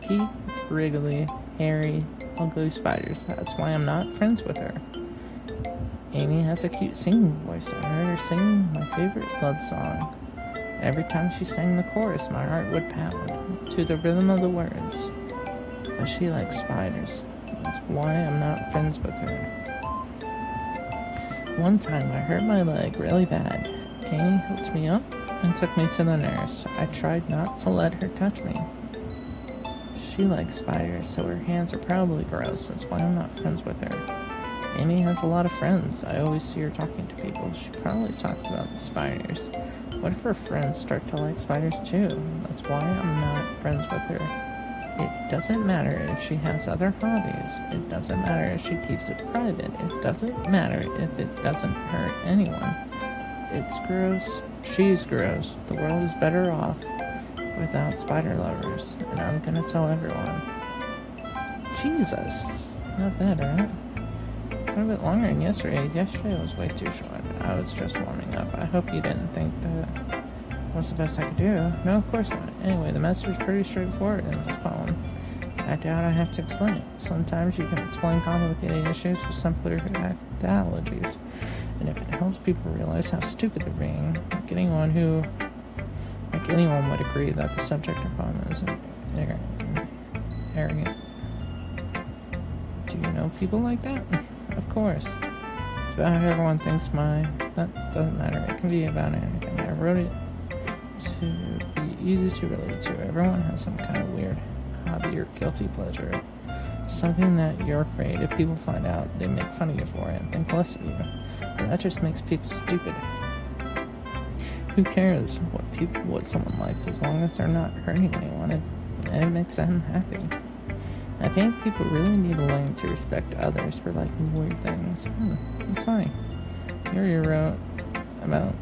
Icky, wriggly, hairy, ugly spiders. That's why I'm not friends with her. Amy has a cute singing voice. I heard her sing my favorite love song. Every time she sang the chorus, my heart would pound to the rhythm of the words. But she likes spiders. That's why I'm not friends with her. One time I hurt my leg really bad. Amy hooked me up and took me to the nurse. I tried not to let her touch me. She likes spiders, so her hands are probably gross. That's why I'm not friends with her. Amy has a lot of friends. I always see her talking to people. She probably talks about the spiders. What if her friends start to like spiders too? That's why I'm not friends with her. It doesn't matter if she has other hobbies. It doesn't matter if she keeps it private. It doesn't matter if it doesn't hurt anyone. It's gross. She's gross. The world is better off without spider lovers. And I'm gonna tell everyone. Jesus. Not bad, right? A bit longer than yesterday. Yesterday was way too short. I was just warming up. I hope you didn't think that was the best I could do. No, of course not. Anyway, the message is pretty straightforward in this poem. I doubt I have to explain it. Sometimes you can explain complicated issues with simpler analogies. And if it helps people realize how stupid they're being, anyone would agree that the subject of the poem is arrogant. Do you know people like that? Of course. It's about how everyone thinks that doesn't matter. It can be about anything. I wrote it to be easy to relate to. Everyone has some kind of weird hobby or guilty pleasure. Something that you're afraid if people find out, they make fun of you for it and think less of you. And that just makes people stupid. Who cares what someone likes as long as they're not hurting anyone and it makes them happy. I think people really need to learn to respect others for liking weird things. It's funny. Yuri wrote about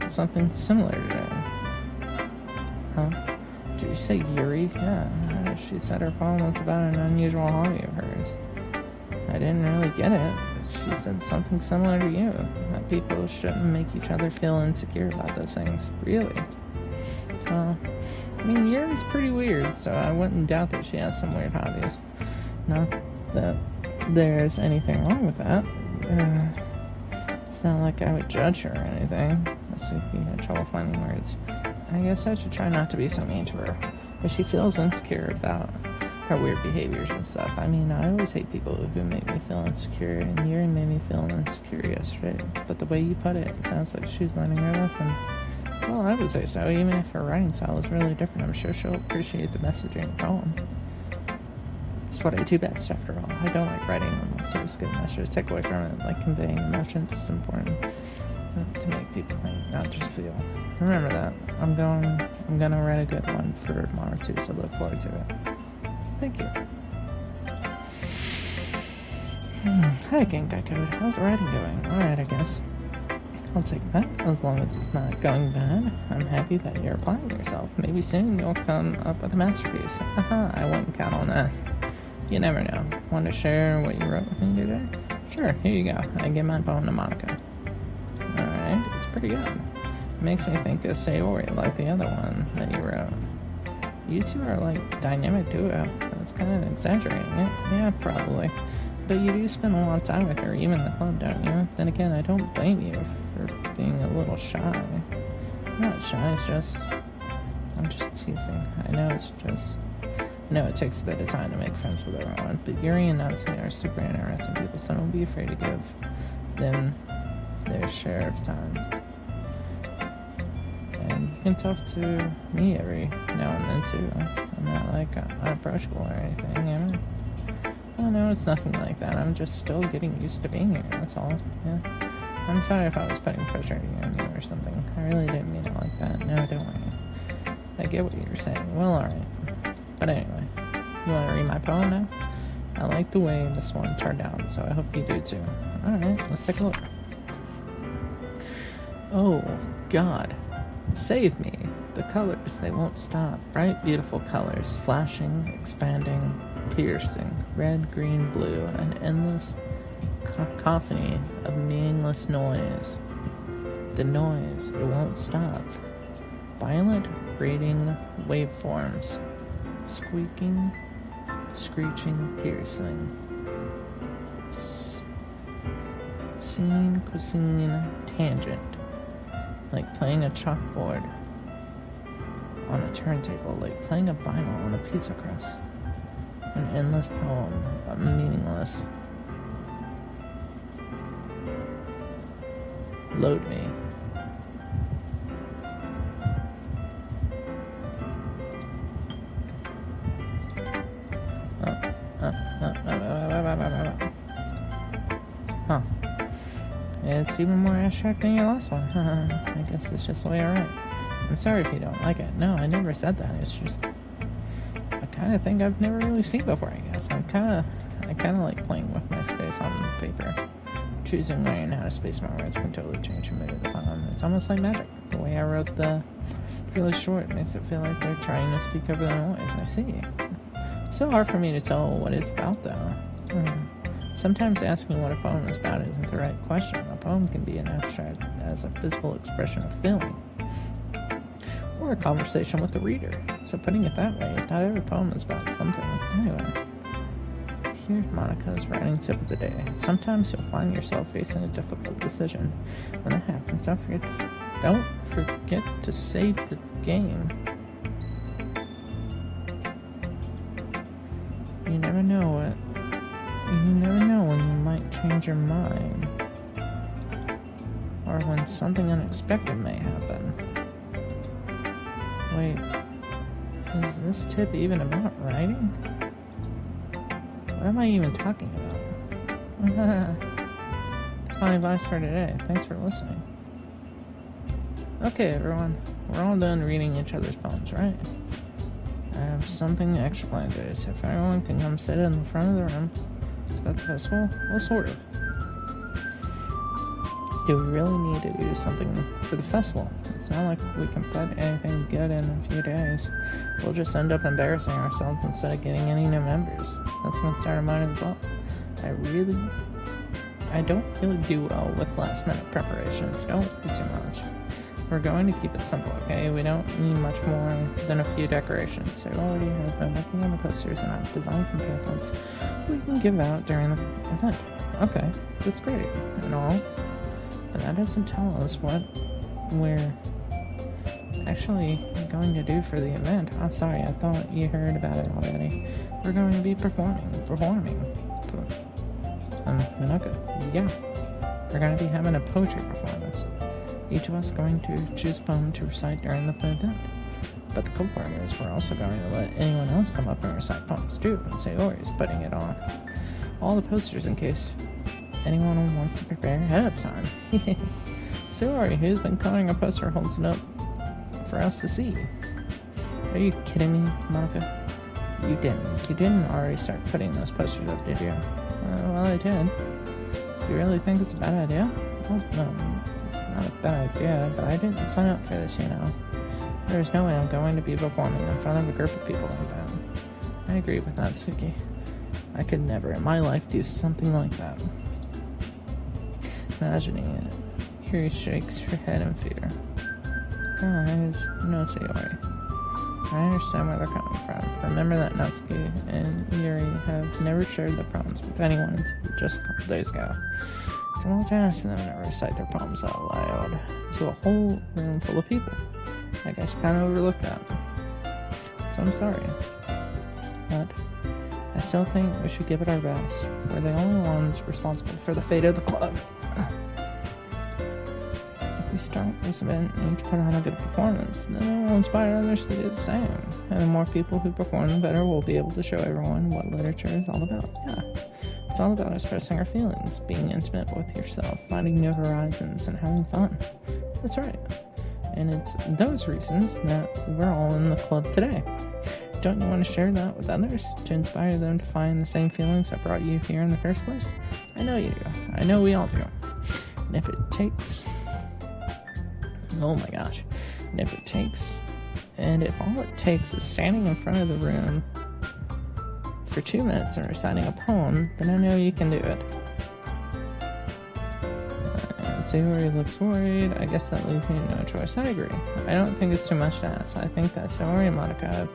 something similar today. Huh? Do Did you say Yuri? Yeah, she said her poem was about an unusual hobby of hers. I didn't really get it, but she said something similar to you, that people shouldn't make each other feel insecure about those things. Really? I mean, Yuri's pretty weird, so I wouldn't doubt that she has some weird hobbies. Not that there's anything wrong with that. It's not like I would judge her or anything. Let's see if you had trouble finding words. I guess I should try not to be so mean to her. If she feels insecure about her weird behaviors and stuff. I mean, I always hate people who make me feel insecure, and Yuri made me feel insecure yesterday. But the way you put it, it sounds like she's learning her lesson. Well, I would say so. Even if her writing style is really different, I'm sure she'll appreciate the message in the poem. It's what I do best, after all. I don't like writing unless there's a good message to take away from it. Like conveying emotions is important to make people think, not just feel. Remember that. I'm gonna write a good one for tomorrow too, so look forward to it. Thank you. Hi again, Geico. How's the writing going? Alright, I guess. I'll take that, as long as it's not going bad. I'm happy that you're applying yourself. Maybe soon you'll come up with a masterpiece. Haha, I wouldn't count on that. You never know. Want to share what you wrote with me today? Sure, here you go. I give my poem to Monica. Alright, it's pretty good. It makes me think of Sayori, like the other one that you wrote. You two are like dynamic duo. That's kind of exaggerating it. Yeah, probably. But you do spend a lot of time with her, even in the club, don't you? Then again, I don't blame you for being a little shy. I'm not shy, it's just... I'm just teasing. I know it takes a bit of time to make friends with everyone, but Yuri and Natsumi are super interesting people, so don't be afraid to give them their share of time. And you can talk to me every now and then, too. I'm not, like, unapproachable or anything, am I? Oh, no, it's nothing like that. I'm just still getting used to being here, that's all. Yeah. I'm sorry if I was putting pressure on you or something. I really didn't mean it like that. No, don't worry. I get what you're saying. Well, alright. But anyway, you want to read my poem now? I like the way this one turned out, so I hope you do too. Alright, let's take a look. Oh, God. Save me. The colors, they won't stop. Bright, beautiful colors, flashing, expanding, piercing. Red, green, blue, an endless cacophony of meaningless noise. The noise, it won't stop. Violent, grating waveforms. Squeaking, screeching, piercing. Scene, cuisine, tangent. Like playing a chalkboard on a turntable, like playing a Bible on a pizza crust. An endless poem, meaningless. Load me. Huh. It's even more abstract than your last one. I guess it's just the way I write. I'm sorry if you don't like it. No, I never said that. It's just a kind of thing I've never really seen before, I guess. I kind of like playing with my space on paper. Choosing when and how to space my words can totally change the mood of the poem. It's almost like magic. The way I wrote the really short makes it feel like they're trying to speak over the noise. I see. It's so hard for me to tell what it's about, though. Sometimes asking what a poem is about isn't the right question. A poem can be an abstract as a physical expression of feeling, or a conversation with the reader. So putting it that way, not every poem is about something. Anyway, here's Monica's writing tip of the day. Sometimes you'll find yourself facing a difficult decision. When that happens, don't forget to save the game. You never know when you might change your mind, or when something unexpected may happen. Wait, is this tip even about writing? What am I even talking about? That's my advice for today. Thanks for listening. Okay, everyone, we're all done reading each other's poems, right? I have something extra planned today, so if everyone can come sit in the front of the room, it's got the festival, well, sort of. Do we really need to do something for the festival? It's not like we can put anything good in a few days. We'll just end up embarrassing ourselves instead of getting any new members. That's what's our mind as well. I don't really do well with last minute preparations. Don't do too much. We're going to keep it simple, okay? We don't need much more than a few decorations. So I already have been working on the posters and I've designed some pamphlets we can give out during the event. Okay, that's great and all. But that doesn't tell us what we're actually going to do for the event. Oh, sorry, I thought you heard about it already. We're going to be performing. Manuka, yeah. We're going to be having a poetry performance. Each of us going to choose a poem to recite during the event. But the cool part is we're also going to let anyone else come up and recite poems too, and Sayori's putting it on all the posters in case anyone wants to prepare ahead of time. Sayori, who's been coloring a poster, holds it up for us to see. Are you kidding me, Monica? You didn't already start putting those posters up, did you? Well, I did. Do you really think it's a bad idea? Well, no, it's not a bad idea, but I didn't sign up for this, you know. There's no way I'm going to be performing in front of a group of people like that. I agree with that, Suki. I could never in my life do something like that. Imagining it, Yuri shakes her head in fear. Guys, no, Sayori. I understand where they're coming from. Remember that Natsuki and Yuri have never shared their problems with anyone until just a couple days ago. It's a lot to ask them to recite their problems out loud to a whole room full of people. I guess I kind of overlooked that. So I'm sorry. But I still think we should give it our best. We're the only ones responsible for the fate of the club. If we start this event and each put on a good performance, then it will inspire others to do the same. And the more people who perform, the better we'll be able to show everyone what literature is all about. Yeah. It's all about expressing our feelings, being intimate with yourself, finding new horizons, and having fun. That's right. And it's those reasons that we're all in the club today. Don't you want to share that with others to inspire them to find the same feelings that brought you here in the first place? I know you do. I know we all do. And if it takes... Oh my gosh. And if all it takes is standing in front of the room for 2 minutes and reciting a poem, then I know you can do it. Sayori looks worried. I guess that leaves me no choice. I agree. I don't think it's too much to ask. I think that Sayori and Monica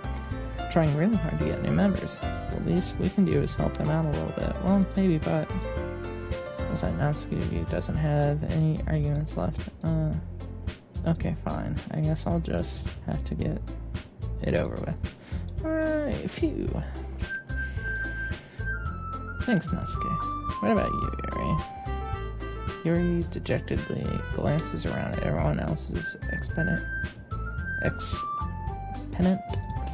are trying really hard to get new members. The least we can do is help them out a little bit. Well, maybe, but looks like Natsuki doesn't have any arguments left. Okay, fine. I guess I'll just have to get it over with. Alright, phew. Thanks, Natsuki. What about you, Yuri? Yuri dejectedly glances around at everyone else's expectant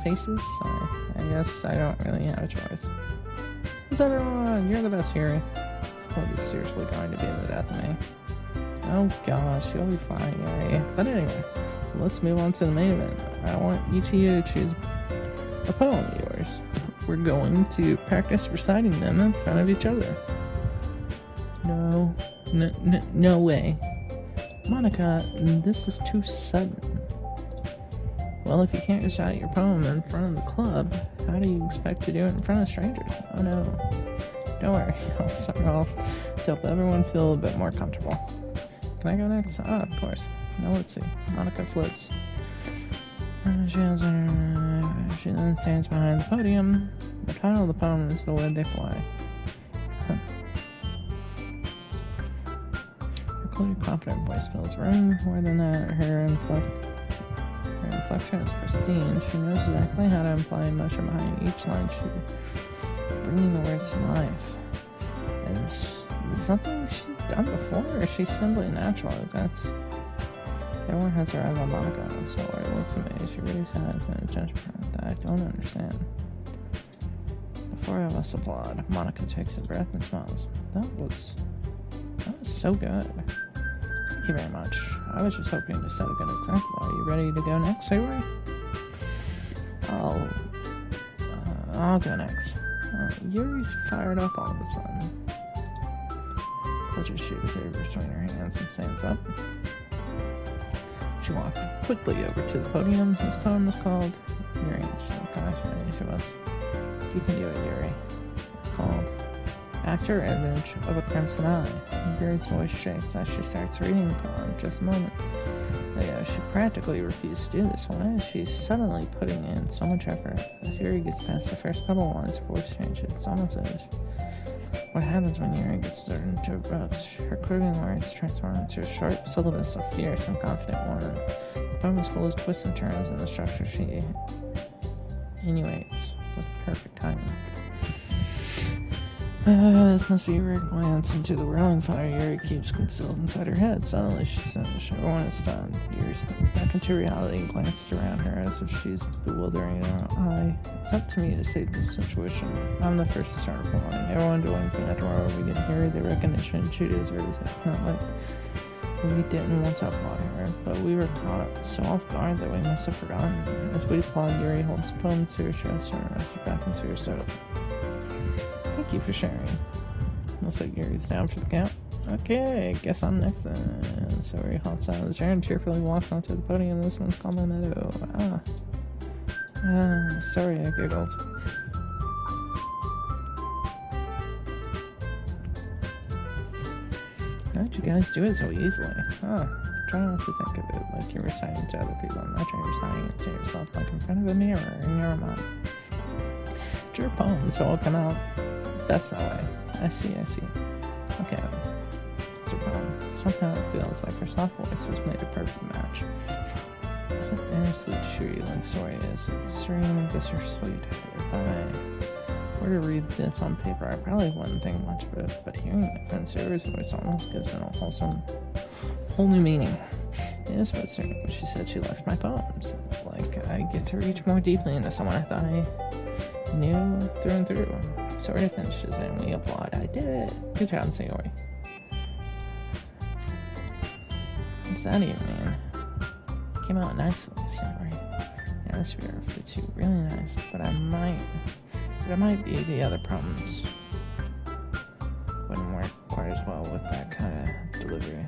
faces. Sorry, I guess I don't really have a choice. What's everyone? You're the best, Yuri. This club is seriously going to be the death of me. Oh gosh, you'll be fine, Yuri. But anyway, let's move on to the main event. I want each of you to choose a poem of yours. We're going to practice reciting them in front of each other. No way. Monica, this is too sudden. Well, if you can't recite your poem in front of the club, how do you expect to do it in front of strangers? Oh no. Don't worry, I'll start off to help everyone feel a bit more comfortable. Can I go next? Ah, of course. Now let's see. Monica floats. She then stands behind the podium. The title of the poem is The Way They Fly. Her clear, confident voice fills the room. More than that, her inflection is pristine. She knows exactly how to imply emotion behind each line. She's bringing the words to life. Is this something she's done before, or is she simply natural? Everyone has their eyes on Monica, so it looks amazed. She really has an attention that I don't understand. The four of us applaud. Monica takes a breath and smiles. That was so good. Thank you very much. I was just hoping to set a good example. Are you ready to go next, Sayori? I'll go next. Yuri's fired up all of a sudden. clutches sheet of paper between her hands and stands up. She walks quickly over to the podium. This poem is called Yuri. She was. You can do it, Yuri. It's called After Image of a Crimson Eye. Yuri's voice shakes as she starts reading the poem. Just a moment. She practically refused to do this. Why is she suddenly putting in so much effort? As Yuri gets past the first couple lines, her voice changes. It's almost as what happens when Yuri gets turned into a rush. Her quivering words transform into a sharp syllabus of fierce and confident warning. The poem is full of twists and turns in the structure she insinuates with perfect timing. This must be a rare glance into the whirling fire Yuri keeps concealed inside her head. Suddenly she's finished. Everyone is stunned. Yuri steps back into reality and glances around her as if she's bewildering in her eye. It's up to me to save this situation. I'm the first to start applauding. Everyone doing the door. We get Yuri the recognition she deserves. It's not like we didn't want to applaud her, but we were caught so off guard that we must have forgotten. As we applaud, Yuri holds the poem to her chest and rushes back into her setup. Thank you for sharing. Looks like Yuri's down for the count. Okay, guess I'm next then. So he hops out of the chair and cheerfully walks onto the podium. This one's called My Meadow. Sorry, I giggled. How'd you guys do it so easily? Try not to think of it like you're reciting to other people. Imagine you're reciting it to yourself like in front of a mirror in your mind. It's your poem, so it'll come out best that way. I see. Okay. It's her poem. Somehow it feels like her soft voice was made a perfect match. It's an earnestly cheery like story is. It's serene and bittersweet. If I were to read this on paper, I probably wouldn't think much of it, but hearing it from Sarah's voice almost gives it a whole new meaning. Yes, but certainly when she said she likes my poems, it's like I get to reach more deeply into someone I thought I knew through and through. Sort finishes and we applaud. I did it. Good job, Sayori. What's that even mean? Came out nicely, Sayori. The atmosphere fits you really nice, but there might be the other problems. Wouldn't work quite as well with that kind of delivery.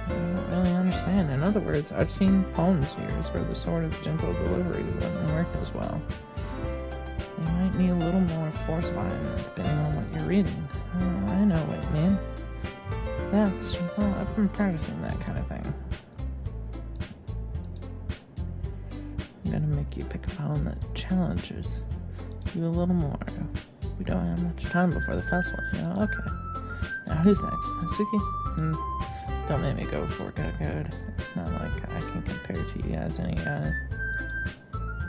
I don't really understand. In other words, I've seen poems yours where the sort of gentle delivery wouldn't work as well. You might need a little more force behind it, depending on what you're reading. I know what you mean. I've been practicing that kind of thing. I'm gonna make you pick a poem that challenges you a little more. We don't have much time before the festival, you know? Okay. Now who's next? Natsuki? Don't make me go before Good. It's not like I can compare to you as any guy.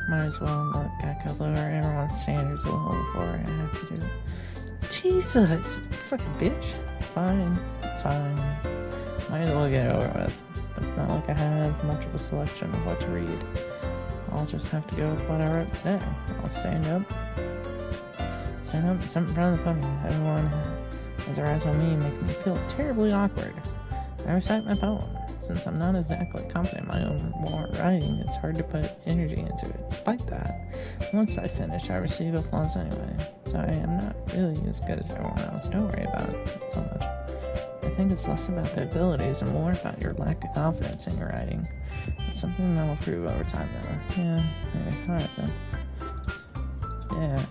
Might as well let Gecko lower everyone's standards a little before I have to do it. Jesus! Fucking bitch. It's fine. Might as well get it over with. It's not like I have much of a selection of what to read. I'll just have to go with what I wrote today. I'll stand up, and sit in front of the podium. Everyone has their eyes on me, making me feel terribly awkward. I recite my poem. Since I'm not exactly confident in my own writing, it's hard to put energy into it. Despite that, once I finish, I receive applause anyway. So I am not really as good as everyone else. Don't worry about it so much. I think it's less about the abilities and more about your lack of confidence in your writing. It's something that'll prove over time, though. Yeah, alright then. Yeah.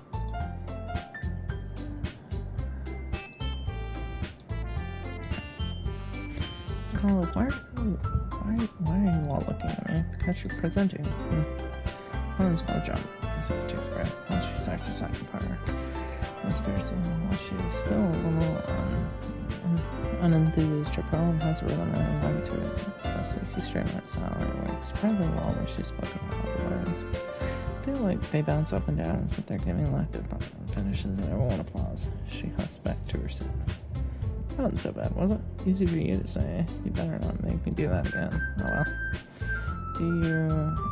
It's called, why are you all looking at me? Because you're presenting. One's gonna jump. So she takes a breath. Once she starts her second part, the spirits while she is still a little unenthused, her poem has a rhythm and a vibe to it. So Suki straighteners out her legs, probably while she's spoken about the words. I feel like they bounce up and down as if they're giving lack of finishes and everyone applauds. She husks back to her seat. Wasn't so bad, was it? Easy for you to say. You better not make me do that again. Oh well. Do you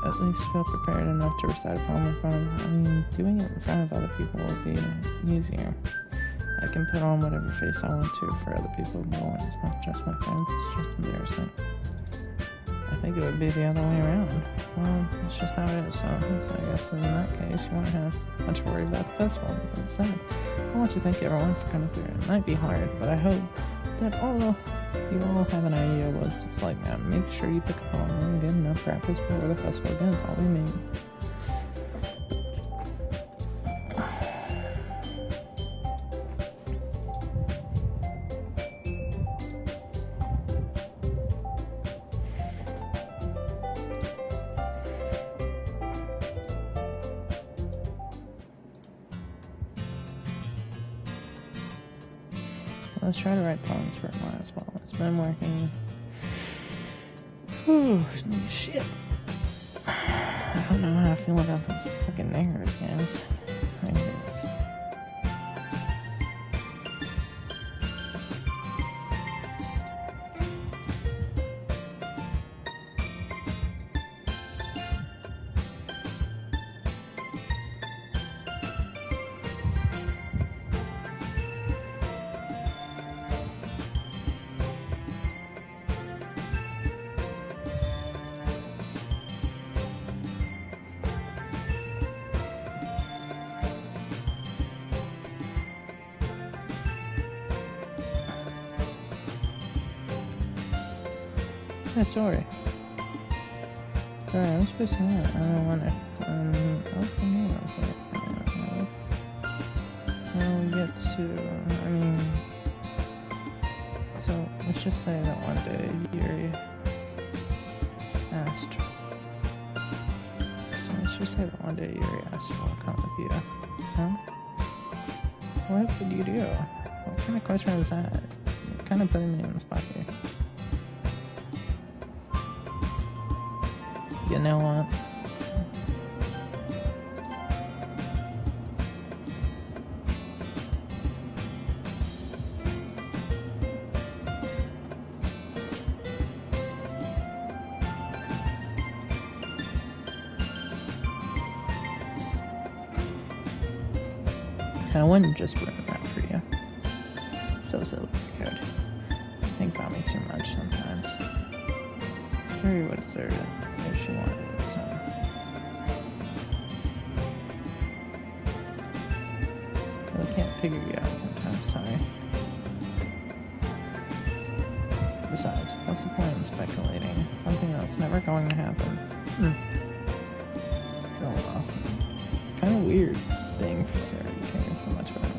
at least feel prepared enough to recite a poem in front of... I mean, doing it in front of other people will be easier. I can put on whatever face I want to for other people, but it's not just my friends, it's just embarrassing. I think it would be the other way around. Well, that's just how it is. So I guess in that case, you won't have much to worry about the festival. But it's sad. I want to thank everyone for coming through. It might be hard, but I hope that you all have an idea of what it's like now. Make sure you pick up on and get enough practice before the festival begins. All we need. Let's try to write poems for it as well. It's been working. Whew, shit. I don't know how I feel about those fucking narrative games. Yeah, sorry. Sorry, I was supposed to know. I don't want to. I was thinking I was like, I'll get to. So let's just say that one day Yuri asked. So let's just say that one day Yuri asked if I'll come with you. Huh? What would you do? What kind of question was that? You're kind of putting me on the spot here. You know what? I wouldn't just ruin that for you. So silly, Code. You think about me too much sometimes. Yuri would deserve it if she wanted it, so. I can't figure you out sometimes, sorry. Besides, what's the point in speculating? Something that's never going to happen. Go off. Kind of weird thing for Sarah to care so much about.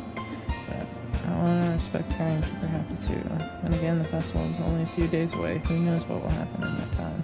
But I want to respect her and keep her happy too. And again, the festival is only a few days away. Who knows what will happen in that time?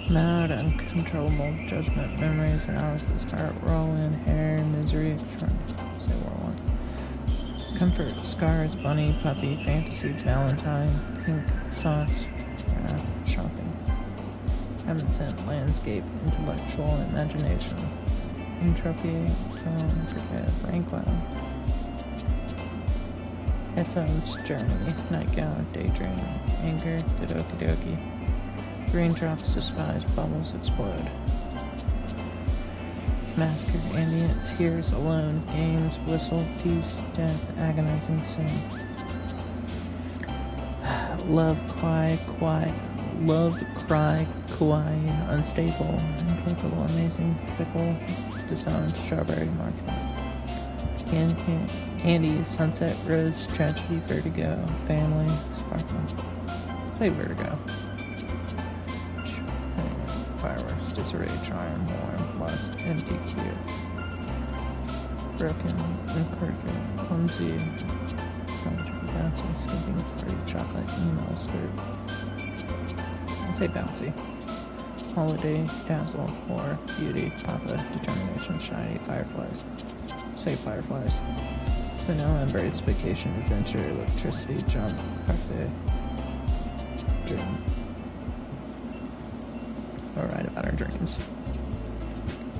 Mad, uncontrollable judgment, memories, analysis, heart, whirlwind, hair, misery, say war one. Comfort, scars, bunny, puppy, fantasy, valentine, pink, socks, shopping. Heaven sent, landscape, intellectual, imagination. Entropy, song, forget, rain cloud. Headphones, journey, nightgown, daydream, anger, dodoki doki. Raindrops despise, bubbles explode. Massacre, ambient, tears, alone, games, whistle, peace, death, agonizing sin. Love, cry, unstable, incapable, amazing, fickle, disowned, strawberry, marshmallow. Candy, sunset, rose, tragedy, vertigo, family, sparkle. Say vertigo. Fireworks, disarray, charm, warm, lust, MPQ. Broken, encouragement, clumsy, bouncy, skipping, party, chocolate, email, skirt. I'd say bouncy. Holiday, dazzle, war, beauty, papa, determination, shiny, fireflies. Say fireflies. Vanilla and birds, vacation, adventure, electricity, jump, parfait, dream. Or write about our dreams.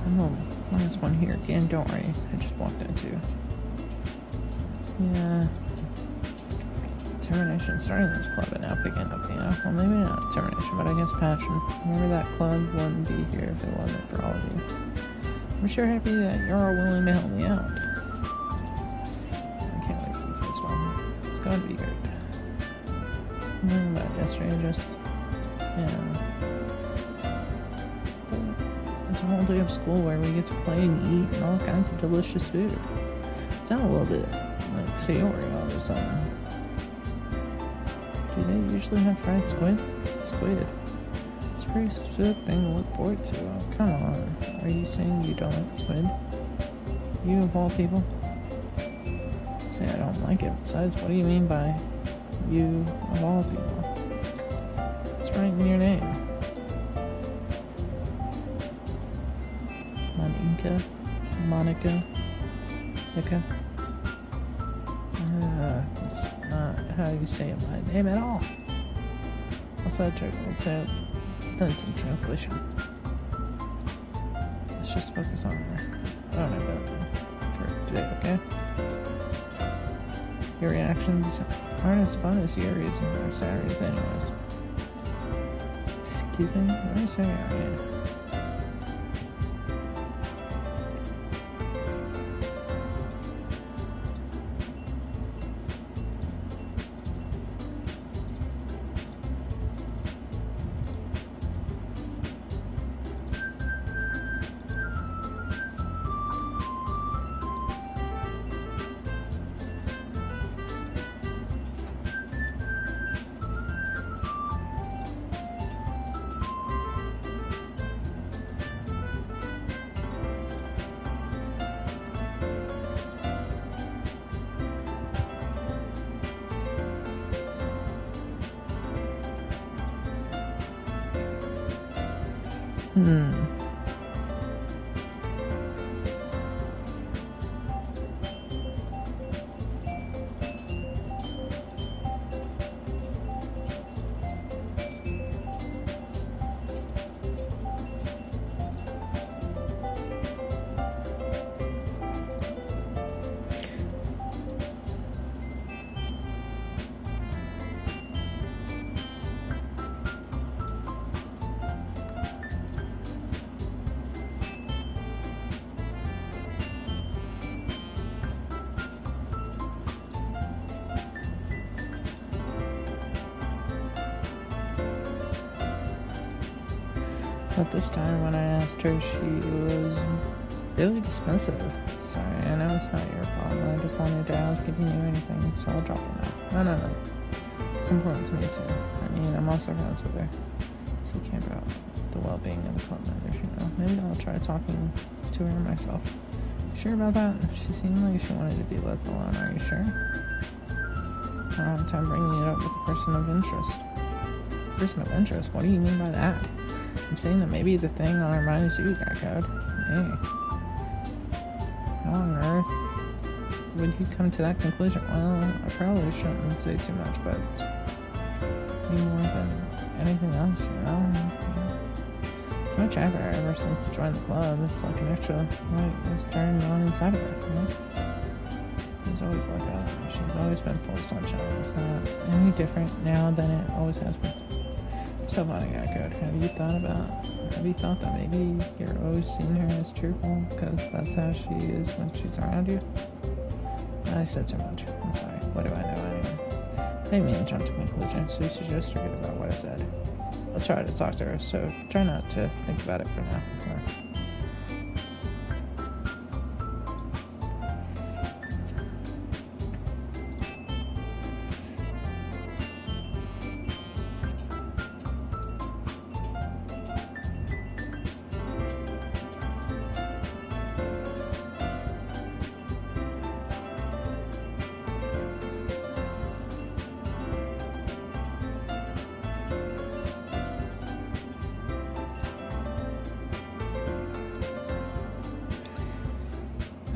I'm the last one here again, don't worry. I just walked into. Yeah. Determination, starting this club and now picking up, you know? Well, maybe not determination, but I guess passion. Remember that club wouldn't be here if it wasn't for all of you. I'm sure happy that you're all willing to help me out. I can't wait for you this one. It's going to be great. Remember about yesterday, just, yeah. There's a whole day of school where we get to play and eat and all kinds of delicious food. Sound a little bit like Sayori all of a sudden. Do they usually have fried squid? Squid. It's a pretty specific thing to look forward to. Oh, come on. Are you saying you don't like squid? You of all people? Say I don't like it. Besides, what do you mean by you of all people? It's right in your name. Monica? Nika? It's not how you say my name at all. Also, I checked it, so that's in translation. Let's just focus on her. I don't know about that for today, okay? Your reactions aren't as fun as Yuri's or Sari's anyways. Excuse me? Where's Sari? Yeah. But this time when I asked her, she was really dismissive. Sorry, I know it's not your fault, but I just wanted to ask if you knew anything, so I'll drop it now. No. It's important to me too. I mean, I'm also friends with her. She cared about the well-being of the club members, you know. Maybe I'll try talking to her myself. You sure about that? She seemed like she wanted to be left alone. Are you sure? I don't have time bringing it up with a person of interest. Person of interest? What do you mean by that? I'm saying that maybe the thing on our mind is you, Code. Hey. How on earth would you come to that conclusion? Well, I probably shouldn't say too much, but be more than anything else, you know? It's much ever since you joined the club. It's like an extra light is turned on inside of her, you know? It's always like that. She's always been full of sunshine. It's not any different now than it always has been. So funny, Gecko. Have you thought that maybe you're always seeing her as cheerful because that's how she is when she's around you? I said too much. I'm sorry. What do I know anyway? I didn't mean to jump to conclusions, so you should just forget about what I said. I'll try to talk to her, so try not to think about it for now.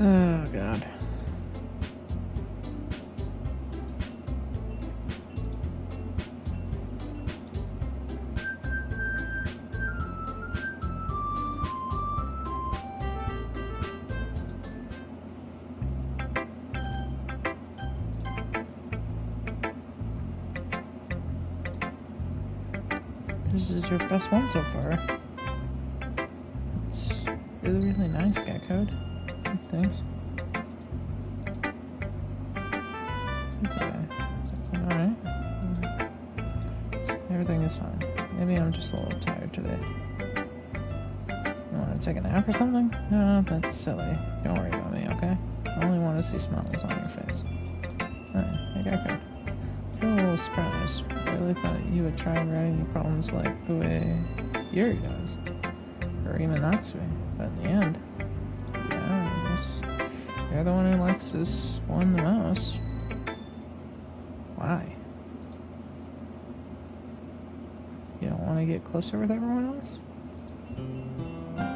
Oh, God. This is your best one so far. It's really, really nice, Gecko. Thanks. It's okay. Alright. Everything is fine. Maybe I'm just a little tired today. You want to take a nap or something? No, that's silly. Don't worry about me, okay? I only want to see smiles on your face. Alright, okay. Still a little surprised. I really thought you would try writing your problems like the way Yuri does. Or even Natsui. But in the end, you're the one who likes this one the most. Why? You don't want to get closer with everyone else?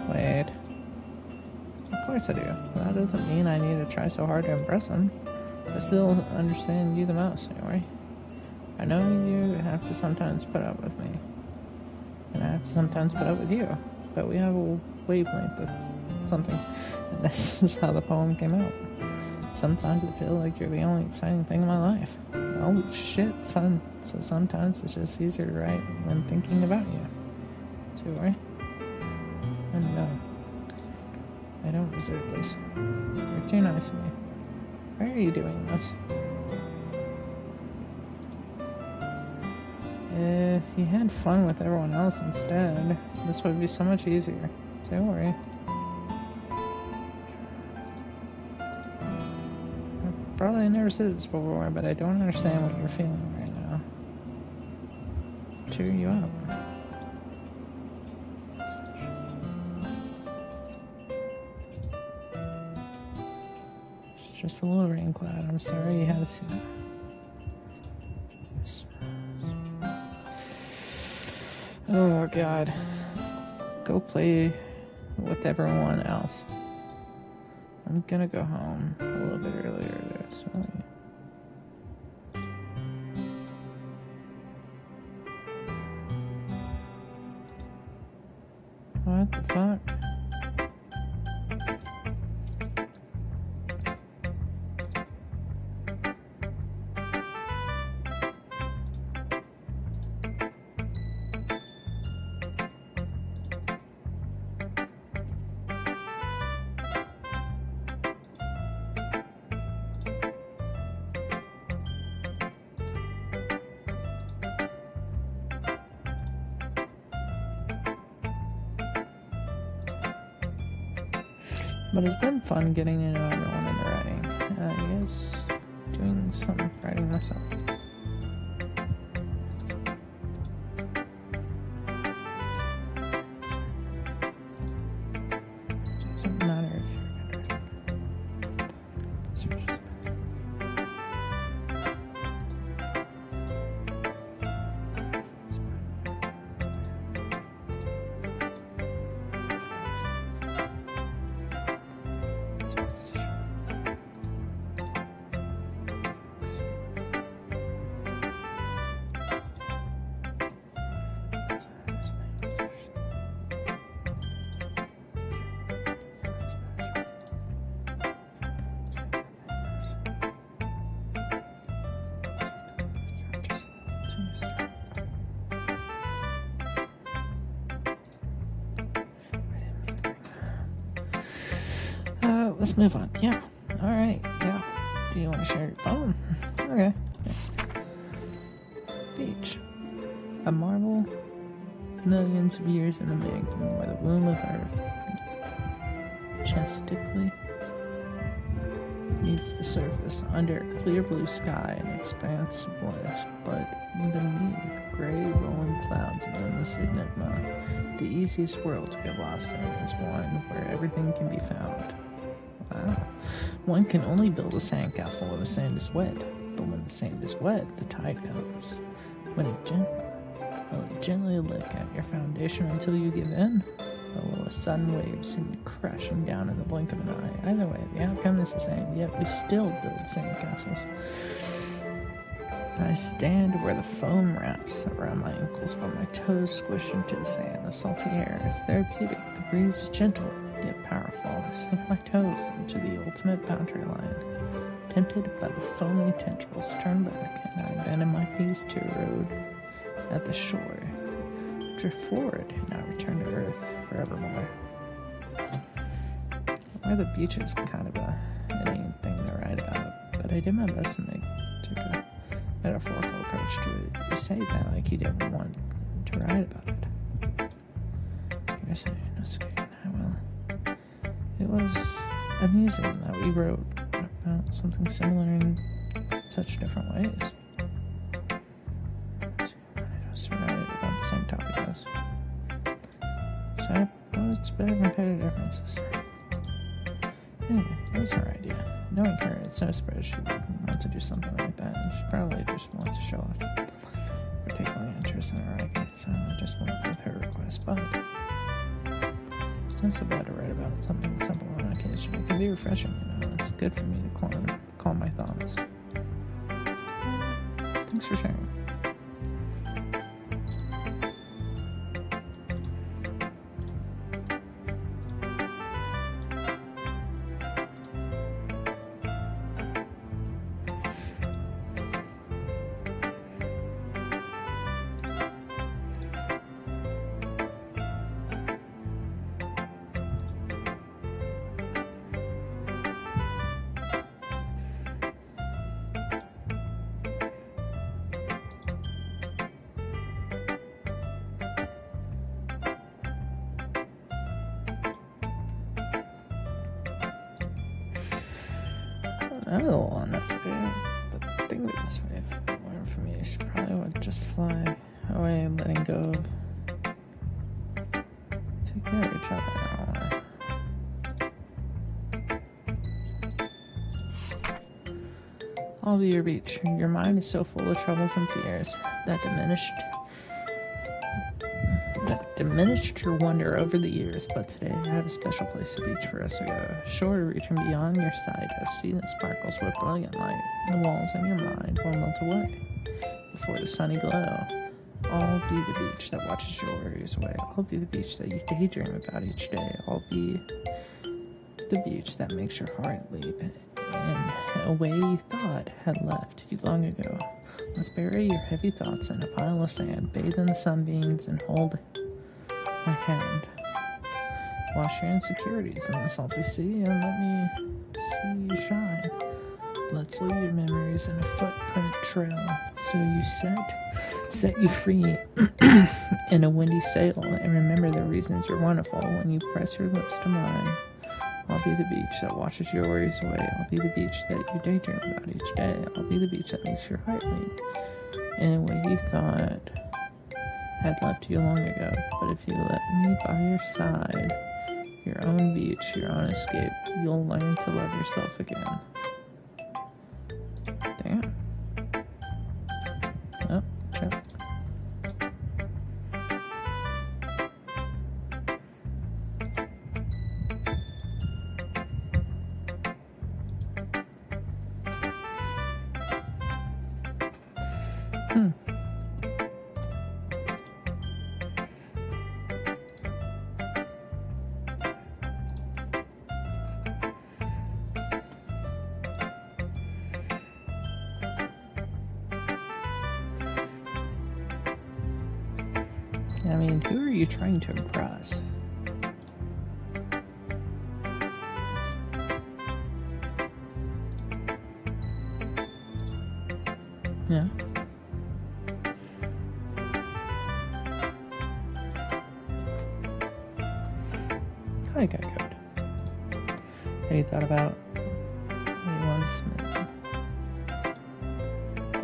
Wait. Of course I do. That doesn't mean I need to try so hard to impress them. I still understand you the most, anyway. I know you have to sometimes put up with me. And I have to sometimes put up with you. But we have a wavelength of something. And this is how the poem came out. Sometimes I feel like you're the only exciting thing in my life. Oh shit, son. So sometimes it's just easier to write when thinking about you. Too, right? And no. I don't deserve this. You're too nice to me. Why are you doing this? If you had fun with everyone else instead, this would be so much easier. So don't worry. Probably never said this before, but I don't understand what you're feeling right now. Cheer you up. It's just a little rain cloud. I'm sorry you had to see that. Oh, God. Go play with everyone else. I'm gonna go home a little bit earlier there, so... What the fuck? But it's been fun getting to know everyone in the writing. I guess doing some writing myself. It doesn't matter if you're a good writer. let's move on. Yeah. All right. Yeah. Do you want to share your phone? Okay. Yeah. Beach. A marvel millions of years in the making, where the womb of Earth majestically meets the surface under a clear blue sky and expanse of bliss, but beneath gray rolling clouds and endless enigma, the easiest world to get lost in is one where everything can be found. Wow. One can only build a sandcastle when the sand is wet, but when the sand is wet, the tide comes. Will it gently lick at your foundation until you give in? Or will a sudden wave send you crashing down in the blink of an eye? Either way, the outcome is the same, yet we still build sandcastles. I stand where the foam wraps around my ankles, while my toes squish into the sand. The salty air is therapeutic, the breeze is gentle, yet powerful. I sink my toes into the ultimate boundary line. Tempted by the foamy tendrils, turn back, and I abandon my peace to erode at the shore. Drift forward, and I return to Earth forevermore. Why the beach is kind of a alien thing to write about, but I did my best to take a metaphorical approach to it. You say that like you didn't want to write about it. You're saying, that's good. Well, it was amusing that we wrote about something similar in such different ways. Just write about the same topic as. So I suppose it's better compared to differences. Anyway, that was her idea. Knowing her, it's no surprise she would want to do something like that. She probably just wants to show off particular interest in her writing, so I just went with her request. But it's not so bad to write about something simple on occasion. It can be refreshing, you know. It's good for me to calm my thoughts. Thanks for sharing. I was a little unnecessary, but think of it this way: if it weren't for me, she probably would just fly away, letting go of take care of each other. I'll be your beach. Your mind is so full of troubles and fears that diminished your wonder over the years, but today I have a special place to beach for us to go. A shore reaching beyond your sight, a sea that sparkles with brilliant light. The walls in your mind will melt away before the sunny glow. I'll be the beach that watches your worries away. I'll be the beach that you daydream about each day. I'll be the beach that makes your heart leap in a way you thought had left you long ago. Let's bury your heavy thoughts in a pile of sand, bathe in the sunbeams, and hold my hand. Wash your insecurities in the salty sea, and let me see you shine. Let's leave your memories in a footprint trail, so you set you free in a windy sail. And remember the reasons you're wonderful when you press your lips to mine. I'll be the beach that washes your worries away. I'll be the beach that you daydream about each day. I'll be the beach that makes your heart leap in a way you thought had left you long ago. But if you let me by your side, your own beach, your own escape, you'll learn to love yourself again. Damn. Oh, check. I mean, who are you trying to impress? Yeah. Hi, Guy Code. Have you thought about what you want to submit?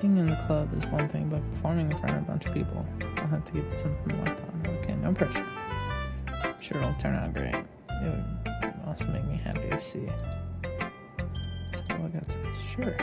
Being in the club is one thing, but performing in front of a bunch of people, I'll have to give you something more thought. Okay, no pressure. I'm sure it'll turn out great. It would also make me happy to see. So I got to sure.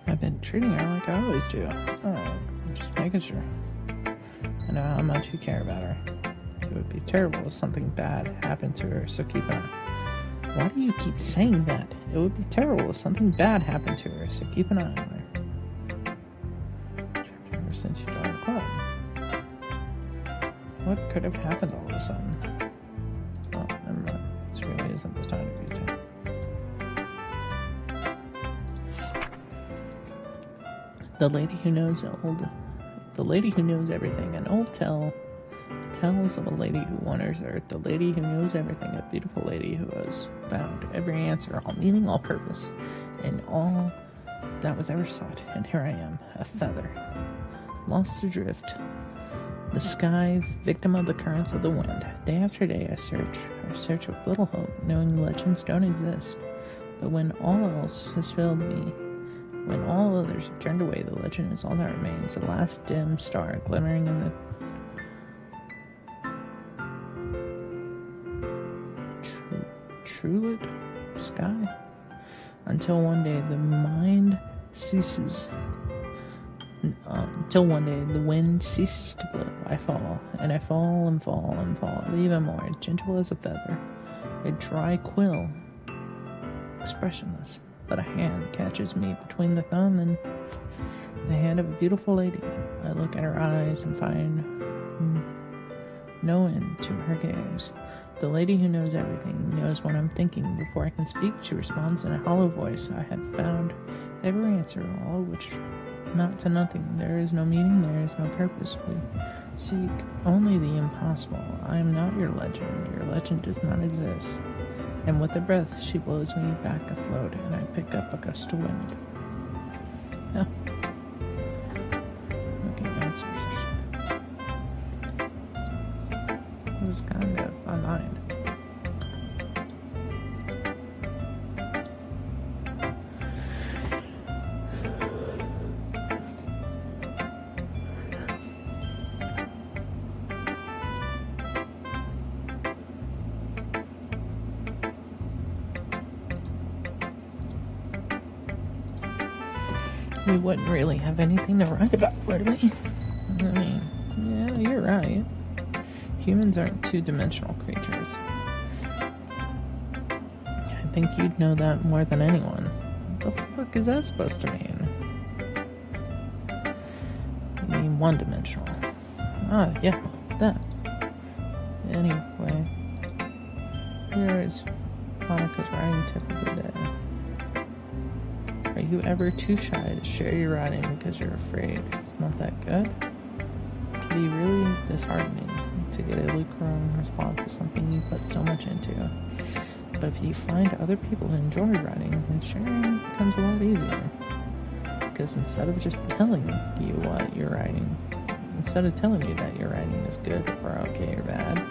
I've been treating her like I always do. Alright, I'm just making sure. I know how much you care about her. It would be terrible if something bad happened to her, so keep an eye. Why do you keep saying that? It would be terrible if something bad happened to her, so keep an eye on her. Ever since you joined the club. What could have happened all of a sudden? Well, never mind. This really isn't the time to be too. The lady who knows everything. An old tale tells of a lady who wanders earth. The lady who knows everything. A beautiful lady who has found every answer, all meaning, all purpose, and all that was ever sought. And here I am, a feather, lost adrift. The sky, victim of the currents of the wind. Day after day I search with little hope, knowing legends don't exist. But when all else has failed me, when all others have turned away, the legend is all that remains, the last dim star glimmering in the truelit sky. Until one day the mind ceases. Until one day the wind ceases to blow. I fall, and I fall and fall and fall, even more, gentle as a feather, a dry quill, expressionless. But a hand catches me between the thumb and the hand of a beautiful lady. I look at her eyes and find no end to her gaze. The lady who knows everything knows what I'm thinking. Before I can speak, she responds in a hollow voice. I have found every answer, all which not to nothing. There is no meaning, there is no purpose. We seek only the impossible. I am not your legend. Your legend does not exist. And with a breath, she blows me back afloat, and I pick up a gust of wind. No. Okay, answers. It was kind of on mind. We wouldn't really have anything to write about, would we? I mean, yeah, you're right. Humans aren't two-dimensional creatures. I think you'd know that more than anyone. What the fuck is that supposed to mean? You mean one-dimensional. Ah, yeah, that. Anyway, here is Monica's writing tip of the day. Are you ever too shy to share your writing because you're afraid it's not that good? It can be really disheartening to get a lukewarm response to something you put so much into. But if you find other people who enjoy writing, then sharing becomes a lot easier. Because instead of just telling you what you're writing, instead of telling you that your writing is good or okay or bad,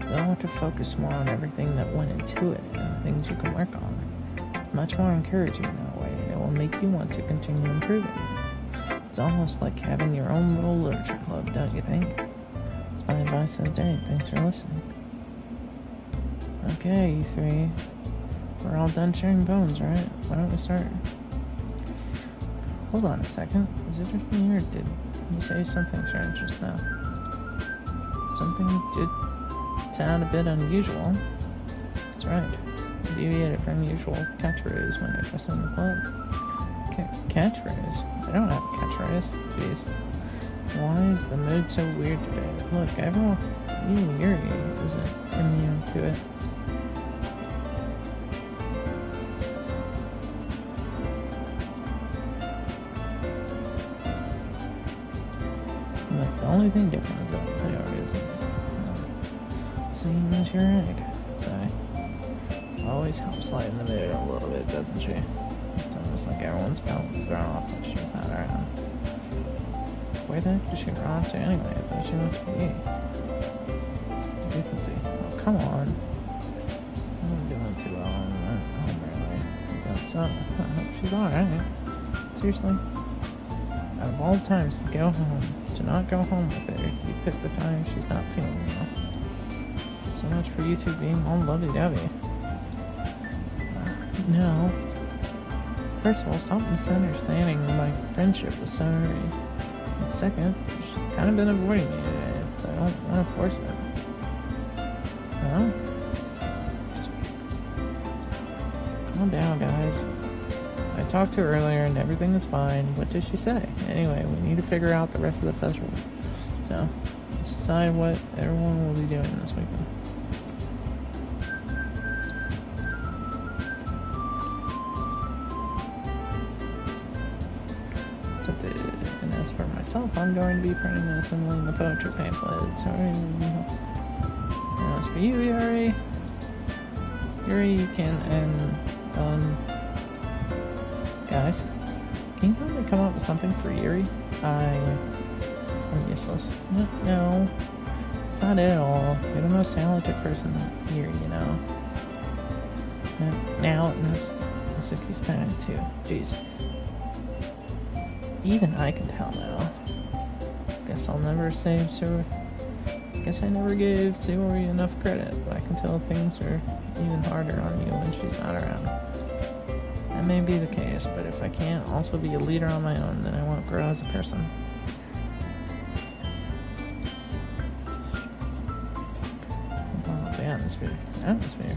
they'll want to focus more on everything that went into it and the things you can work on. It's much more encouraging that way. It will make you want to continue improving. It's almost like having your own little literature club, don't you think? It's my advice of the day. Thanks for listening. Okay, you three. We're all done sharing bones, right? Why don't we start? Hold on a second. Was it just me or did You say something strange just now. Something did sound a bit unusual. That's right. Deviated from usual catchphrase when I was in the club. Catchphrase? I don't have a catchphrase. Jeez. Why is the mood so weird today? Look, everyone, even Yuri isn't immune to it. Look, the only thing different is that Sayori isn't. Seeing as you're right, Say. Always helps lighten the mood a little bit, doesn't she? It's almost like everyone's balance is thrown off when she's not around. Where the heck does she run off to anyway? I think she wants to be. Decency. Oh, come on. I'm not doing too well on that home really. Is that so? I hope she's alright. Seriously? Out of all the times to go home, to not go home with her, you pick the time she's not feeling well. So much for you two being all lovey-dovey. No. First of all, stop misunderstanding my friendship with Sayori. And second, she's kind of been avoiding me today, so I don't want to force it. Well, calm down, guys. I talked to her earlier and everything is fine. What did she say? Anyway, we need to figure out the rest of the festival. So, let's decide what everyone will be doing this weekend. And as for myself, I'm going to be printing and assembling the poetry pamphlets. And as for you, Yuri, you can, guys, can you help me come up with something for Yuri? I'm useless. No, it's not it at all. You're the most talented person here, you know. Now, Nasuki's time too. Jeez. Even I can tell now. Guess I never gave Sayori enough credit, but I can tell things are even harder on you when she's not around. That may be the case, but if I can't also be a leader on my own, then I won't grow as a person. Oh, the atmosphere. Atmosphere.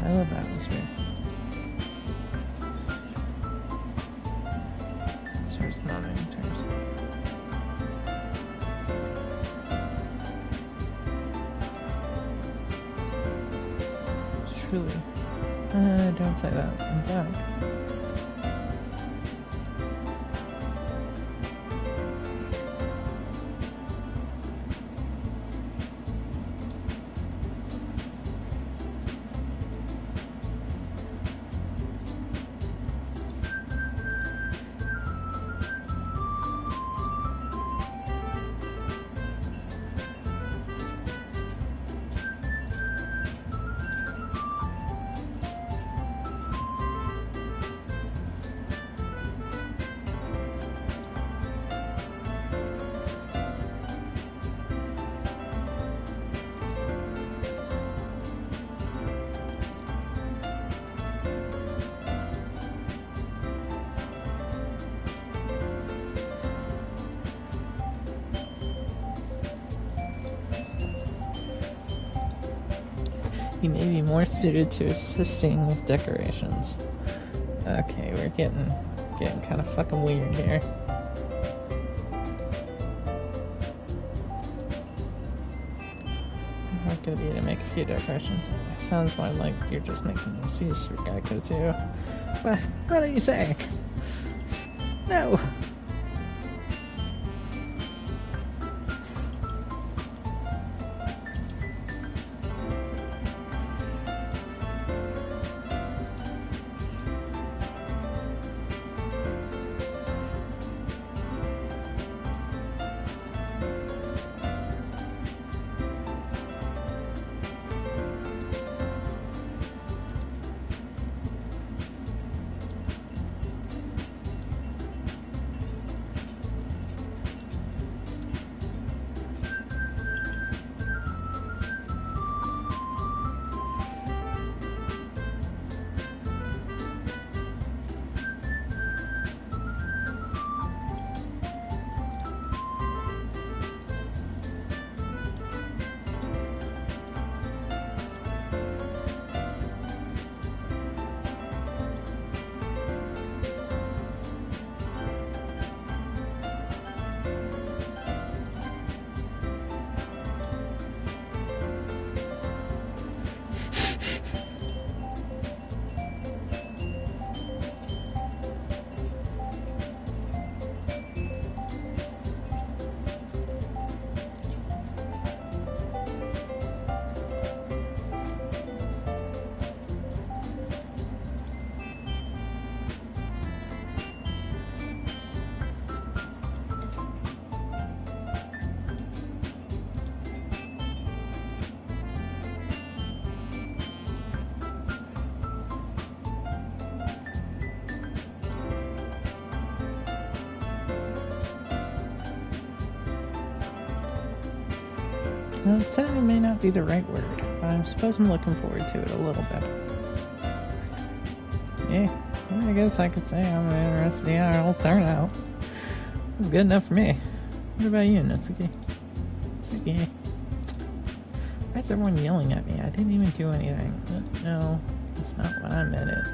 I love atmosphere. Truly. Don't say that. In fact. He may be more suited to assisting with decorations. Okay, we're getting kind of fucking weird here. I'm not gonna be able to make a few decorations. Sounds more like you're just making excuses for Geico too. What are you saying? No! Excited may not be the right word, but I suppose I'm looking forward to it a little bit. Yeah, well, I guess I could say I'm interested in how it'll turn out. That's good enough for me. What about you, Natsuki? Natsuki? Why is everyone yelling at me? I didn't even do anything. No, that's not what I meant it.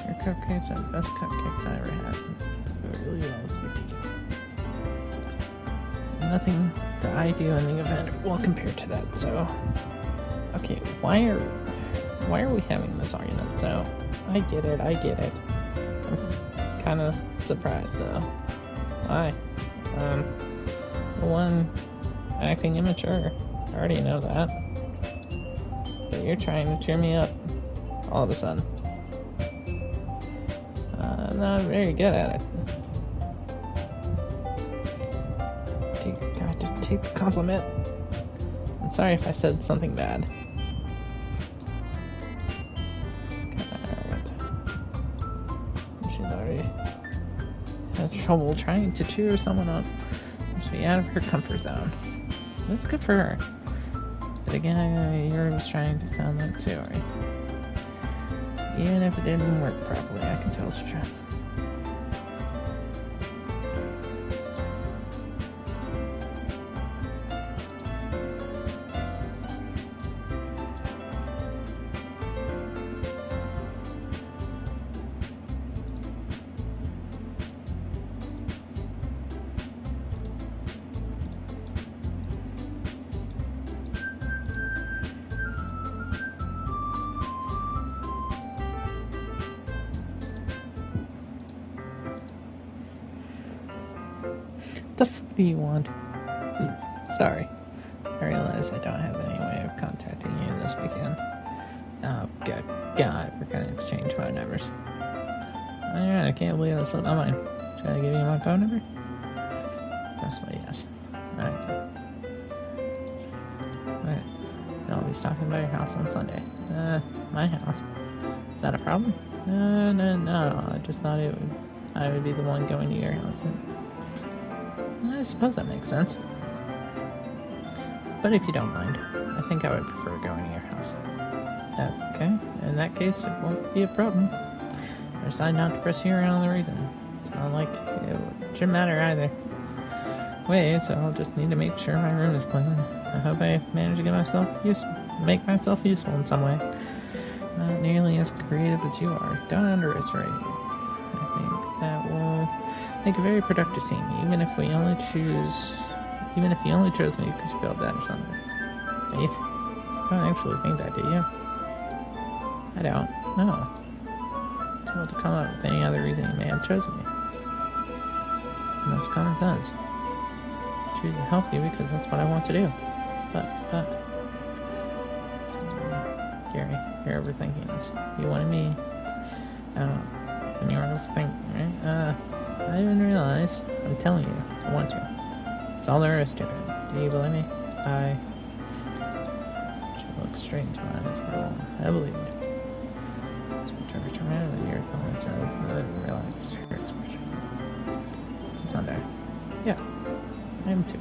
Your cupcakes are the best cupcakes I ever had. They're really well with nothing that I do in the event will compare to that, so... Okay, why are we having this argument? So, I get it. I'm kind of surprised, though. Why? The one acting immature. I already know that. But you're trying to cheer me up all of a sudden. I'm not very good at it. God, just take the compliment. I'm sorry if I said something bad. She's already had trouble trying to cheer someone up. Seems to be out of her comfort zone. That's good for her. But again, Yuri was trying to sound like Sayori. Even if it didn't work properly, I can tell it's true. What the f*** do you want? Sorry. I realize I don't have any way of contacting you this weekend. Oh, good God, we're gonna exchange phone numbers. Alright, I can't believe I slipped my mind. Should I give you my phone number? That's my yes. Alright then. Alright. I'll be stopping by your house on Sunday. My house? Is that a problem? No. I just thought I would be the one going to your house. I suppose that makes sense. But if you don't mind, I think I would prefer going to your house. Okay, in that case, it won't be a problem. I decided not to press you around the reason. It's not like it shouldn't matter either way, so I'll just need to make sure my room is clean. I hope I manage to make myself useful in some way. Not nearly as creative as you are. Don't underestimate you. I think that will make a very productive team, even if you only chose me because you felt bad or something. You don't actually think that, do you? I don't. No. Told to come up with any other reason you may have chosen me. And that's common sense. I choose to help you because that's what I want to do. But Gary, you're overthinking this. You wanted me. And you're overthinking, right? I didn't realize. I'm telling you, I want to. That's all there is to it. Do you believe me? She looked straight into my eyes for a while. I believed. So I turn around and the earphone says, no, relax, her expression. He's not there. Yeah, I am too.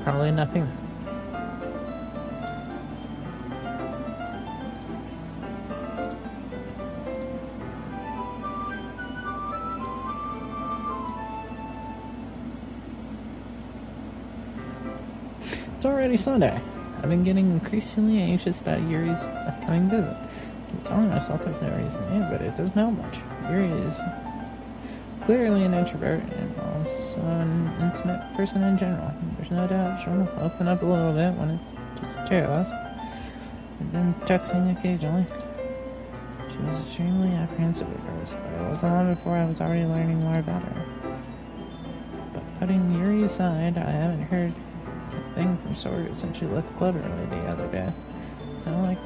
Probably nothing. It's already Sunday. I've been getting increasingly anxious about Yuri's upcoming visit. I keep telling myself there's no reason, but it doesn't help much. Yuri is clearly an introvert and also an intimate person in general. There's no doubt she'll open up a little bit when it's just the two of us. We've been texting occasionally. She was extremely apprehensive at first, but it wasn't long before I was already learning more about her. But putting Yuri aside, I haven't heard thing from Sora since she left the club early the other day. It's not like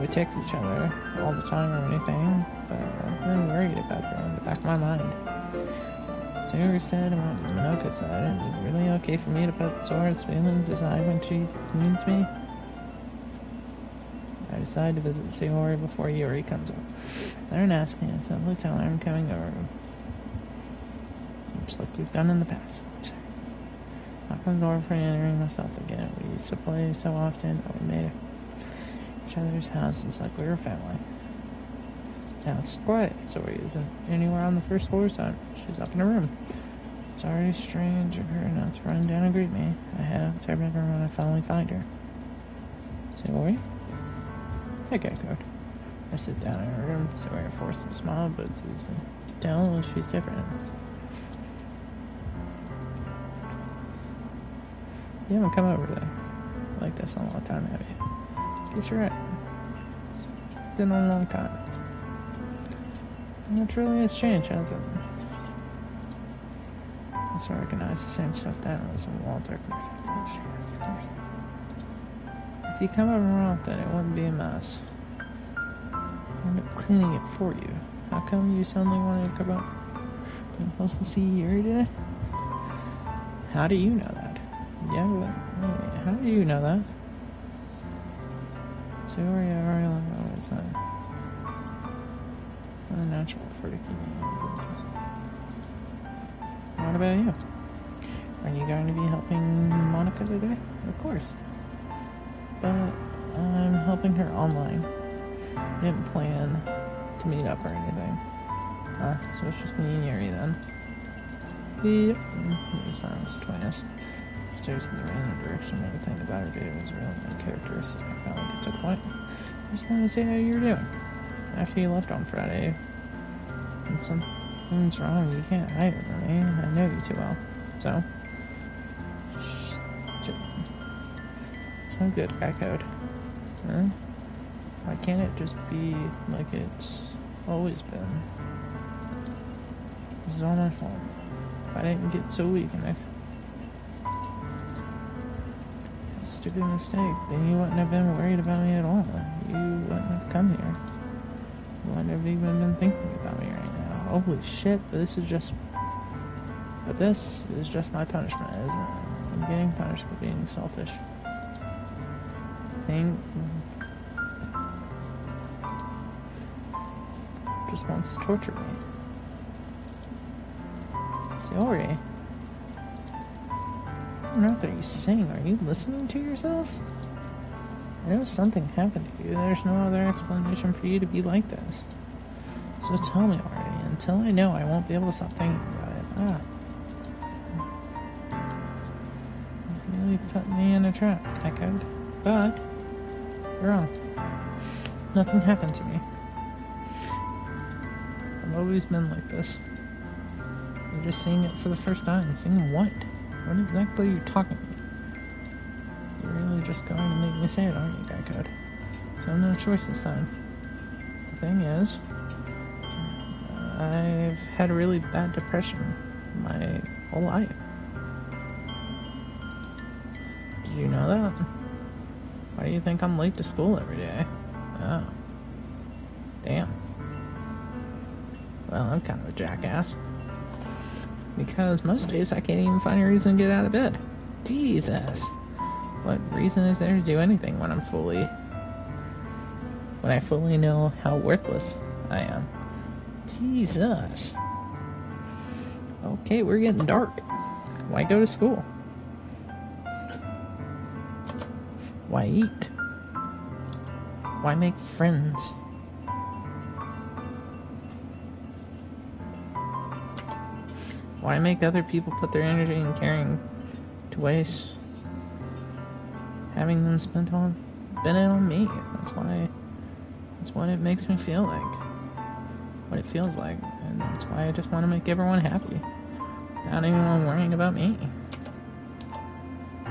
we text each other all the time or anything, but I've been worried about her in the back of my mind. Sora said about Minoka said it was really okay for me to put Sora's feelings aside when she needs me. I decided to visit Sayori before Yuri comes up. They're asking if simply tell her I'm coming over. Just like we've done in the past. Knock on the door for entering myself again. We used to play so often that we made each other's houses like we were family. Now it's quiet. Sayori isn't anywhere on the first floor, so she's up in her room. It's already strange of her not to run down and greet me. I head up to her bedroom when I finally find her. Sayori? Okay, good. I sit down in her room, Sayori forces a smile, but it's easy to tell she's different. You haven't come over there like this in a long time, have you? Guess you're right. It's been a long time. And it really has changed, hasn't it? I also recognize the same stuff down as a wall decorative. If you come over more often, it wouldn't be a mess. I'll end up cleaning it for you. How come you suddenly wanted to come up? I'm supposed to see Yuri today? How do you know that? Yeah, but how do you know that? Sayori, I already was unnatural for to keep me. What about you? Are you going to be helping Monica today? Of course. But I'm helping her online. I didn't plan to meet up or anything. So it's just me and Yuri then. Yep. The silence between us. Stares in the random direction. Everything about her day was really uncharacteristic. I found it to a point. I just wanted to see how you were doing. After you left on Friday, and something's wrong. You can't hide it from me. I know you too well. So, it's no good, guy code. Huh? Why can't it just be like it's always been? This is all my fault. If I didn't get so weak and stupid mistake, then you wouldn't have been worried about me at all. You wouldn't have come here. You wouldn't have even been thinking about me right now. Holy shit, but this is just my punishment, isn't it? I'm getting punished for being selfish. Just wants to torture me. Sayori, what on earth are you saying? Are you listening to yourself? I know something happened to you. There's no other explanation for you to be like this. So tell me already. Until I know, I won't be able to stop thinking about it. You really put me in a trap, Echoed. But you're wrong. Nothing happened to me. I've always been like this. You're just seeing it for the first time. Seeing what? What exactly are you talking about? You're really just going to make me say it, aren't you, Guy Code? So no choice this time. The thing is, I've had a really bad depression my whole life. Did you know that? Why do you think I'm late to school every day? Oh. Damn. Well, I'm kind of a jackass. Because most days I can't even find a reason to get out of bed. Jesus. What reason is there to do anything when I fully know how worthless I am? Jesus. Okay, we're getting dark. Why go to school? Why eat? Why make friends? Why make other people put their energy in caring to waste having them spent on me? That's what it makes me feel like. What it feels like. And that's why I just want to make everyone happy. Without anyone worrying about me.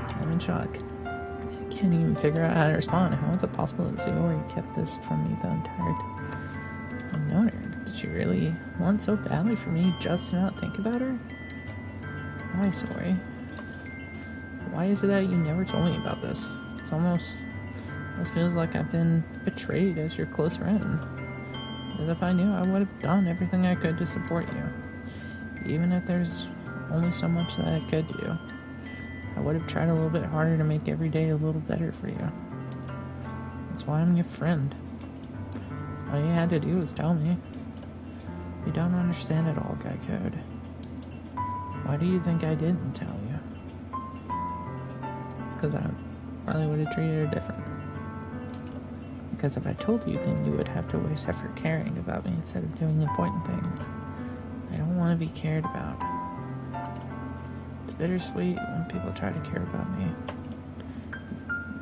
I'm in shock. I can't even figure out how to respond. How is it possible that Sayori kept this from me the entire time? I've known her. Did she really want so badly for me just to not think about her? Why, Sayori? Why is it that you never told me about this? It almost feels like I've been betrayed as your close friend. As if I knew, I would have done everything I could to support you. Even if there's only so much that I could do. I would have tried a little bit harder to make every day a little better for you. That's why I'm your friend. All you had to do was tell me. You don't understand it all, Guy Code. Why do you think I didn't tell you? Because I probably would have treated her different. Because if I told you, then you would have to waste effort caring about me instead of doing important things. I don't want to be cared about. It's bittersweet when people try to care about me.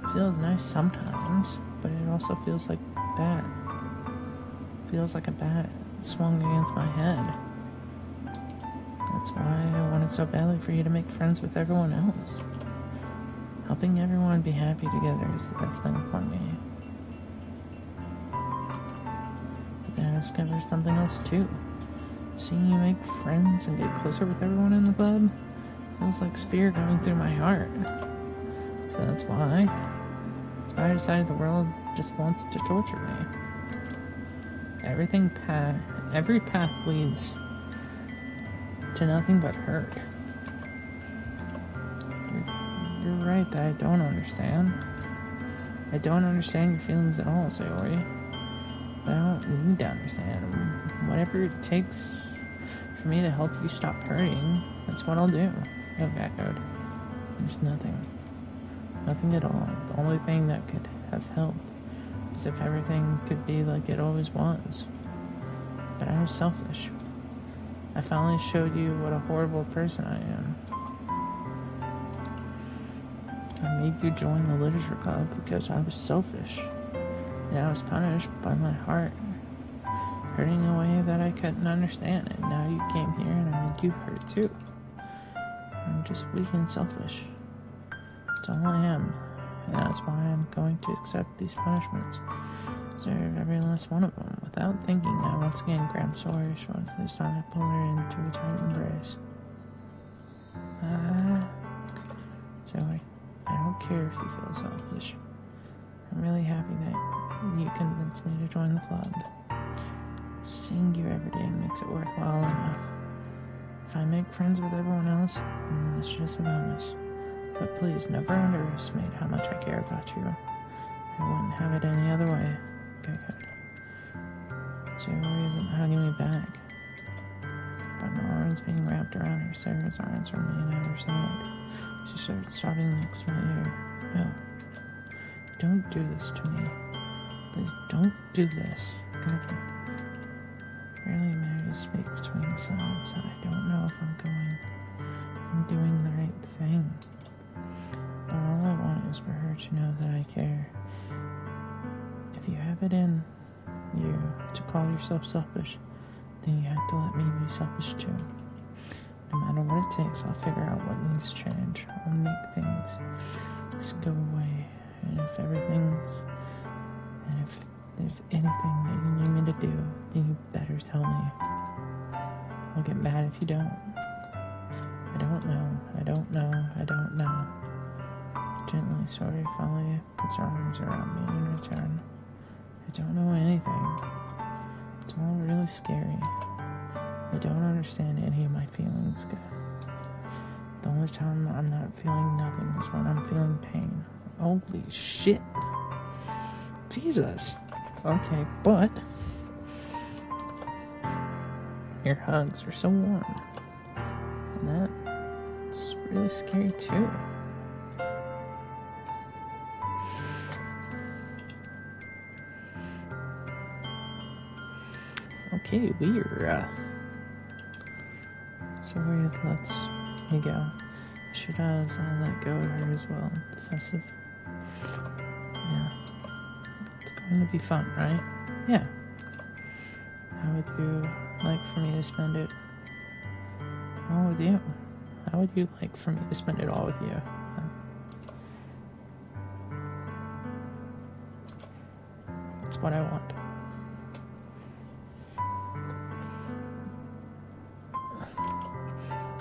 It feels nice sometimes, but it also feels like bad. It feels like a bat swung against my head. That's why I wanted so badly for you to make friends with everyone else. Helping everyone be happy together is the best thing for me. But then I discovered something else too. Seeing you make friends and get closer with everyone in the club feels like a spear going through my heart. So that's why I decided the world just wants to torture me. Every path leads to nothing but hurt. You're right that I don't understand. I don't understand your feelings at all, Sayori. But I don't need to understand. Whatever it takes for me to help you stop hurting, that's what I'll do. No backroad. There's nothing. Nothing at all. The only thing that could have helped is if everything could be like it always was. But I was selfish. I finally showed you what a horrible person I am. I made you join the literature club because I was selfish. And I was punished by my heart hurting in a way that I couldn't understand. And now you came here and I made you hurt too. I'm just weak and selfish. That's all I am. And that's why I'm going to accept these punishments. Deserve every last one of them. Without thinking, I once again grabbed Sawyer short. This time I pulled her into a tight embrace. Zoe, I don't care if you feel selfish. I'm really happy that you convinced me to join the club. Seeing you every day makes it worthwhile enough. If I make friends with everyone else, then it's just a bonus. But please, never underestimate how much I care about you. I wouldn't have it any other way. Okay, good. Sarah isn't hugging me back. But my arms being wrapped around her, Sarah's arms remain at her side. She starts sobbing next to my ear. No. Don't do this to me. Please don't do this. Good. Barely managed to speak between the sobs. I don't know if I'm doing the right thing. But all I want is for her to know that I care. If you have it in you to call yourself selfish, then you have to let me be selfish too. No matter what it takes, I'll figure out what needs to change. I'll make things just go away. And if there's anything that you need me to do, then you better tell me. I'll get mad if you don't. I don't know. Gently, Sawyer finally puts her arms around me in return. I don't know anything. It's all really scary. I don't understand any of my feelings. The only time I'm not feeling nothing is when I'm feeling pain. Holy shit. Jesus. Okay, but your hugs are so warm. And that's really scary too. Okay, we're Sorry, lets me go. Should I let go of her as well? Defensive. Yeah. It's going to be fun, right? Yeah. How would you like for me to spend it all with you? How would you like for me to spend it all with you? That's what I want.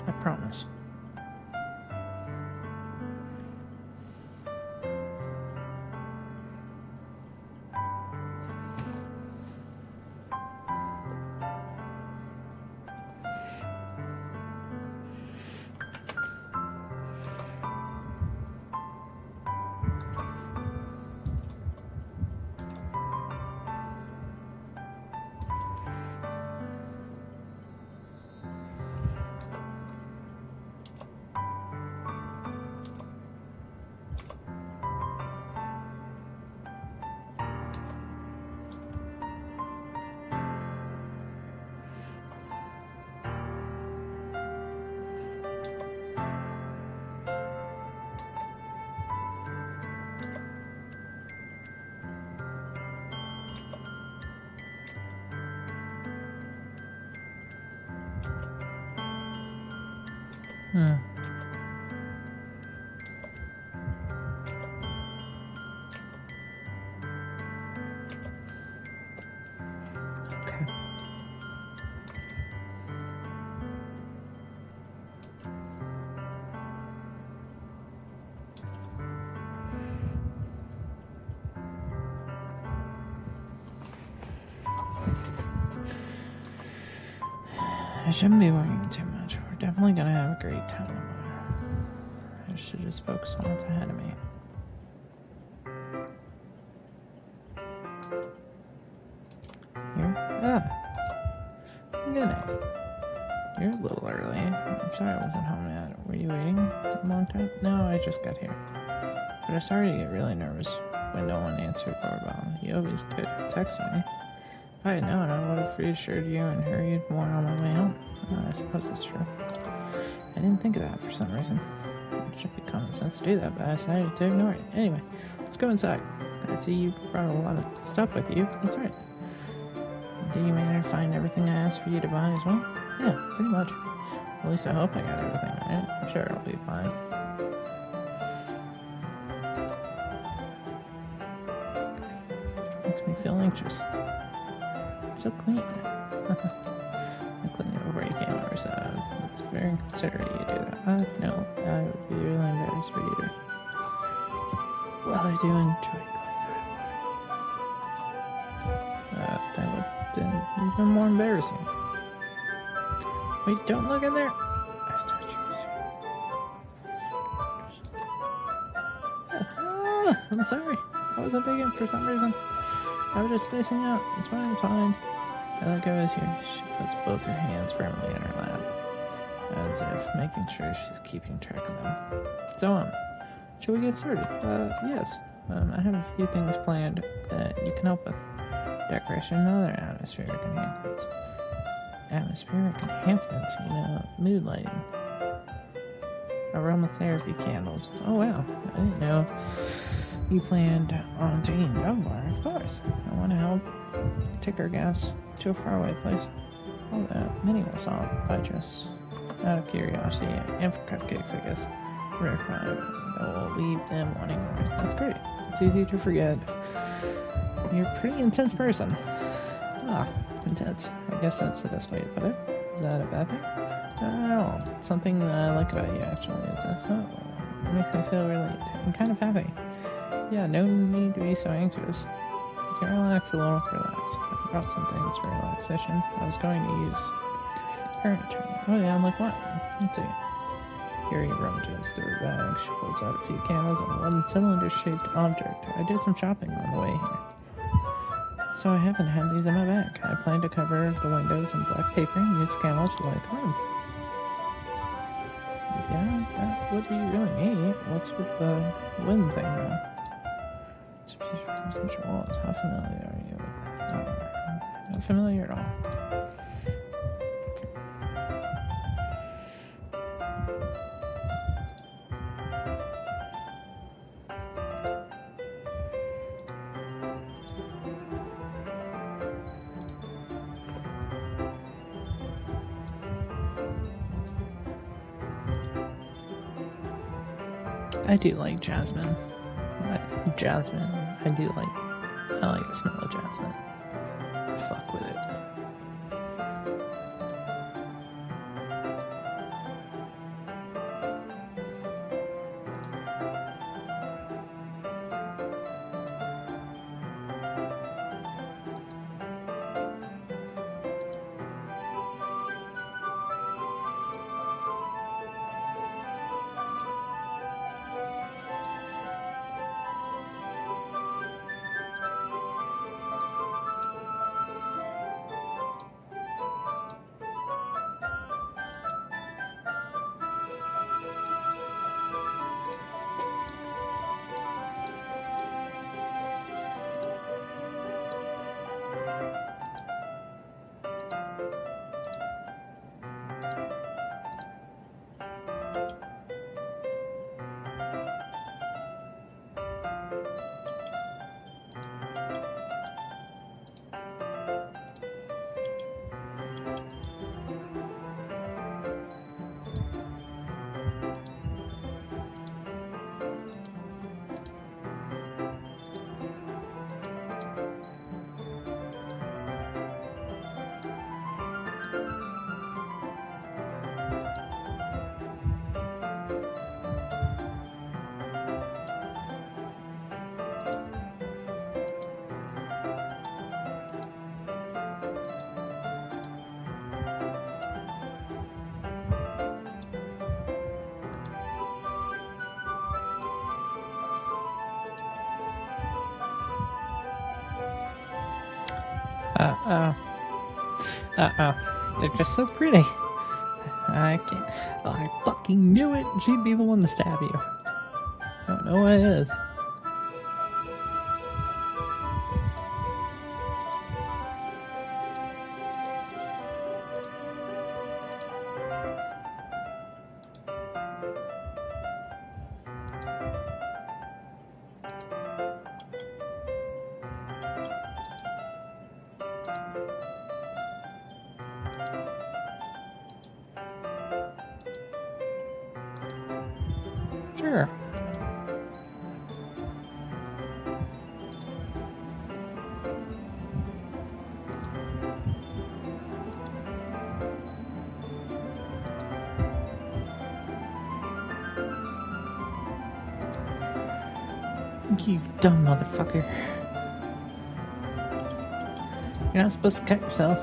I promise. Hmm. Okay. I shouldn't be worrying too much. We're definitely gonna have a great time. I should just focus on what's ahead of me. Here? Ah. Goodness. You're a little early. I'm sorry I wasn't home yet. Were you waiting a long time? No, I just got here. But I started to get really nervous when no one answered the doorbell. You always could text me. If I had known, I would have reassured you and hurried more on my way home. I suppose it's true. I didn't think of that for some reason. It should be common sense to do that, but I decided to ignore it. Anyway, let's go inside. I see you brought a lot of stuff with you. That's right. Did you manage to find everything I asked for you to buy as well? Yeah, pretty much. At least I hope I got everything right. I'm sure it'll be fine. Makes me feel anxious. It's so clean. I cleaned it before you came over, so it's very considerate you do that. No, I would be really embarrassed for you to. Well, I do enjoy cleaning. That would have been even more embarrassing. Wait, don't look in there! I started I'm sorry. I wasn't thinking for some reason. I was just spacing out. It's fine, it's fine. I let go as she puts both her hands firmly in her lap, as if making sure she's keeping track of them. So, should we get started? Yes. I have a few things planned that you can help with. Decoration and other atmospheric enhancements. Atmospheric enhancements? You know, mood lighting. Aromatherapy candles. Oh wow, I didn't know you planned on taking dog bar. Of course. I want to help take our gas to a faraway place. Oh, Minnie will solve by just out of curiosity and for cupcakes, I guess. Rare crime that will leave them wanting more. That's great. It's easy to forget. You're a pretty intense person. Ah, intense. I guess that's the best way to put it. Is that a bad thing? Not at all. It's something that I like about you, actually. It makes me feel relieved. I'm kind of happy. Yeah, no need to be so anxious. You can relax a little. Relax. I brought some things for relaxation. I was going to use furniture. Oh yeah, like what? Let's see. Gary rummages through her bag. She pulls out a few candles and one cylinder-shaped object. I did some shopping on the way here, so I happen to have these in my bag. I plan to cover the windows in black paper and use candles to light the room. Yeah, that would be really neat. What's with the wind thing, though? Walls. How familiar are you with that? No, not familiar at all. I do like jasmine. Jasmine. I like the smell of jasmine. Fuck with it. They're just so pretty. I can't. I fucking knew it. She'd be the one to stab you. I don't know what it is. Sure. You dumb motherfucker. You're not supposed to cut yourself.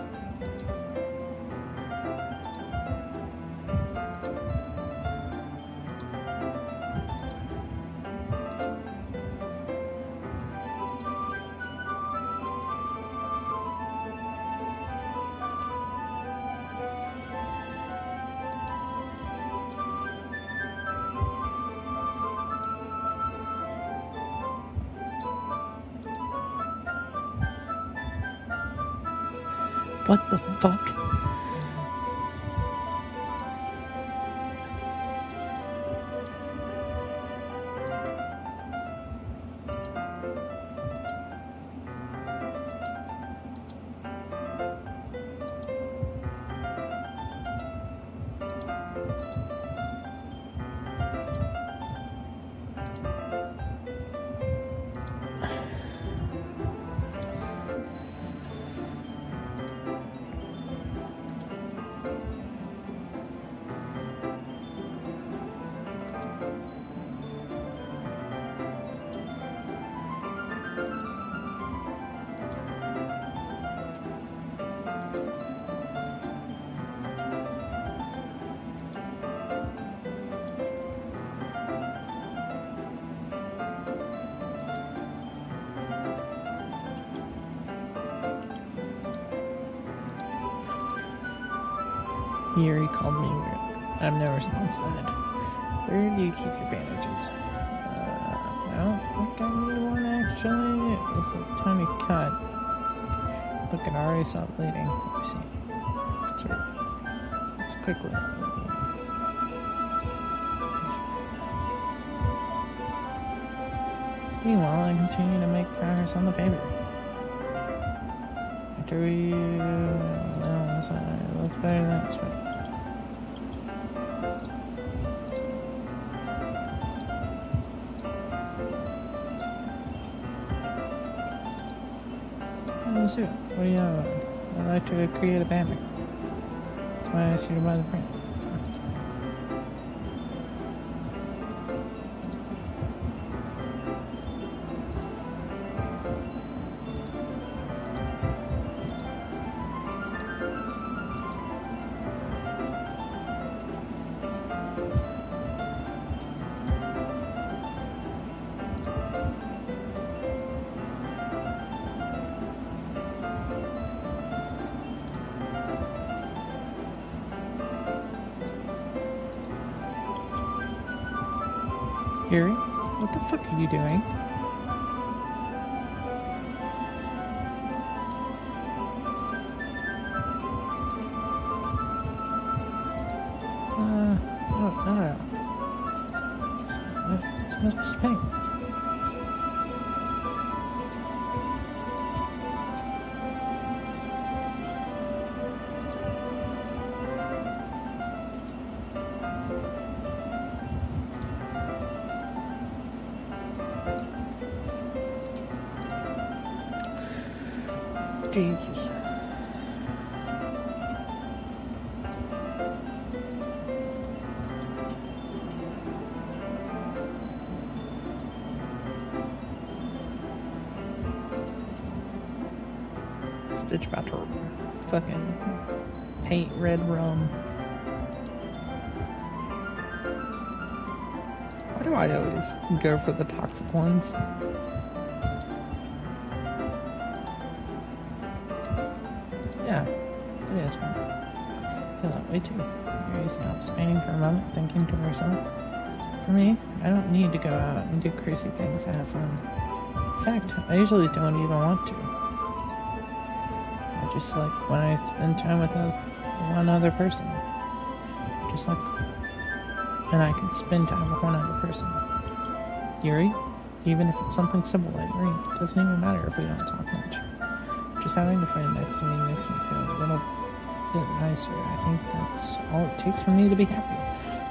What the fuck? Yuri called me weird. I have no response to that. Where do you keep your bandages? I don't think I need one actually. It was a tiny cut. Look, it already stopped bleeding. Let me see. Let's quickly. Meanwhile, I continue to make progress on the paper. After we... it looks better than I expected. Let's do it. What do you know about it? I'd like to create a banner. That's why I asked you to buy the print. Yuri, what the fuck are you doing? No. It's Mr. Paint. Jesus. This bitch about to fucking paint red rum. Why do I always go for the toxic ones? Yeah, it is, man. I feel that way too. You stop spinning for a moment, thinking to yourself. For me, I don't need to go out and do crazy things to have fun. In fact, I usually don't even want to. I just like when I spend time with one other person. Just like, and I can spend time with one other person. Yuri, even if it's something simple like reading, it doesn't even matter if we don't talk much. Just having a friend next to me makes me feel a little bit nicer. I think that's all it takes for me to be happy.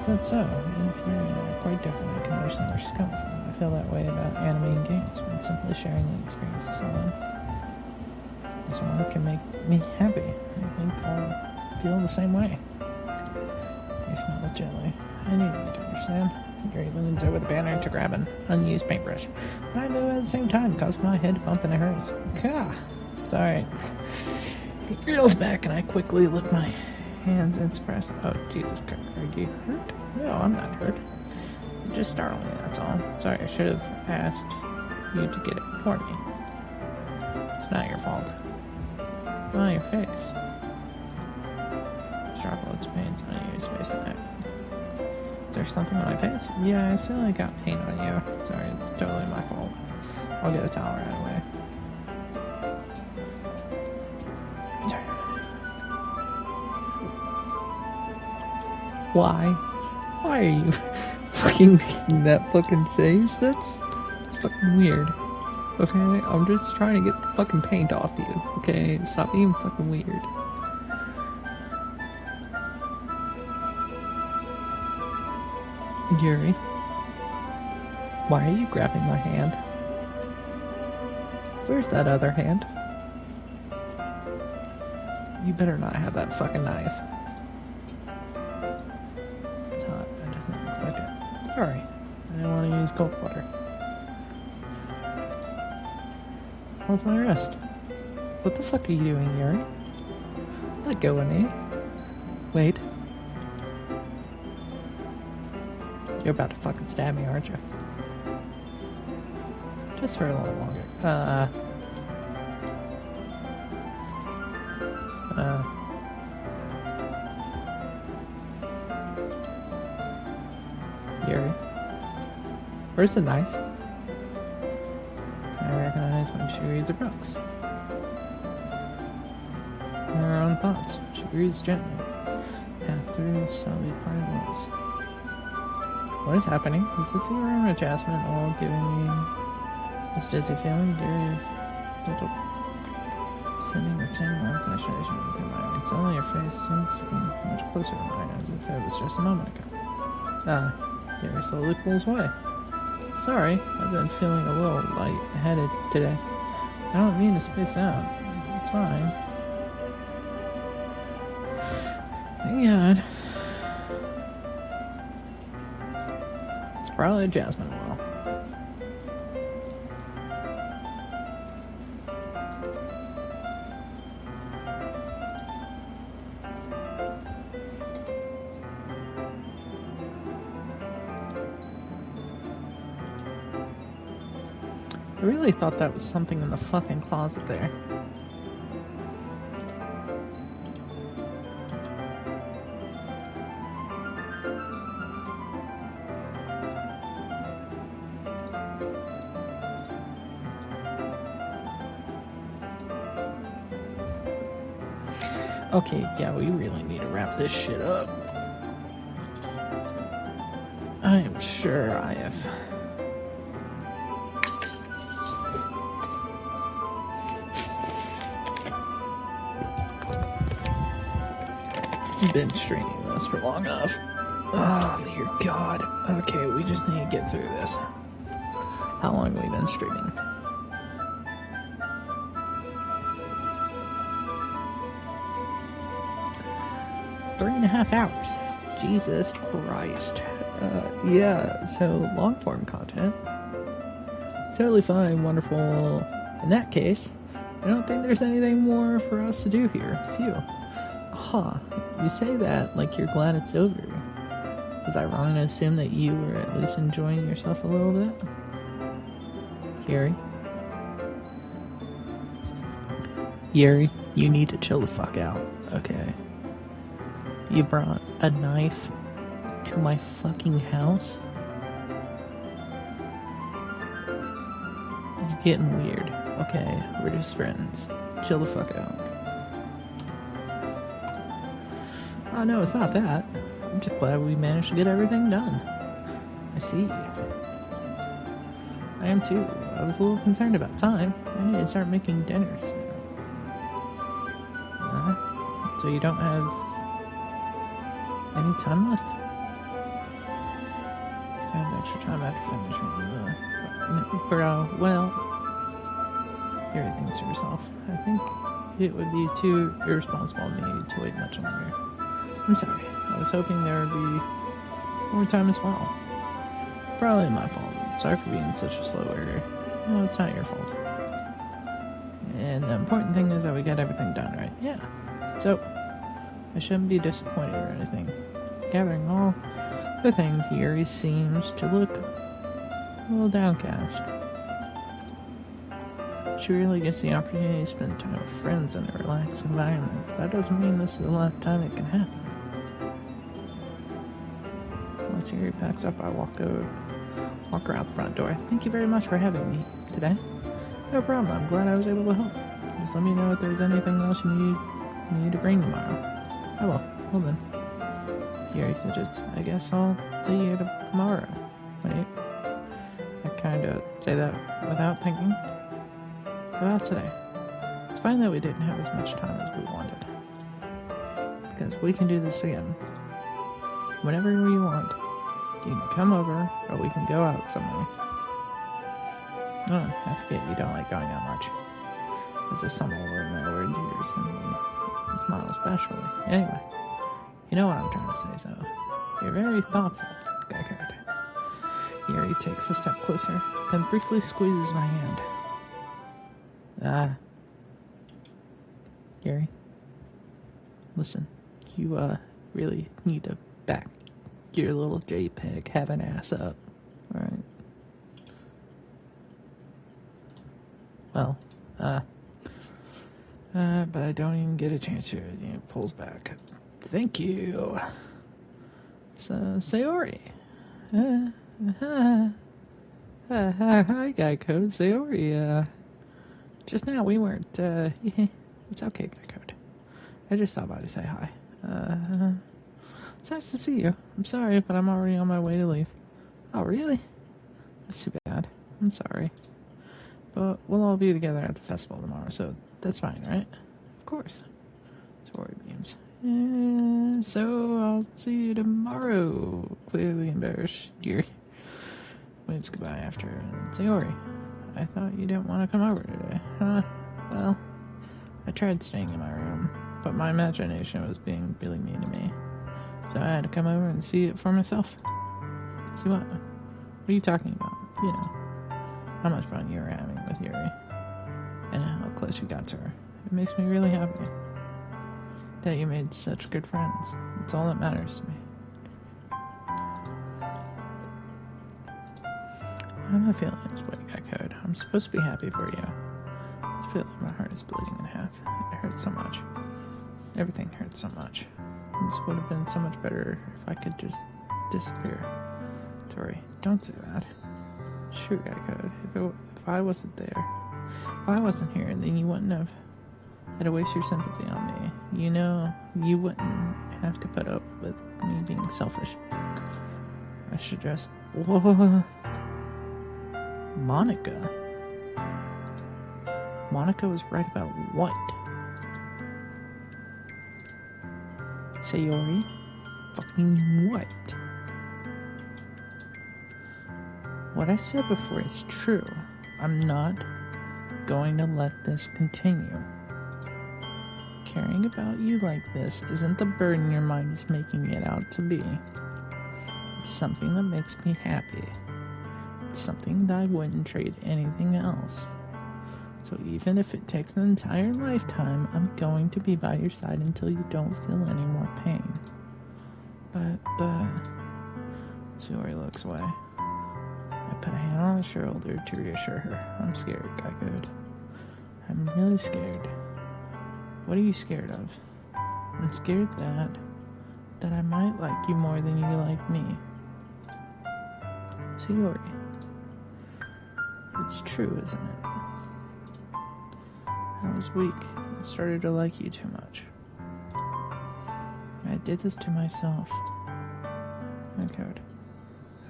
So that's so. Even if Yuri and I are quite different, I can understand where she's coming from. I feel that way about anime and games when simply sharing the experience with someone can make me happy. I think I'll feel the same way. He smiles gently. I knew you would understand. Yuri leans over the banner to grab an unused paintbrush. But I knew at the same time, causing my head to bump into hers. Gah! It's alright. He reels back and I quickly lift my hands and express. Oh, Jesus Christ. Are you hurt? No, I'm not hurt. It just startled me, that's all. Sorry, I should have asked you to get it for me. It's not your fault. Oh, your face. Droplets paint on your face and neck. Is there something on my face? Yeah, I accidentally got paint on you. Sorry, it's totally my fault. I'll get a towel right away. Why? Why are you fucking making that fucking face? That's fucking weird. Okay, I'm just trying to get the fucking paint off you. Okay, stop being fucking weird. Yuri, why are you grabbing my hand? Where's that other hand? You better not have that fucking knife. It's hot. I didn't expect it. Sorry. I didn't want to use cold water. How's my wrist? What the fuck are you doing, Yuri? Let go of me. Wait. You're about to fucking stab me, aren't you? Just for a little longer. Yuri. Where's the knife? I recognize when she reads her books. Her own thoughts. She breathes gently. Path through slowly parted lips. What is happening? Is this your room or Jasmine all giving me this dizzy feeling? Dear little sending the 10 months I show you through my eyes. Suddenly your face seems to be much closer to mine as if it was just a moment ago. Gary slowly pulls away. Sorry, I've been feeling a little light-headed today. I don't mean to space out. It's fine. Thank God. It's probably Jasmine well. I really thought that was something in the fucking closet there. Okay, yeah, we really need to wrap this shit up. I am sure I have been streaming this for long enough. Oh, dear God. Okay, we just need to get through this. How long have we been streaming? Three and a half hours. Jesus Christ. Yeah, so long form content. Totally fine, wonderful. In that case, I don't think there's anything more for us to do here. Phew. Huh. You say that like you're glad it's over. Was I wrong to assume that you were at least enjoying yourself a little bit? Yuri? Yuri, you need to chill the fuck out, okay? You brought a knife to my fucking house? You're getting weird, okay? We're just friends. Chill the fuck out. Oh no, it's not that. I'm just glad we managed to get everything done. I see. I am too. I was a little concerned about time. I need to start making dinners. So you don't have any time left? I have extra time after finishing. Bro, well, you're thinks to yourself. I think it would be too irresponsible of me to wait much longer. I'm sorry. I was hoping there would be more time as well. Probably my fault. Sorry for being such a slow worker. No, it's not your fault. And the important thing is that we got everything done, right? Yeah. So, I shouldn't be disappointed or anything. Gathering all the things, Yuri seems to look a little downcast. She really gets the opportunity to spend time with friends in a relaxed environment. That doesn't mean this is the last time it can happen. Once Yuri packs up, I walk around the front door. Thank you very much for having me today. No problem. I'm glad I was able to help. Just let me know if there's anything else you need to bring tomorrow. I will. Well then. Yuri fidgets. I guess I'll see you tomorrow. Wait. I kinda say that without thinking. About today. It's fine that we didn't have as much time as we wanted. Because we can do this again. Whenever you want. You can come over, or we can go out somewhere. Oh, I forget you don't like going out much. As a stumble over my words, you're simply smile especially. Anyway, you know what I'm trying to say, so you're very thoughtful, Geckard. Yuri takes a step closer, then briefly squeezes my hand. Yuri, listen, you really need to back your little JPEG having ass up, alright? Well, but I don't even get a chance to, pulls back. Thank you. So, Sayori. Hi, Guy Code. Sayori, just now we weren't, it's okay, Guy Code. I just thought I'd say hi. It's nice to see you. I'm sorry, but I'm already on my way to leave. Oh, really? That's too bad. I'm sorry. But we'll all be together at the festival tomorrow, so that's fine, right? Of course. Tori beams. So I'll see you tomorrow. Clearly embarrassed, Yuri waves goodbye after and Sayori, I thought you didn't want to come over today. Well, I tried staying in my room, but my imagination was being really mean to me. So I had to come over and see it for myself. See what? What are you talking about? You know, how much fun you were having with Yuri. And how close you got to her. It makes me really happy that you made such good friends. It's all that matters to me. I'm not feeling this way, Code. I'm supposed to be happy for you. I feel like my heart is bleeding in half. It hurts so much. Everything hurts so much. This would have been so much better if I could just disappear. Tori, don't do that. Sure, Code. If I wasn't there, if I wasn't here, then you wouldn't have had to waste your sympathy on me. You know, you wouldn't have to put up with me being selfish. I should just... Whoa. Monica? Monica was right about what? Sayori? Fucking what? What I said before is true. I'm not going to let this continue. Caring about you like this isn't the burden your mind is making it out to be. It's something that makes me happy. It's something that I wouldn't trade anything else. So even if it takes an entire lifetime, I'm going to be by your side until you don't feel any more pain. But... Sayori looks away. I put a hand on her shoulder to reassure her. I'm scared, Geckard. I'm really scared. What are you scared of? I'm scared that I might like you more than you like me. Sayori. It's true, isn't it? I was weak and started to like you too much. I did this to myself. My code.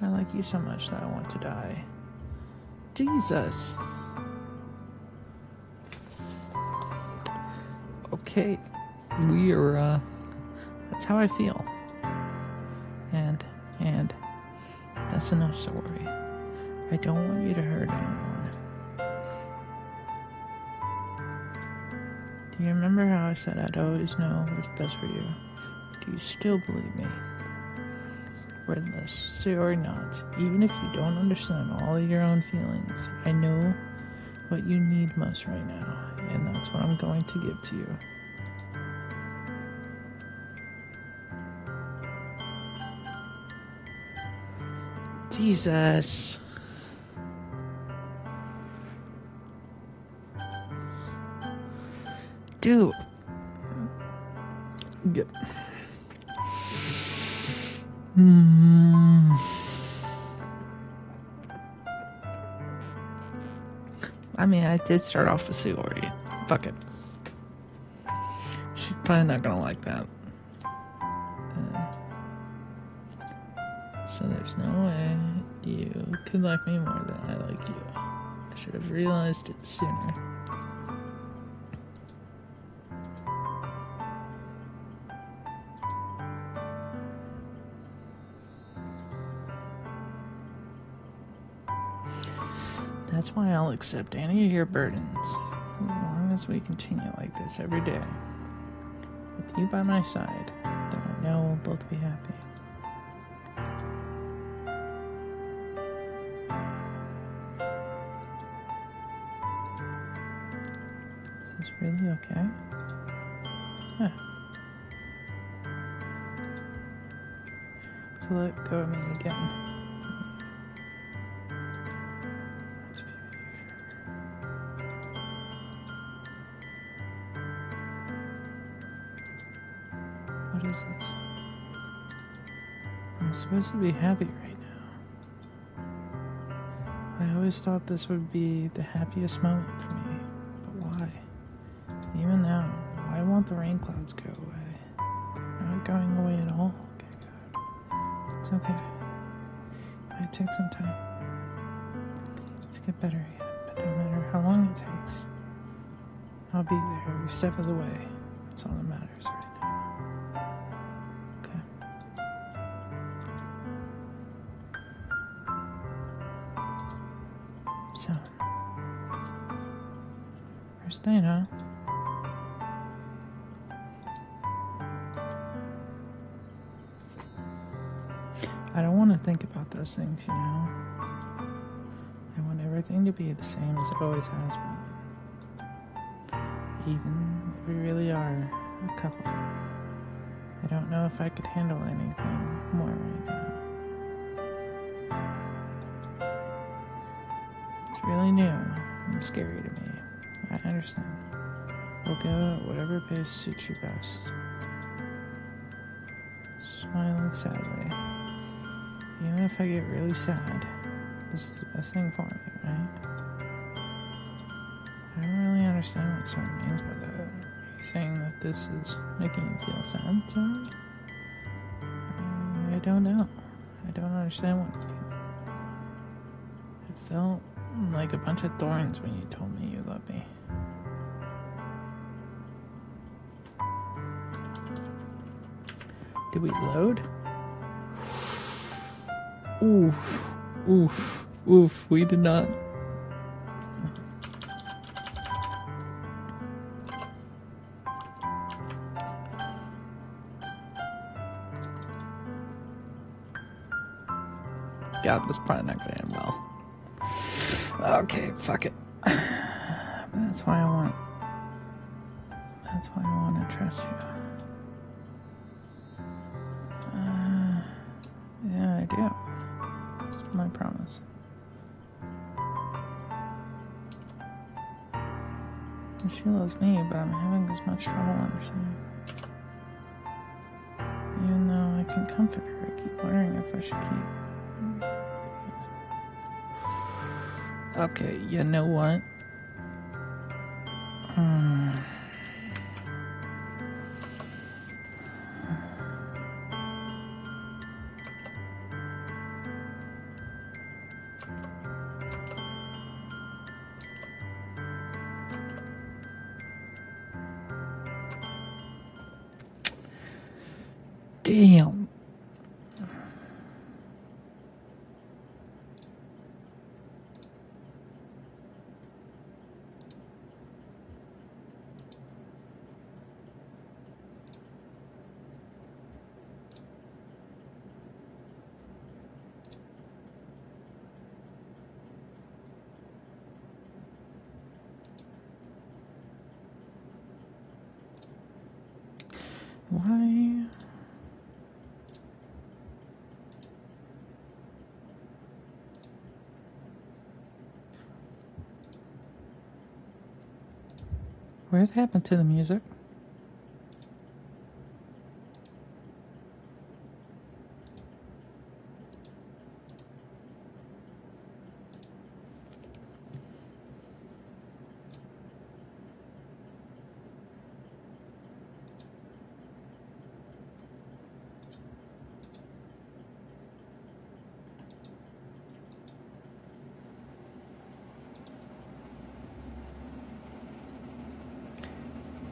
I like you so much that I want to die. Jesus. Okay. We are, that's how I feel. And that's enough, Sayori. I don't want you to hurt anyone. Do you remember how I said I'd always know what's best for you? Do you still believe me? Wordless, Sayori nods. Even if you don't understand all of your own feelings, I know what you need most right now, and that's what I'm going to give to you. Jesus. Dude. Get. I mean, I did start off with Sayori. Fuck it. She's probably not gonna like that. So there's no way you could like me more than I like you. I should have realized it sooner. That's why I'll accept any of your burdens, as long as we continue like this every day. With you by my side, then I know we'll both be happy. Is this really okay? Huh. So let go of me again. What is this? I'm supposed to be happy right now. I always thought this would be the happiest moment for me, but why? Even now, why won't the rain clouds go away? They're not going away at all. Okay, God. It's okay. It might take some time to get better yet, but no matter how long it takes, I'll be there every step of the way. That's all that matters right now. So, first day, huh? I don't want to think about those things, you know? I want everything to be the same as it always has been. Even if we really are a couple. I don't know if I could handle anything more right now. It's really new and scary to me. I understand. We'll go at whatever pace suits you best. Smiling sadly. Even if I get really sad, this is the best thing for me, right? I don't really understand what Sora means by that. Are you saying that this is making you feel sad, Sora? I don't know. I don't understand what you feel. It felt like a bunch of thorns when you told me you loved me. Did we load? Oof, oof, oof, we did not. God, this is probably not gonna end well. Okay, fuck it. But that's why I want to trust you. Yeah, I do. That's my promise. She loves me, but I'm having as much trouble understanding. Even though I can comfort her, I keep wondering if I should keep. Okay, you know what? Damn. Why? What happened to the music?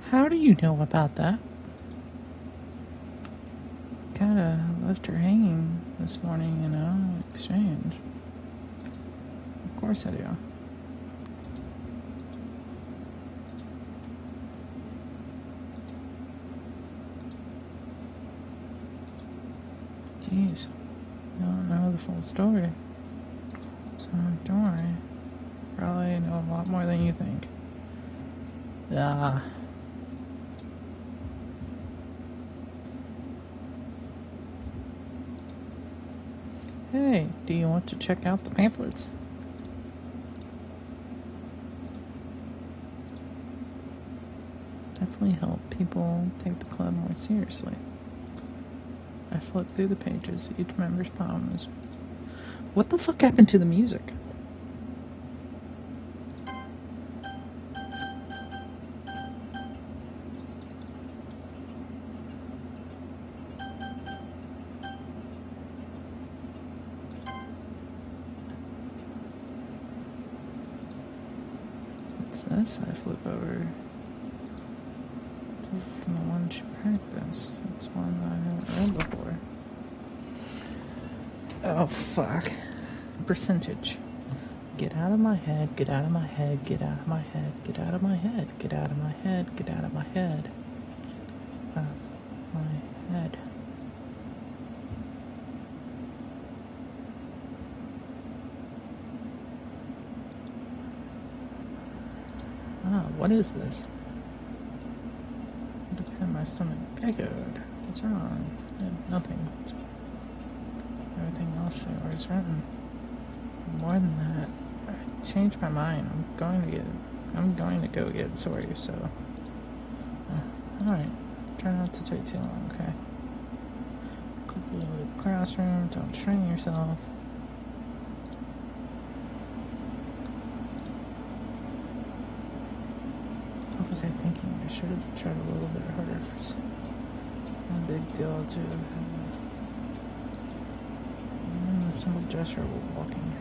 How do you know about that? Kinda left her hanging this morning, exchange. Of course I do. Jeez, I don't know the full story. So don't worry. Probably know a lot more than you think. Ah. Hey, do you want to check out the pamphlets? Definitely help people take the club more seriously. I flip through the pages. Each member's poem is... What the fuck happened to the music? What's this? I flip over from the one she practiced. It's one I haven't read before. Oh, fuck. Percentage. Get out of my head, get out of my head, get out of my head, get out of my head, get out of my head, get out of my head. Out of my head. Ah, what is this? Look at my stomach echoed. What's wrong? Nothing. Everything else is written. More than that, I changed my mind. I'm going to go get Sawyer, so... alright. Try not to take too long, okay? Go to the classroom, don't strain yourself. What was I thinking? I should have tried a little bit harder first. No big deal to... a simple gesture of walking.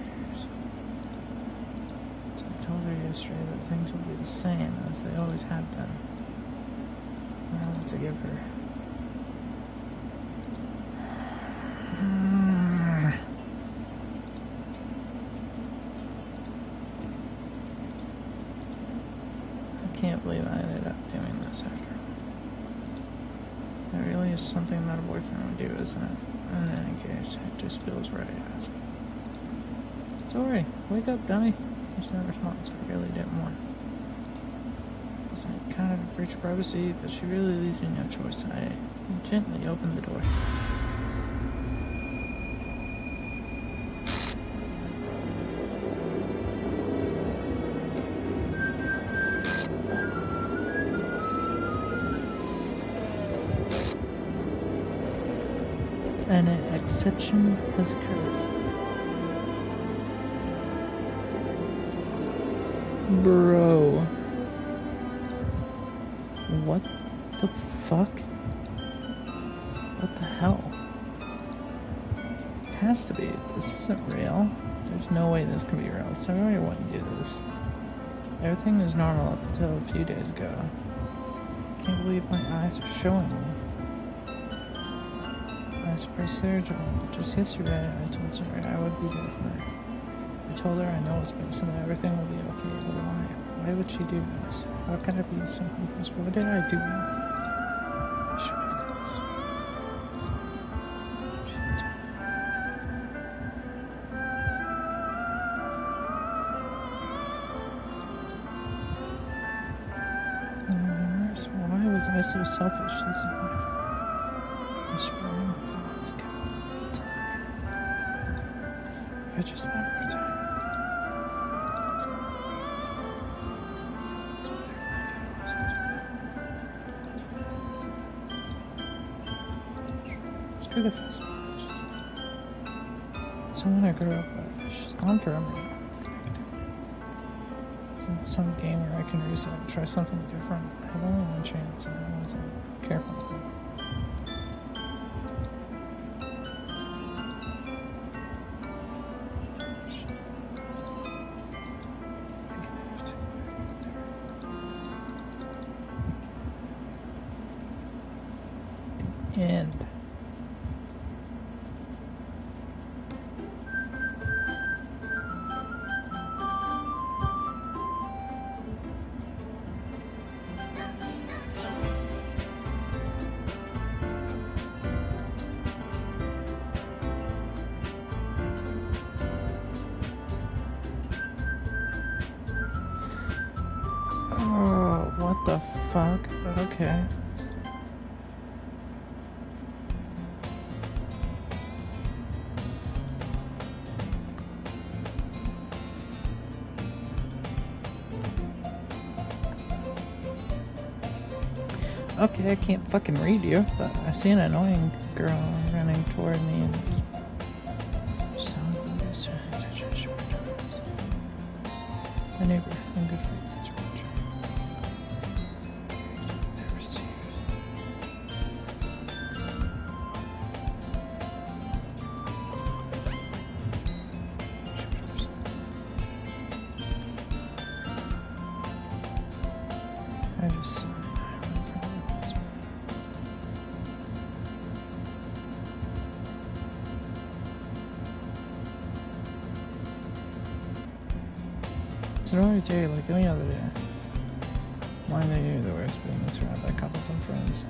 So I told her yesterday that things will be the same as they always have been. I want to give her. I can't believe I ended up doing this after. That really is something that a boyfriend would do, isn't it? In any case, it just feels right as. Sorry, wake up, dummy. There's no response. I really didn't want. It's like kind of a breach of privacy, but she really leaves me no choice. I gently opened the door. An exception has occurred. Bro. What the fuck? What the hell? It has to be. This isn't real. There's no way this can be real. So I really wouldn't do this. Everything is normal up until a few days ago. I can't believe my eyes are showing me. I surprised Sarah just yesterday. I told Sarah I would be there for her. I told her I know it's best and that everything will be okay, but why? Why would she do this? How could I be so confused? What did I do? I should have done this. She didn't tell me. Why was I so selfish? This is my fault. I swear my thoughts kept telling me. If I just met more time. Screw the festival. Someone I grew up with. She's gone forever. It's some game where I can reset and try something different. I have only one chance, and I wasn't careful with it. And oh, what the fuck? Okay. Okay, I can't fucking read you, but I see an annoying girl running toward me and my neighbor, I'm good friends. Never see I just saw it's an ordinary day like any other day. One day the worst being surrounded by couples and friends.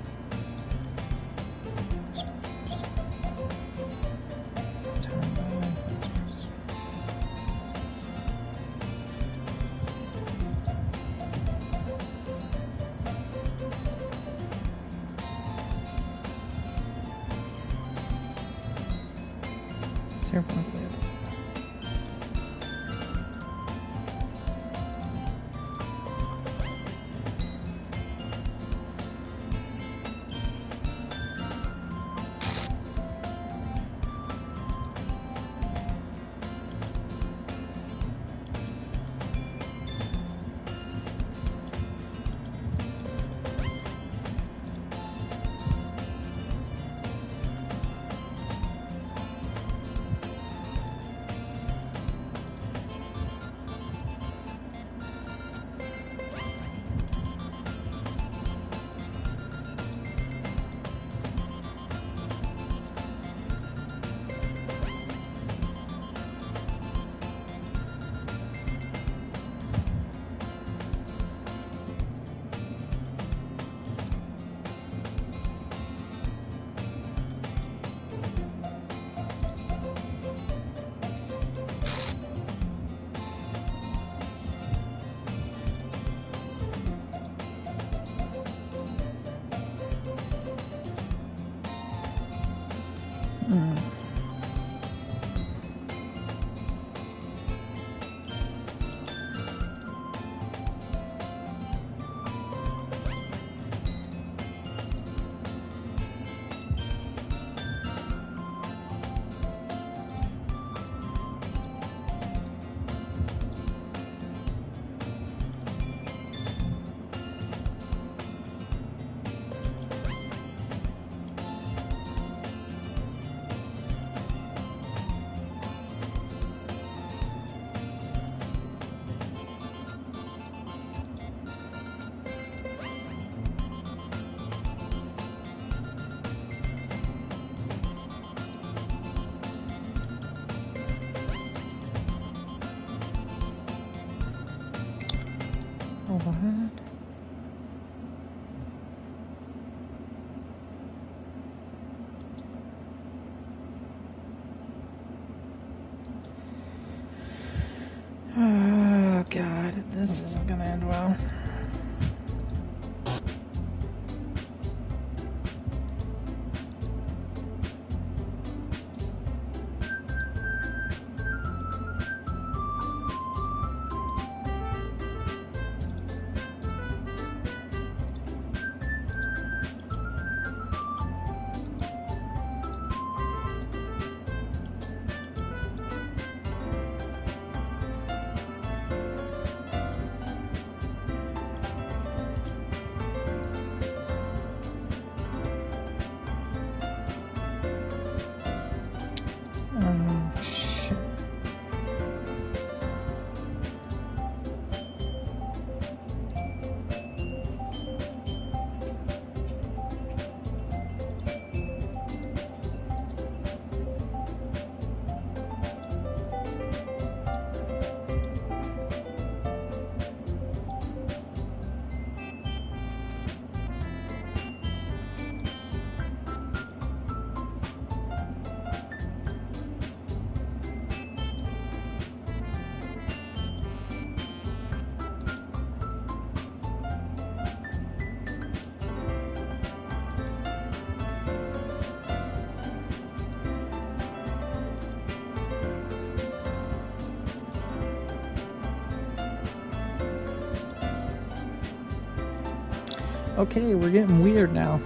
Okay, we're getting weird now.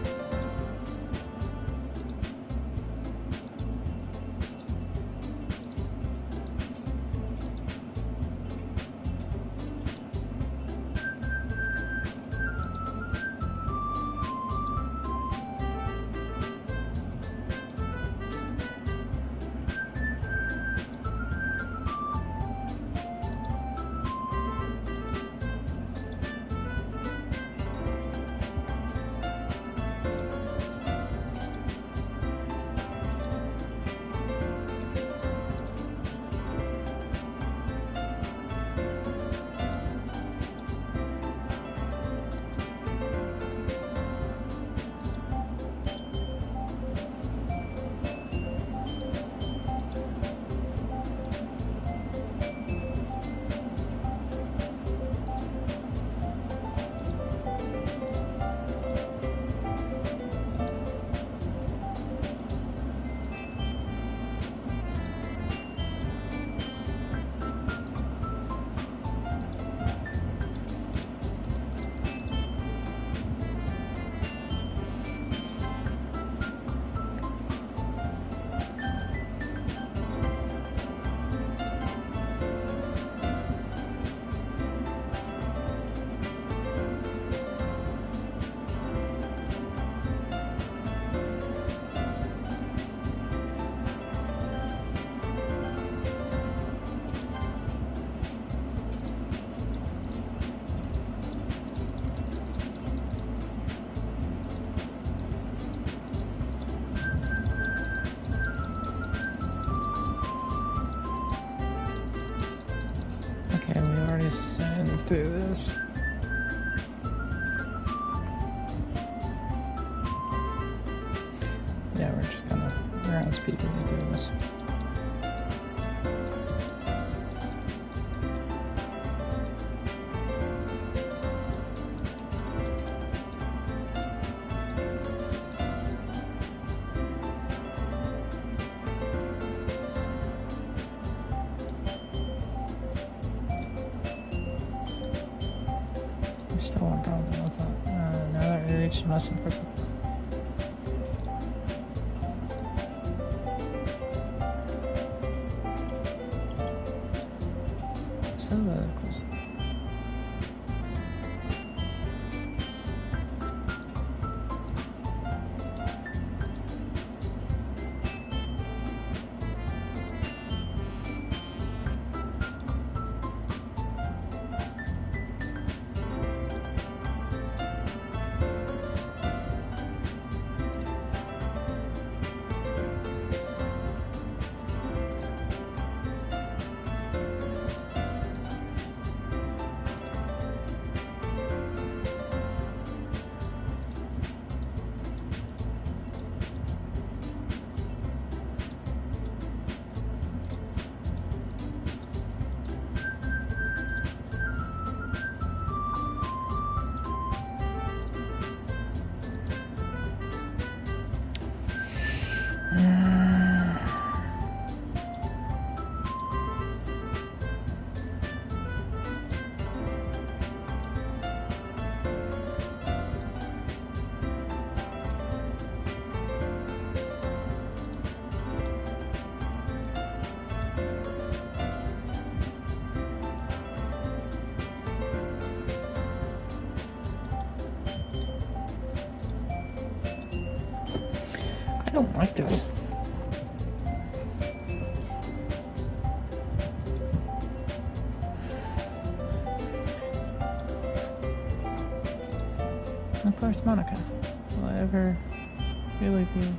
Okay, we already sent through this. Yeah, we're just we're on speed to do this. Still one problem with that. Now that we reached the most important. I don't like this. Of course, Monica. Will I ever really be?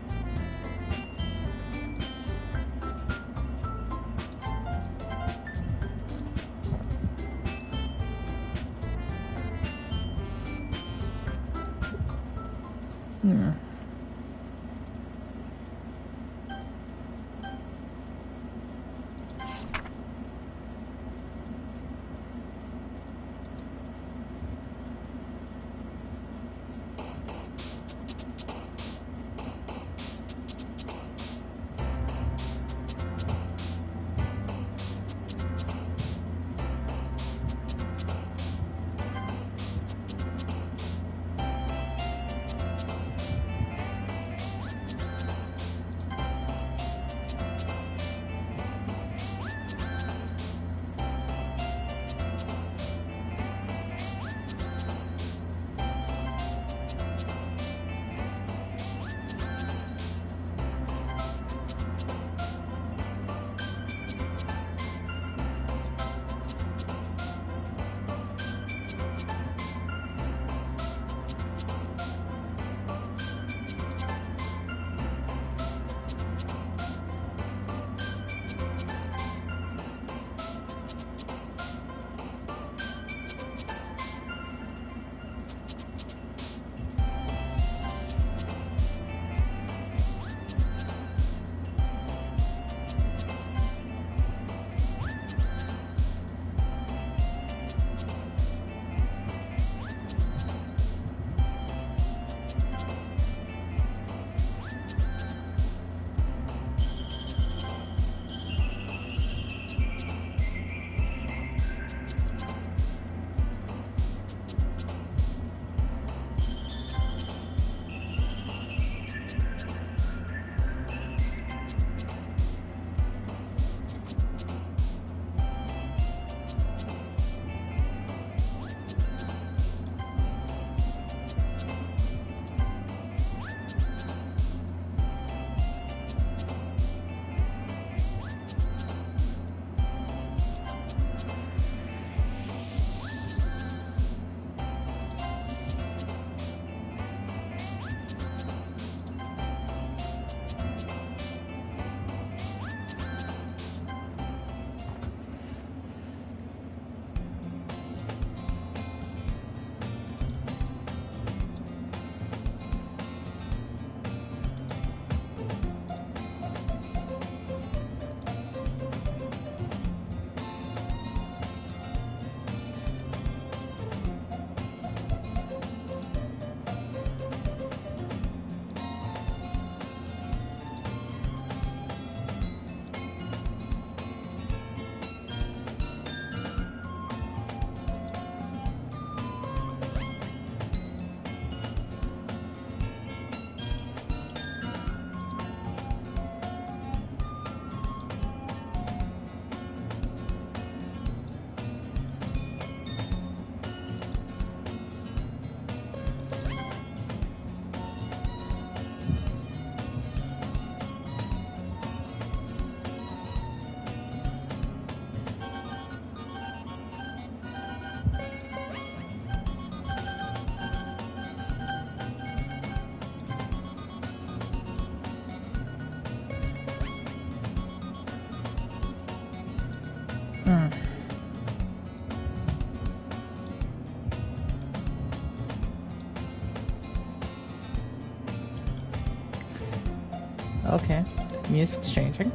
Okay. Music's changing.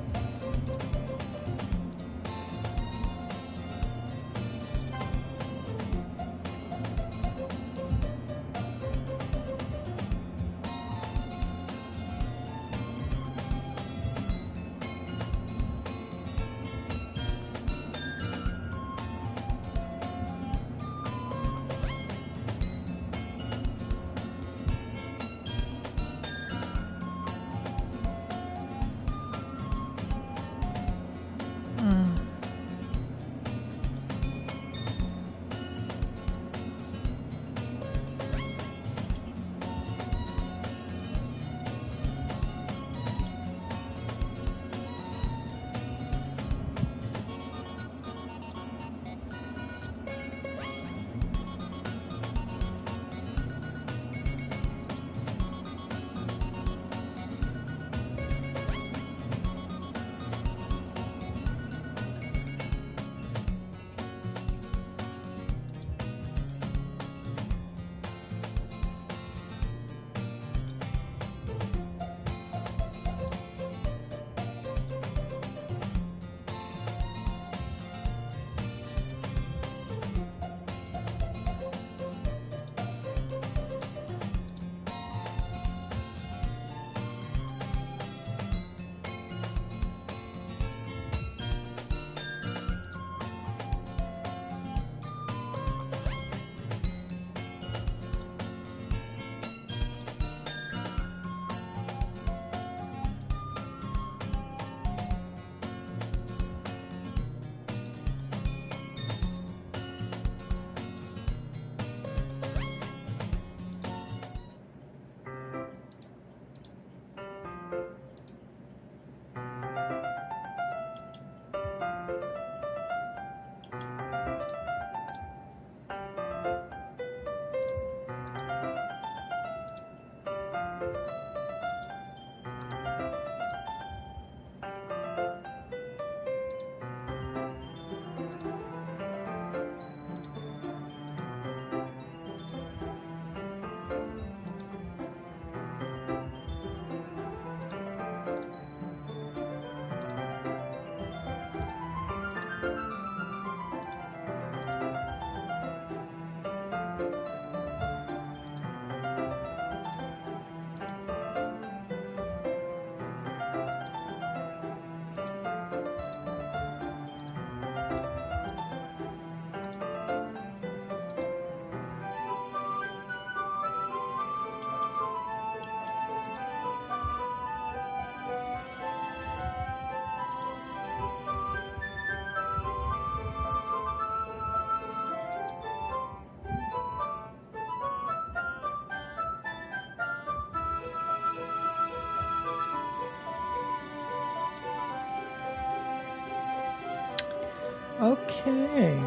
Okay.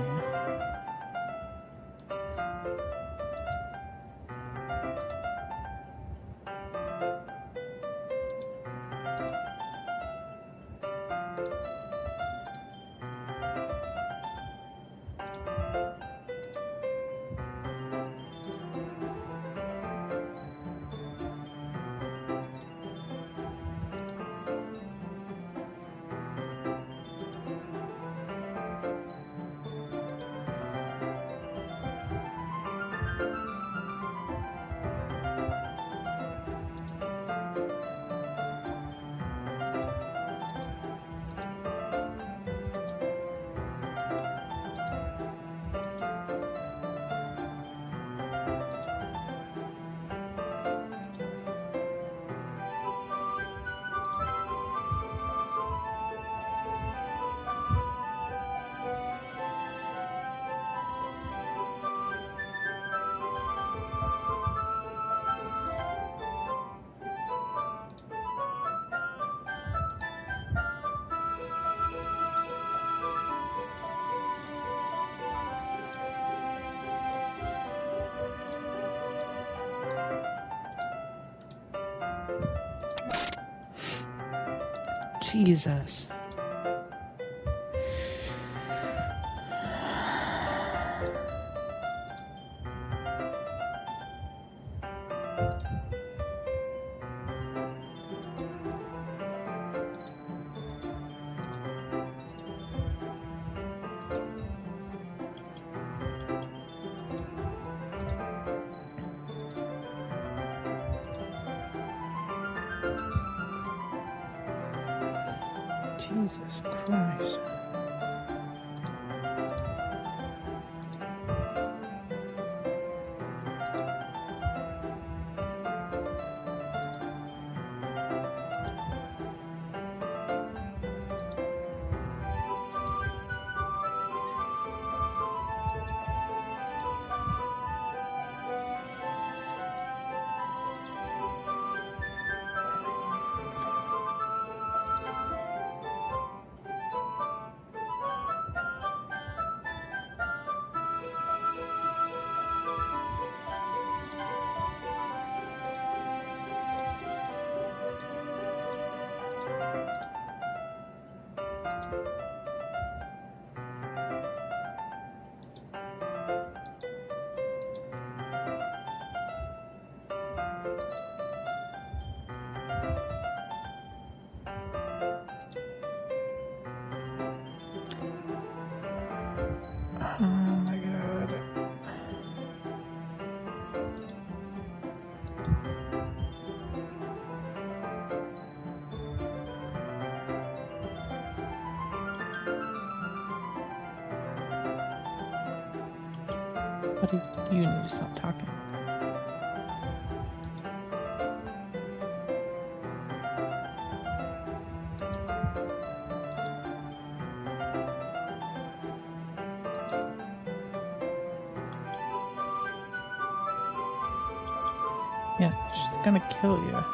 Jesus. Jesus Christ. Oh my god. Buddy, you need to stop talking. Yeah, she's gonna kill you.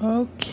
Okay.